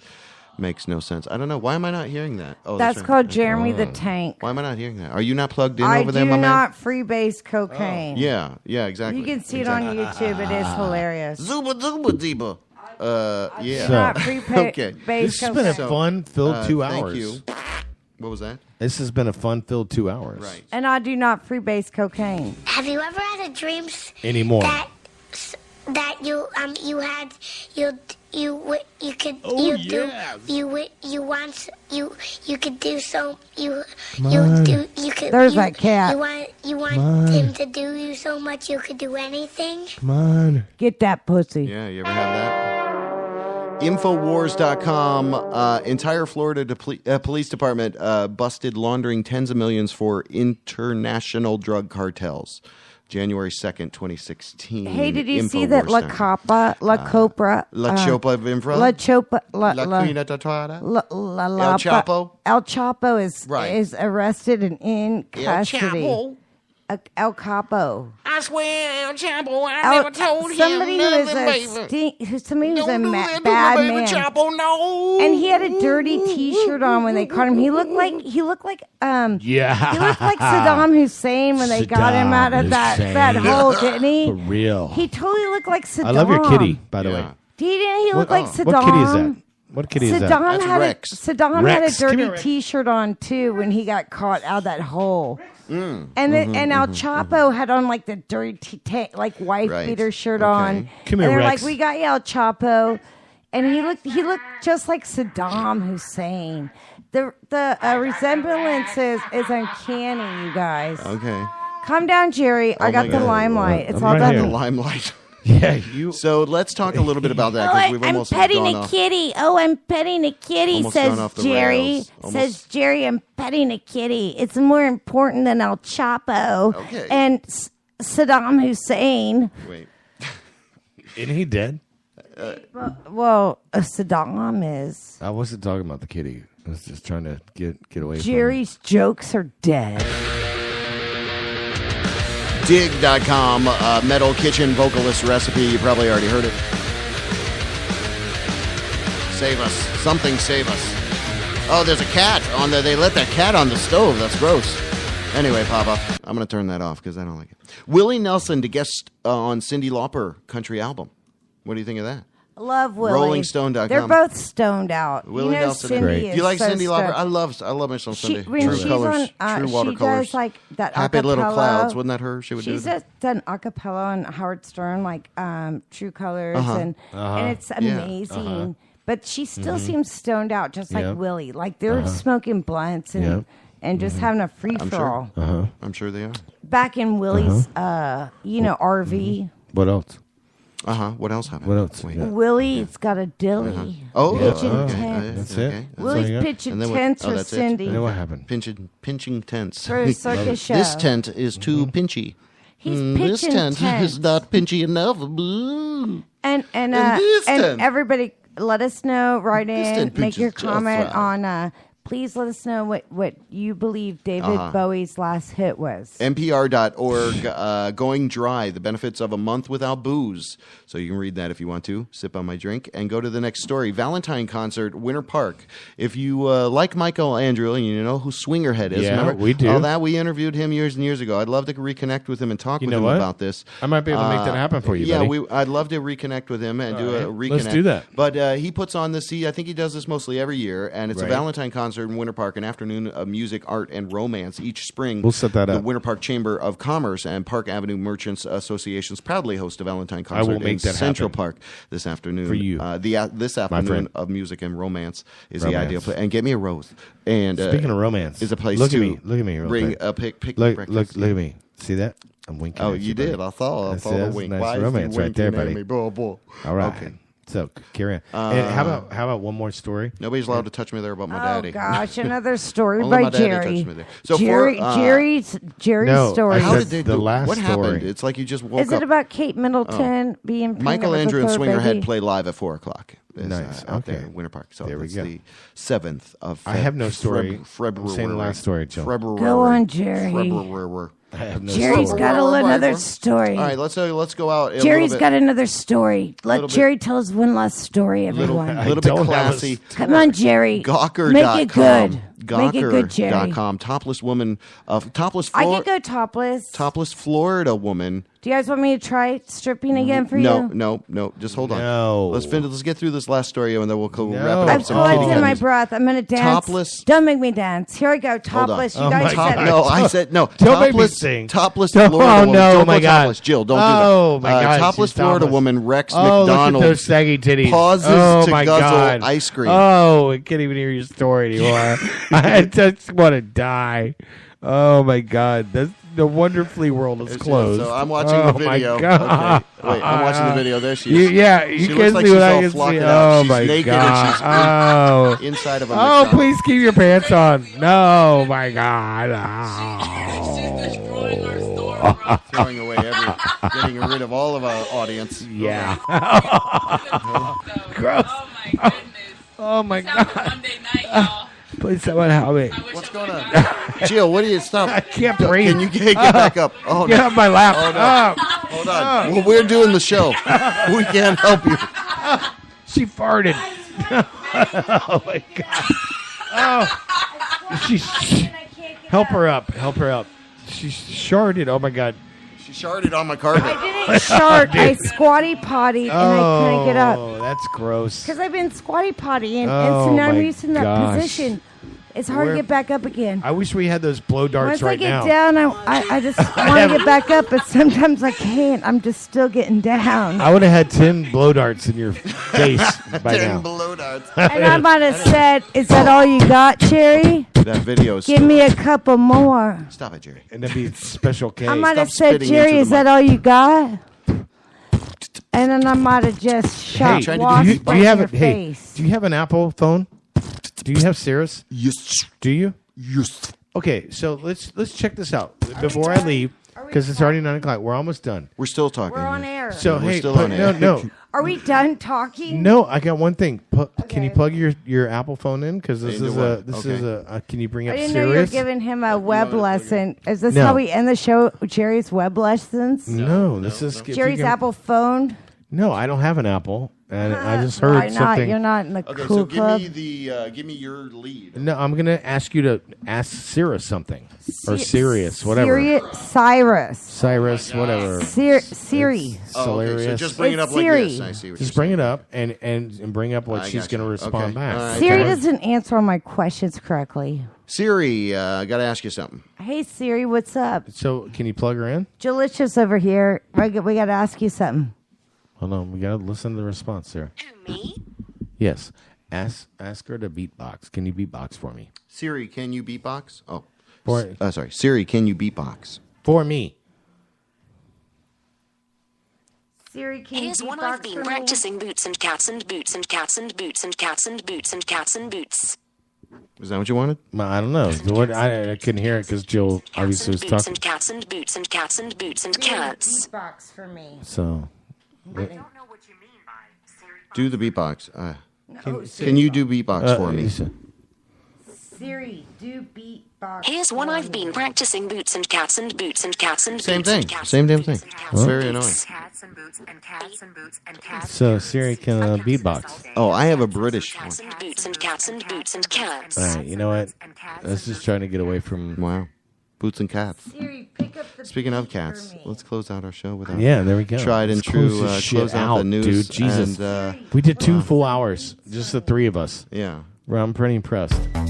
makes no sense. I don't know. Why am I not hearing that? Oh, that's right. called Jeremy the Tank. Why am I not hearing that? Are you not plugged in over there, my man? I do not freebase cocaine. Yeah, exactly. You can see it on YouTube. It is hilarious. Zuba Zuba Diba. Yeah. Not okay. This has been a fun-filled 2 hours. Thank you. What was that? This has been a fun-filled 2 hours. Right. And I do not freebase cocaine. Have you ever had a dream anymore that you could There's that cat. You want him to do you so much you could do anything? Come on. Get that pussy. Yeah, you ever have that? Infowars.com, entire Florida police department busted laundering tens of millions for international drug cartels. January 2nd, 2016. Hey, did you see that La Chopa El Chapo is arrested and in custody. El Capo. I swear, El Chapo, I never told him somebody nothing, somebody who's a bad baby man. Chapo, no. And he had a dirty T-shirt on when they caught him. He looked like he looked like Saddam Hussein when they got him out of that hole, didn't he? For real. He totally looked like Saddam. I love your kitty, by the way. He looked like Saddam. What kitty is that? What kitty is that? Saddam had a Rex. dirty T-shirt on too when he got caught out of that hole. And El Chapo had on like the dirty like wife beater shirt on. Come here, and they're Rex. like, we got you, El Chapo, and he looked just like Saddam Hussein. The resemblance is uncanny, you guys. Okay. Calm down, Jerry. I got the limelight. It's all about the limelight. Yeah, you. So let's talk a little bit about that because we've almost I'm petting gone a off. kitty. Oh, I'm petting a kitty, Almost says gone off the Jerry. rails. Says Jerry, I'm petting a kitty. It's more important than El Chapo and Saddam Hussein. Wait. Isn't he dead? Well, Saddam is. I wasn't talking about the kitty. I was just trying to get away Jerry's jokes are dead. Dig.com, metal kitchen vocalist recipe. You probably already heard it. Save us. Something save us. Oh, there's a cat on there. They let that cat on the stove. That's gross. Anyway, Papa, I'm going to turn that off because I don't like it. Willie Nelson to guest on Cyndi Lauper country album. What do you think of that? Love Willie. RollingStone.com. They're both stoned out. Willie Nelson. Cindy Do you like so Cyndi Lauper? stoned. I love me some Cindy. When True she's Colors, on, True she Watercolors. does like that Happy acapella. Little Clouds. Wasn't that her? She would do She's that. done acapella on Howard Stern, like True Colors, and it's amazing. But she still seems stoned out, just like Willie. Like they're smoking blunts and just having a free for all. I'm sure they are. Back in Willie's, RV. What else? What else happened? What else? Willie's got a dilly. Pitching tents. That's it. Willie's pitching tents for Cindy. And then what happened? Pinching tents. For a circus show. This tent is too pinchy. He's this pitching tent tents. is not pinchy enough. And this tent. everybody, let us know. Write This in. tent Make your pitches just comment right. on. Please let us know what you believe David Bowie's last hit was. NPR.org, Going Dry, the benefits of a month without booze. So you can read that if you want to. Sip on my drink. And go to the next story. Valentine concert, Winter Park. If you like Michael Andrew, and you know who Swingerhead is. Yeah, remember? we do. Oh, that we interviewed him years and years ago. I'd love to reconnect with him and talk with him about this. I might be able to make that happen for you, Yeah, buddy. I'd love to reconnect with him and do a reconnect. Let's do that. But he puts on this, I think he does this mostly every year, and it's a Valentine concert in Winter Park, an afternoon of music, art, and romance each spring. We'll set that the up. Winter Park Chamber of Commerce and Park Avenue Merchants Associations proudly host a Valentine concert will make in that Central happen. Park this afternoon. For you. This afternoon friend. of music and romance is Romance. the ideal place. And get me a rose. And Speaking of romance, is a place look to at me. Look at me. Real bring quick. a picnic Look breakfast. at me. See that? I'm winking. Oh, at you buddy. did. I saw That's a it. wink. Nice Why is he romance right there, winking at buddy. me? Boy. All right. Okay. So carry on. And how about one more story? Nobody's allowed to touch me there about my Oh daddy. gosh, another story Only by my daddy Jerry. touched me there. So Jerry's No, story. I How said did they the do? last What story. happened? It's like you just woke Is up. it about Kate Middleton being pregnant Michael with Andrew and her Swingerhead baby? play live at 4 o'clock. Nice. Out there Okay. in Winter Park. So There we that's go. the 7th of I have no story. February. I'm saying the last story, Joe. Go on, Jerry. I have no Jerry's story. got another story. All right, let's go out. Jerry's got another story. Let Little bit- Jerry tell us one last story, everyone. A little bit classy. Come on, Jerry. Gawker.com. Make it good. Make it good, Jerry. Gawker.com. Topless woman. Topless. I could go topless. Topless Florida woman. Do you guys want me to try stripping again for No, you? no. Just hold on. No. Let's get through this last story and then we'll wrap it up. I'm Some collecting kitty my news. breath. I'm going to dance. Topless. Don't make me dance. Here I go. Hold on. Topless. You guys my said God. No, I said no. Don't make me Topless. sing. Topless Don't- Florida oh, woman. no, Don't my go God. topless. Jill, don't Oh, do my that. God, Topless she's Florida topless. woman Rex Oh, McDonald look at those saggy titties. pauses oh, to my guzzle God. ice cream. Oh, I can't even hear your story anymore. I just want to die. Oh my God, the Wonderfully world is closed. So I'm watching oh the video. My God. Okay. Wait, I'm watching the video. There she is. You she can looks like see she's what I all can flocking see. out. Oh She's my naked God. and she's inside of a Oh, McDonald's. please keep your pants on. No, my God. Throwing away getting rid of all of our audience. Yeah. Okay. Gross. Oh my goodness. Oh my Sounds like God. Monday night, y'all. Please, someone help me. What's going on? Jill, what do you stop? I can't breathe. Can you get back up? Oh, Get off my lap. Oh, no. Hold on. Well, we're doing the show. We can't help you. She farted. Oh, my God. Oh. Help her up. Help her up. She sharded. Oh, my God. She sharded on my carpet. I didn't shart. I squatty pottied and I couldn't get up. Oh, that's gross. Because I've been squatty pottying, and Oh, so now I'm my used to that gosh. position. It's hard to get back up again. I wish we had those blow darts Once right I get now. down, I just want to get back up, but sometimes I can't. I'm just still getting down. I would have had 10 blow darts in your face by 10 now. blow darts. And I might have said, "Is that all you got, Jerry? That video is Give me a couple more." Stop it, Jerry. And that'd be special case. I might have said, "Jerry, is that all you got?" And then I might have just shot wasp do you in have your hey, face. do you have an Apple phone? Do you have Cirrus? Yes. Do you? Yes. Okay, so let's check this out before I leave because it's already 9 o'clock. We're almost done. We're still talking. We're on air. So We're hey, still on air. no. Are we done talking? No, I got one thing. Can you plug your Apple phone in? Because this is Okay. a. Can you bring I up didn't know you were Sirius? giving him a web lesson. Is this No. how we end the show? Jerry's web lessons? No, this is if you Jerry's can- Apple phone? No, I don't have an Apple, and I just Why heard not? something. You're not in the Okay, cool so club. give me your lead. No, I'm gonna ask you to ask Cirrus something or Sirius, whatever. Cyrus, whatever. Siri. Oh, okay, so just bring it It's up like Siri. this. I see what Just bring it up and bring up what I she's got going to you. respond Okay. back. All right. Siri doesn't answer all my questions correctly. Siri, got to ask you something. Hey Siri, what's up? So, can you plug her in? Delicious over here. We got to ask you something. Hold on, we got to listen to the response there. Me? Yes, ask her to beatbox. Can you beatbox for me? Siri, can you beatbox? Oh, sorry. Siri, can you beatbox? For me. Siri, can Here's you one beatbox I've been for me? practicing: boots and cats and boots and cats and boots and cats and boots and cats and boots. Is that what you wanted? I don't know. I couldn't hear it because Jill obviously was Boots talking. and cats and boots and cats and boots and cats. Beatbox for me. So, Do the beatbox. Can you do beatbox for me? Siri, do beatbox. Here's one I've been practicing: boots and cats and boots and cats and Same boots thing. and cats Same and damn boots thing. and cats It's and very boots. annoying. Cats and boots and cats and boots and cats. So Siri can beatbox. Oh, I have a British one. Cats and boots and cats and boots and cats. All right, you know what? Let's just trying to get away from. Wow. Boots and cats. Siri, pick up the Speaking of beat cats, for me. let's close out our show with our Yeah, there we go. tried and Let's close true this shit close out the out, news. dude. Jesus. And, We did 2 full hours, just the 3 of us. yeah. Well, I'm pretty impressed. Oh,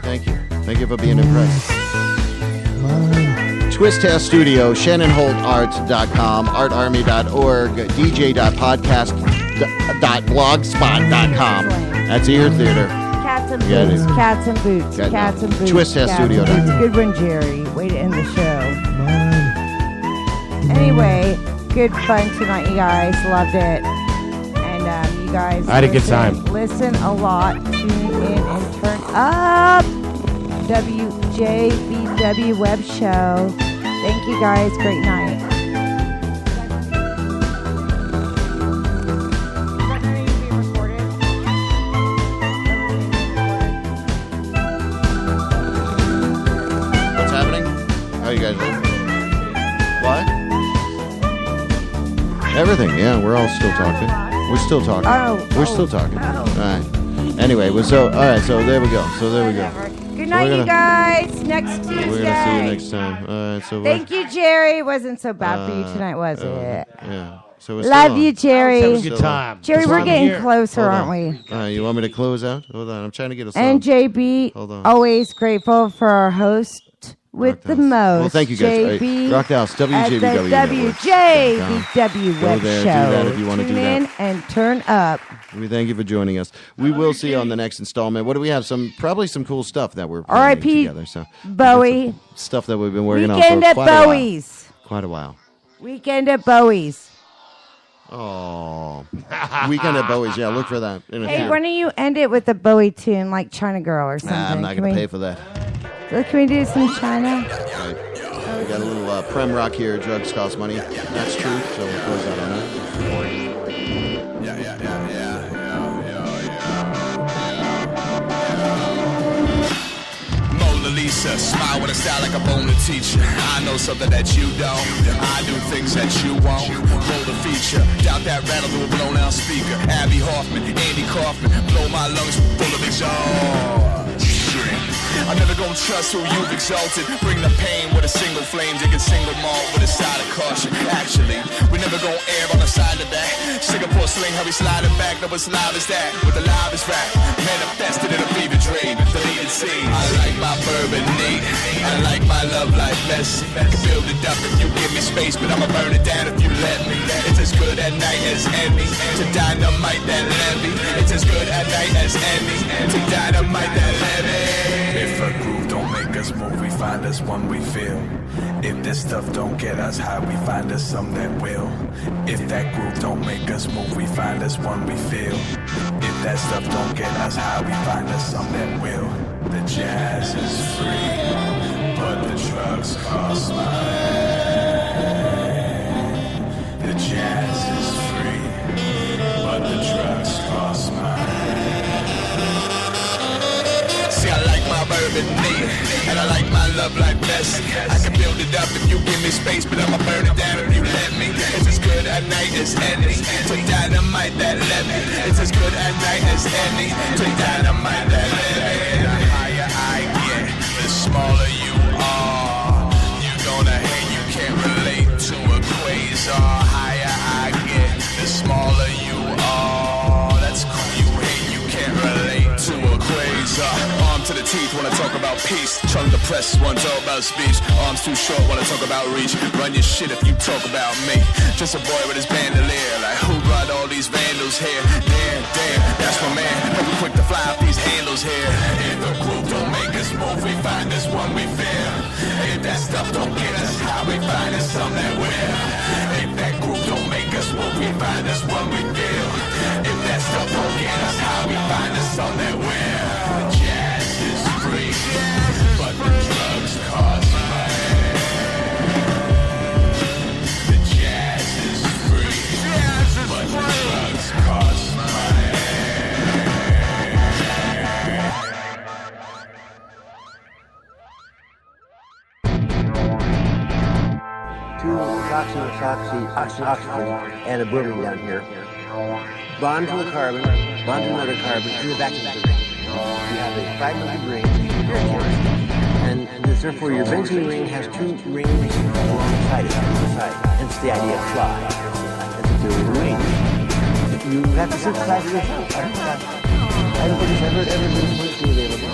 thank you. Thank you for being impressed. Twist Test Studio, ShannonHoltArt.com, artarmy.org, dj.podcast.blogspot.com. That's Ear Theater. Cats and Yeah, it boots, is. cats and boots, Got cats no. and boots. TwistTestStudio.com. cats and boots. Good one, Jerry. Way to end the show. Anyway, good fun tonight, you guys. Loved it. And you guys I had a good time. Listen a lot. Tune in and turn up. WJBW Web Show. Thank you guys. Great night. What's happening? How you guys doing? What? Everything. Yeah, we're all still talking. We're still talking. We're still talking. All right. Anyway, all right, so there we go. Good night, you guys. Next Tuesday. We're gonna see you next time. All right, so Thank you, Jerry. It wasn't so bad for you tonight, was it? Yeah. So we're Love still you, on. Jerry. Have a good time. Jerry, we're getting closer, Hold aren't on. we? All right, you want me to close out? Hold on, I'm trying to get us And JB, Hold on. always grateful for our host with the most. Well, thank you guys. JB Rock the House, at WJBW. the WJBW Go Web there, do Show. that if you wanna Tune do that. in and turn up. We thank you for joining us. We will see you on the next installment. What do we have? Probably some cool stuff that we're putting R.I.P. together. So Bowie. stuff that we've been working Weekend on at for quite Bowie's. Quite a while. Weekend at Bowie's. Oh, Weekend at Bowie's. Yeah, look for that. In a Hey, few. why don't you end it with a Bowie tune like China Girl or something? I'm not going to pay for that. Can we do some China? Right. We got a little Prem Rock here. Drugs cost money. That's true. So we'll close out on that. Lisa. Smile with a style like a boner teacher. I know something that you don't. I do things that you won't. Roll the feature. Doubt that rattle through a blown out speaker. Abby Hoffman, Andy Kaufman. Blow my lungs full of exhaust. I'm never gonna trust who you've exalted. Bring the pain with a single flame, dig a single malt with a side of caution. Actually, we never gonna air on the side of that. Singapore sling, how we slide it back. No, what's live is that? With the loudest rap, manifested in a fever dream. Deleted scene. I like my bourbon neat. I like my love life messy. Can build it up if you give me space, but I'ma burn it down if you let me. It's as good at night as any to dynamite that levy. It's as good at night as any to dynamite that levy. If a groove don't make us move, we find us one we feel. If this stuff don't get us high, we find us some that will. If that groove don't make us move, we find us one we feel. If that stuff don't get us high, we find us some that will. The jazz is free, but the drugs cost money. The jazz is free, but the drugs cost money. I like my bourbon neat, and I like my love life messy. I can build it up if you give me space, but I'ma burn it down if you let me. It's as good at night as any to dynamite that levy. It's as good at night as any to dynamite that levy. The higher I get, the smaller you are. You gonna hate, you can't relate to a quasar. Higher I get, the smaller you are. That's cool, you hate, you can't relate to a quasar. Arm to the teeth, wanna talk about peace. Trunk the press, wanna talk about speech. Arms too short, wanna talk about reach. Run your shit if you talk about me. Just a boy with his bandolier. Like who brought all these vandals here? Damn, damn, that's my man. But we quick to fly off these handles here. If the groove don't make us move, we find us one we feel. If that stuff don't get us high, we find us some that will. If that groove don't make us move, we find us one we feel. If that stuff don't get us high, we find us some that will. The jazz is free, but the drugs cost money. The jazz is free, but the drugs cost money. Two oxygen and a bromine down here. Bond to a carbon, bond to another carbon, and back to the ring. You have a fragmented ring, and therefore your benzene ring has two rings alongside it, on the side. Hence the idea of fly. That's a theory of the ring. You have to synthesize it yourself. I don't think it's ever been completely available.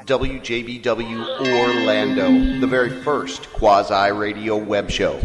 WJBW Orlando, the very first quasi-radio web show.